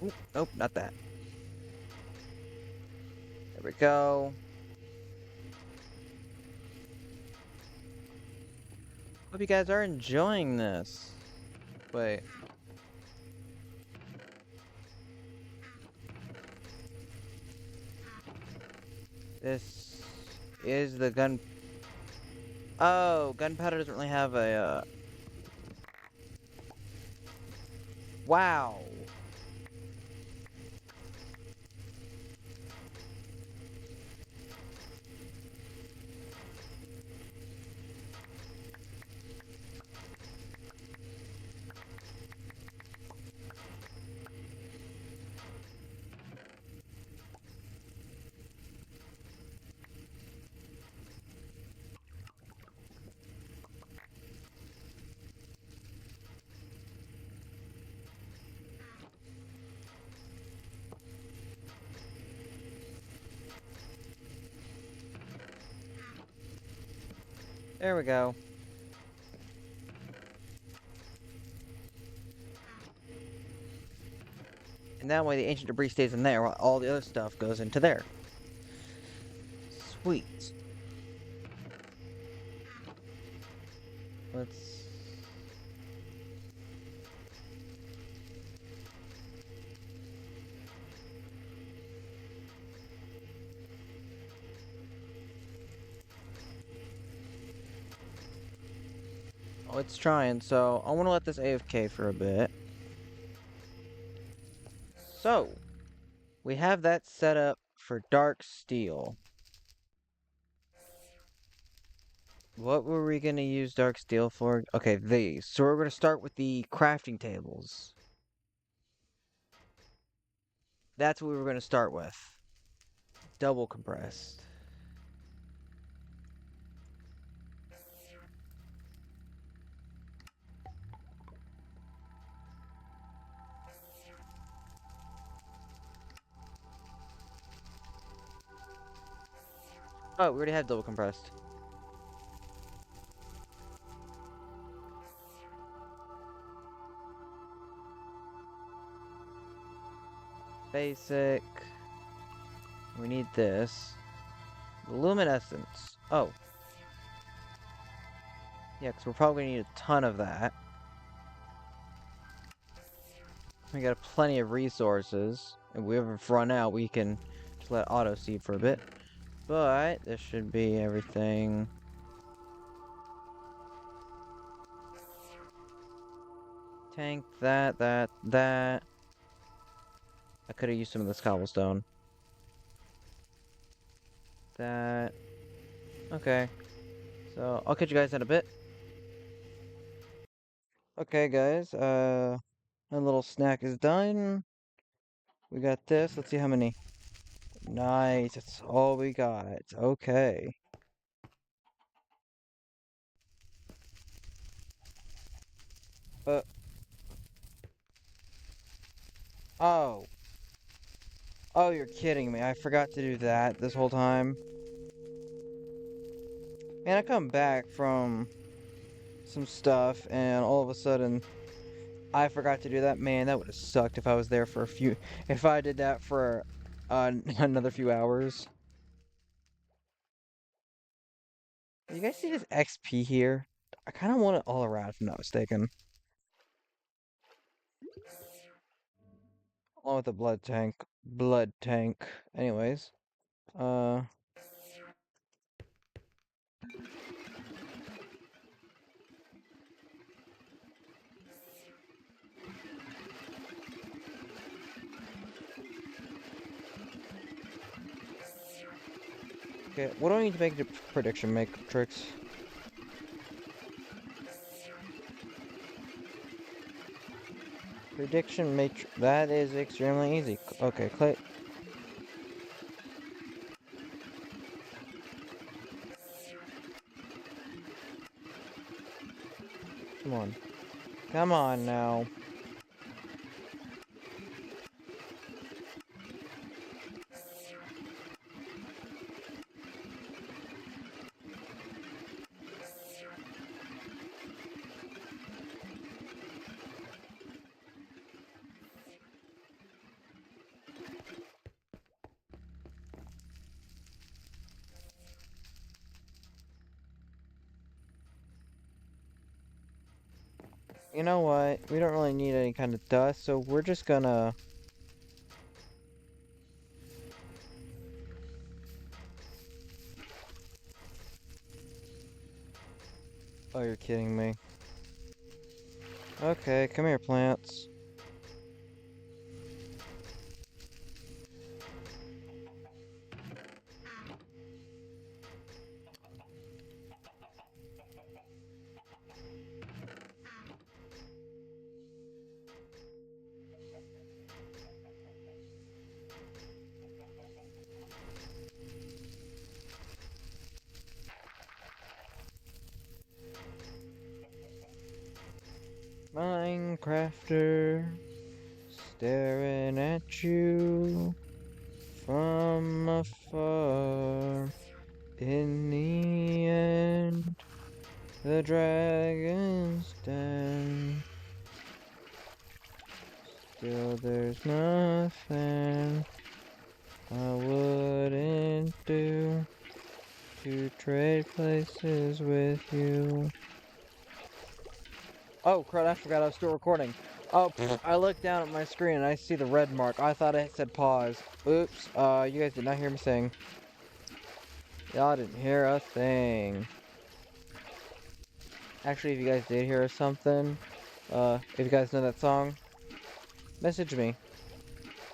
Oop, nope, not that. There we go. Hope you guys are enjoying this. Wait. This is the gun... Oh, gunpowder doesn't really have a, Wow. There we go. And that way the ancient debris stays in there while all the other stuff goes into there. Sweet. Let's... Oh, it's trying, so I want to let this AFK for a bit. So, we have that set up for dark steel. What were we going to use dark steel for? Okay, these. So we're going to start with the crafting tables. That's what we were going to start with. Double compressed. Oh, we already have double compressed. Basic. We need this. Luminescence. Oh. Yeah, because we're probably going to need a ton of that. We got plenty of resources. If we ever run out, we can just let auto seed for a bit. But this should be everything. Tank, that. I could have used some of this cobblestone. That. Okay. So I'll catch you guys in a bit. Okay, guys. My little snack is done. We got this. Let's see how many. Nice. That's all we got. Okay. Uh. Oh. Oh, you're kidding me. I forgot to do that this whole time. Man, I come back from some stuff and all of a sudden I forgot to do that. Man, that would have sucked if I was there for a few. If I did that for another few hours. You guys see this XP here? I kind of want it all around if I'm not mistaken. Along with the blood tank. Blood tank. Anyways. Uh. Okay, what do I need to make the prediction matrix? Prediction matrix. That is extremely easy. Okay, click. Come on. Come on now. You know what? We don't really need any kind of dust, so we're just gonna... Oh, you're kidding me. Okay, come here, plants. Minecrafter, staring at you from afar. In the end, the dragon's den. Still, there's nothing I wouldn't do to trade places with you. Oh, crud, I forgot I was still recording. Oh, I looked down at my screen and I see the red mark. I thought it said pause. Oops, you guys did not hear me sing. Y'all didn't hear a thing. Actually, if you guys did hear something, if you guys know that song, message me.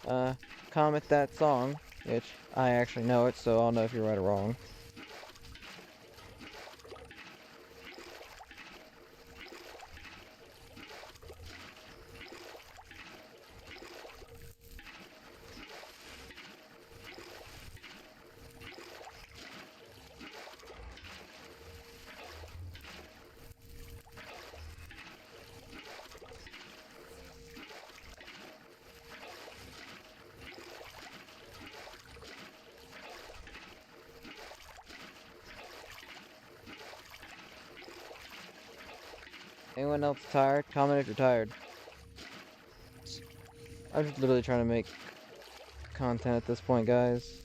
Uh, comment that song, which I actually know it, so I'll know if you're right or wrong. Anyone else tired? Comment if you're tired. I'm just literally trying to make content at this point, guys.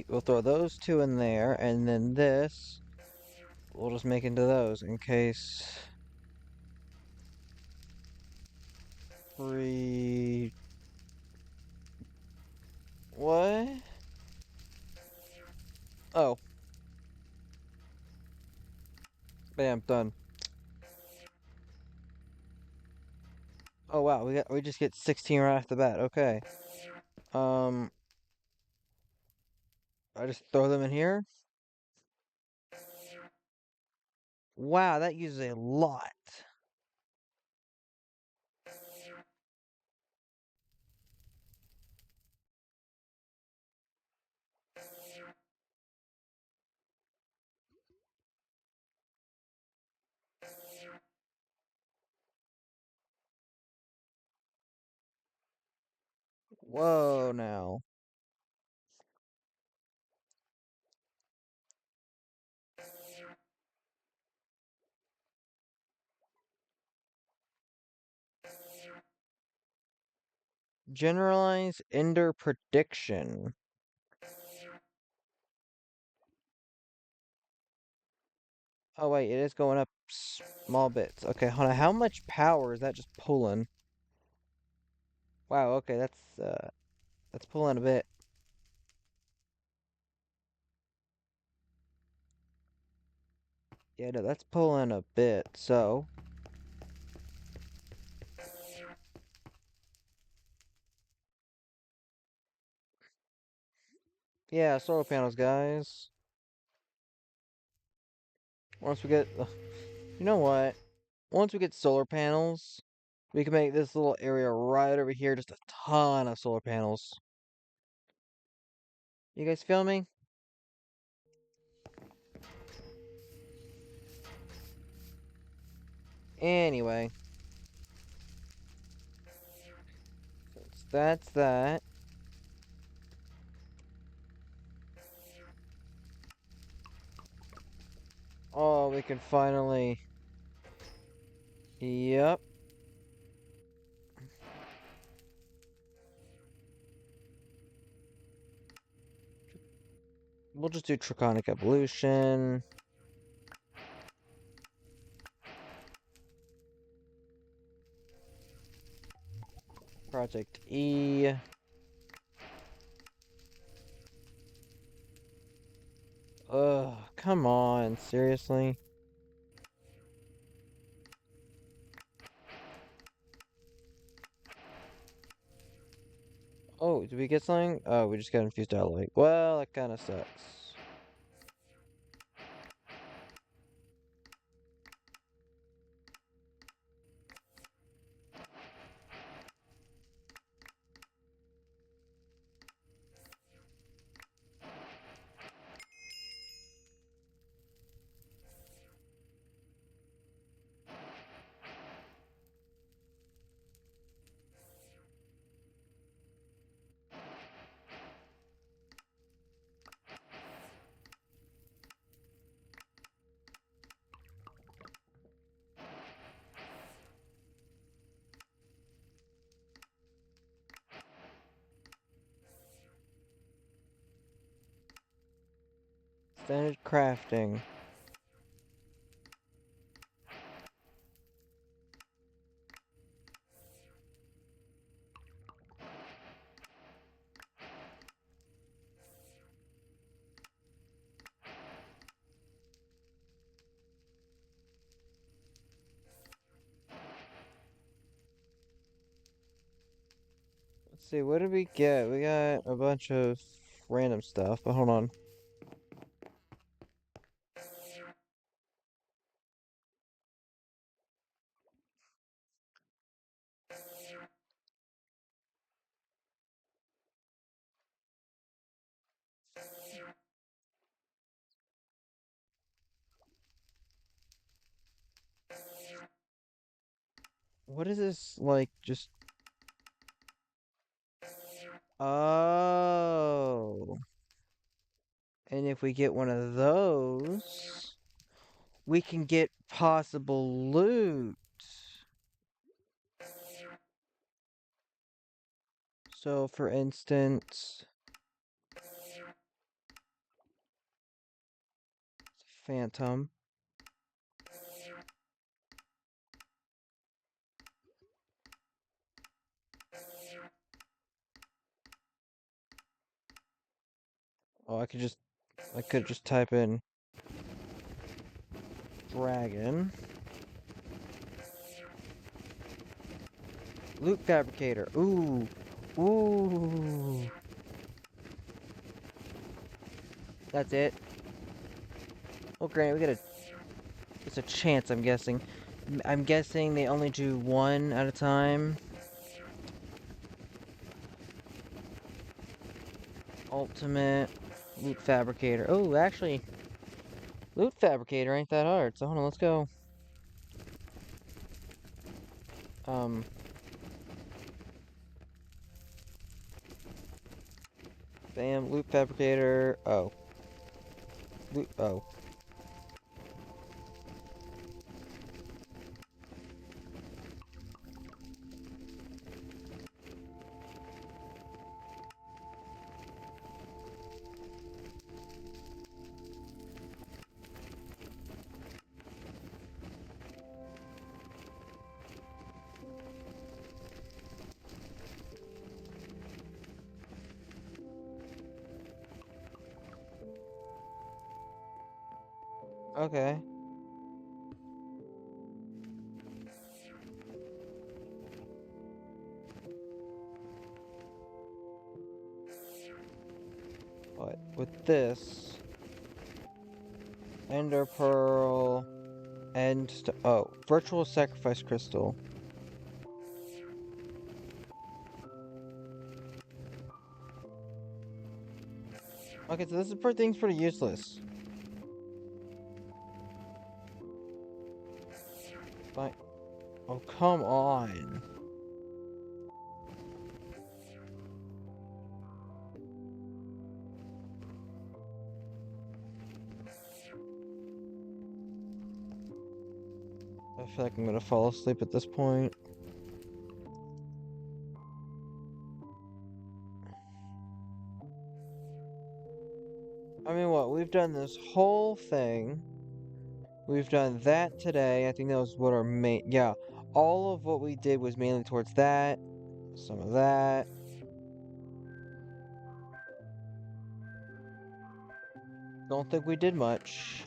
We'll throw those two in there, and then this, we'll just make into those in case. Free. What? Bam, done. Oh wow, we just get 16 right off the bat. Okay. Um, I just throw them in here. Wow, that uses a lot. Whoa, now. Generalized Ender prediction. Oh wait, it is going up small bits. Okay, hold on. How much power is that just pulling? Wow, okay, that's pulling a bit. Yeah, no, that's pulling a bit. So, yeah, solar panels, guys. Once we get, you know what? Once we get solar panels, we can make this little area right over here just a ton of solar panels. You guys feel me? Anyway, since that's that. Oh, we can finally. Yep. We'll just do Draconic Evolution. Project E. Ugh, come on, seriously? Oh, did we get something? Oh, we just got infused alloy. Well, that kind of sucks. Standard crafting. Let's see, what did we get? We got a bunch of random stuff, but hold on. What is this, like, just... Oh. And if we get one of those, we can get possible loot. So, for instance, Phantom. Oh, I could just type in dragon. Loot fabricator. Ooh. Ooh. That's it. Well, granted, we got a... It's a chance, I'm guessing. I'm guessing they only do one at a time. Ultimate. Loot fabricator. Oh, actually... Loot fabricator ain't that hard, so hold on, let's go. Bam, loot fabricator. Oh. Loot, oh. Okay. But with this... Ender Pearl... And... Oh. Virtual Sacrifice Crystal. Okay, so this thing's pretty useless. Fine. Oh, come on. I feel like I'm gonna fall asleep at this point. I mean, what? We've done this whole thing. We've done that today. I think that was what our main... Yeah. All of what we did was mainly towards that. Some of that. Don't think we did much.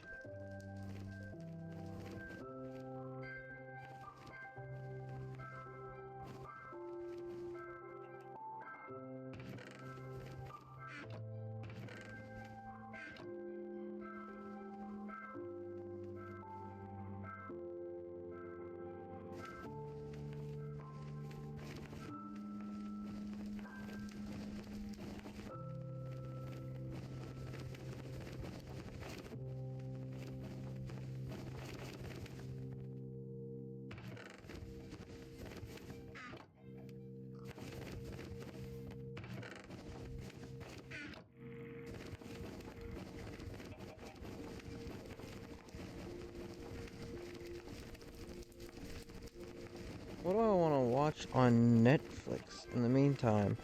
What do I want to watch on Netflix in the meantime?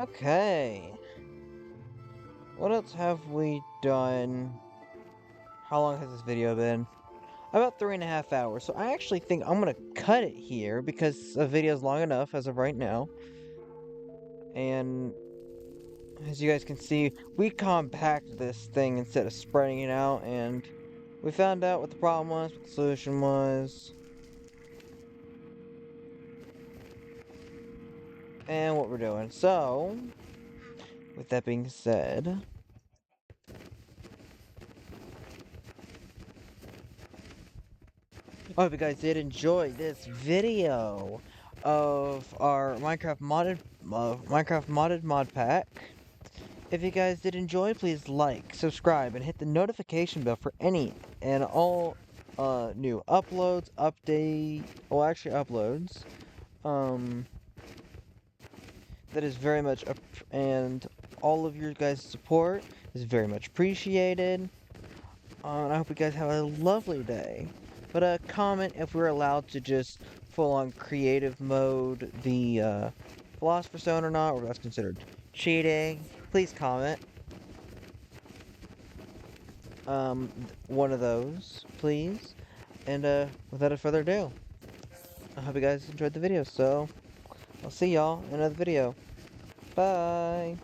Okay. what else have we done? How long has this video been? About 3.5 hours. So I actually think I'm gonna cut it here because the video is long enough as of right now. And as you guys can see, we compacted this thing instead of spreading it out, and we found out what the problem was, what the solution was, and what we're doing. So, with that being said, I hope you guys did enjoy this video of our Minecraft modded mod pack. If you guys did enjoy, please like, subscribe, and hit the notification bell for any and all new uploads, uploads. That is very much and all of your guys' support is very much appreciated. And I hope you guys have a lovely day. But comment if we're allowed to just full on creative mode the Philosopher's Stone or not, or if that's considered cheating. Please comment. One of those, please. And without further ado, I hope you guys enjoyed the video. So I'll see y'all in another video. Bye.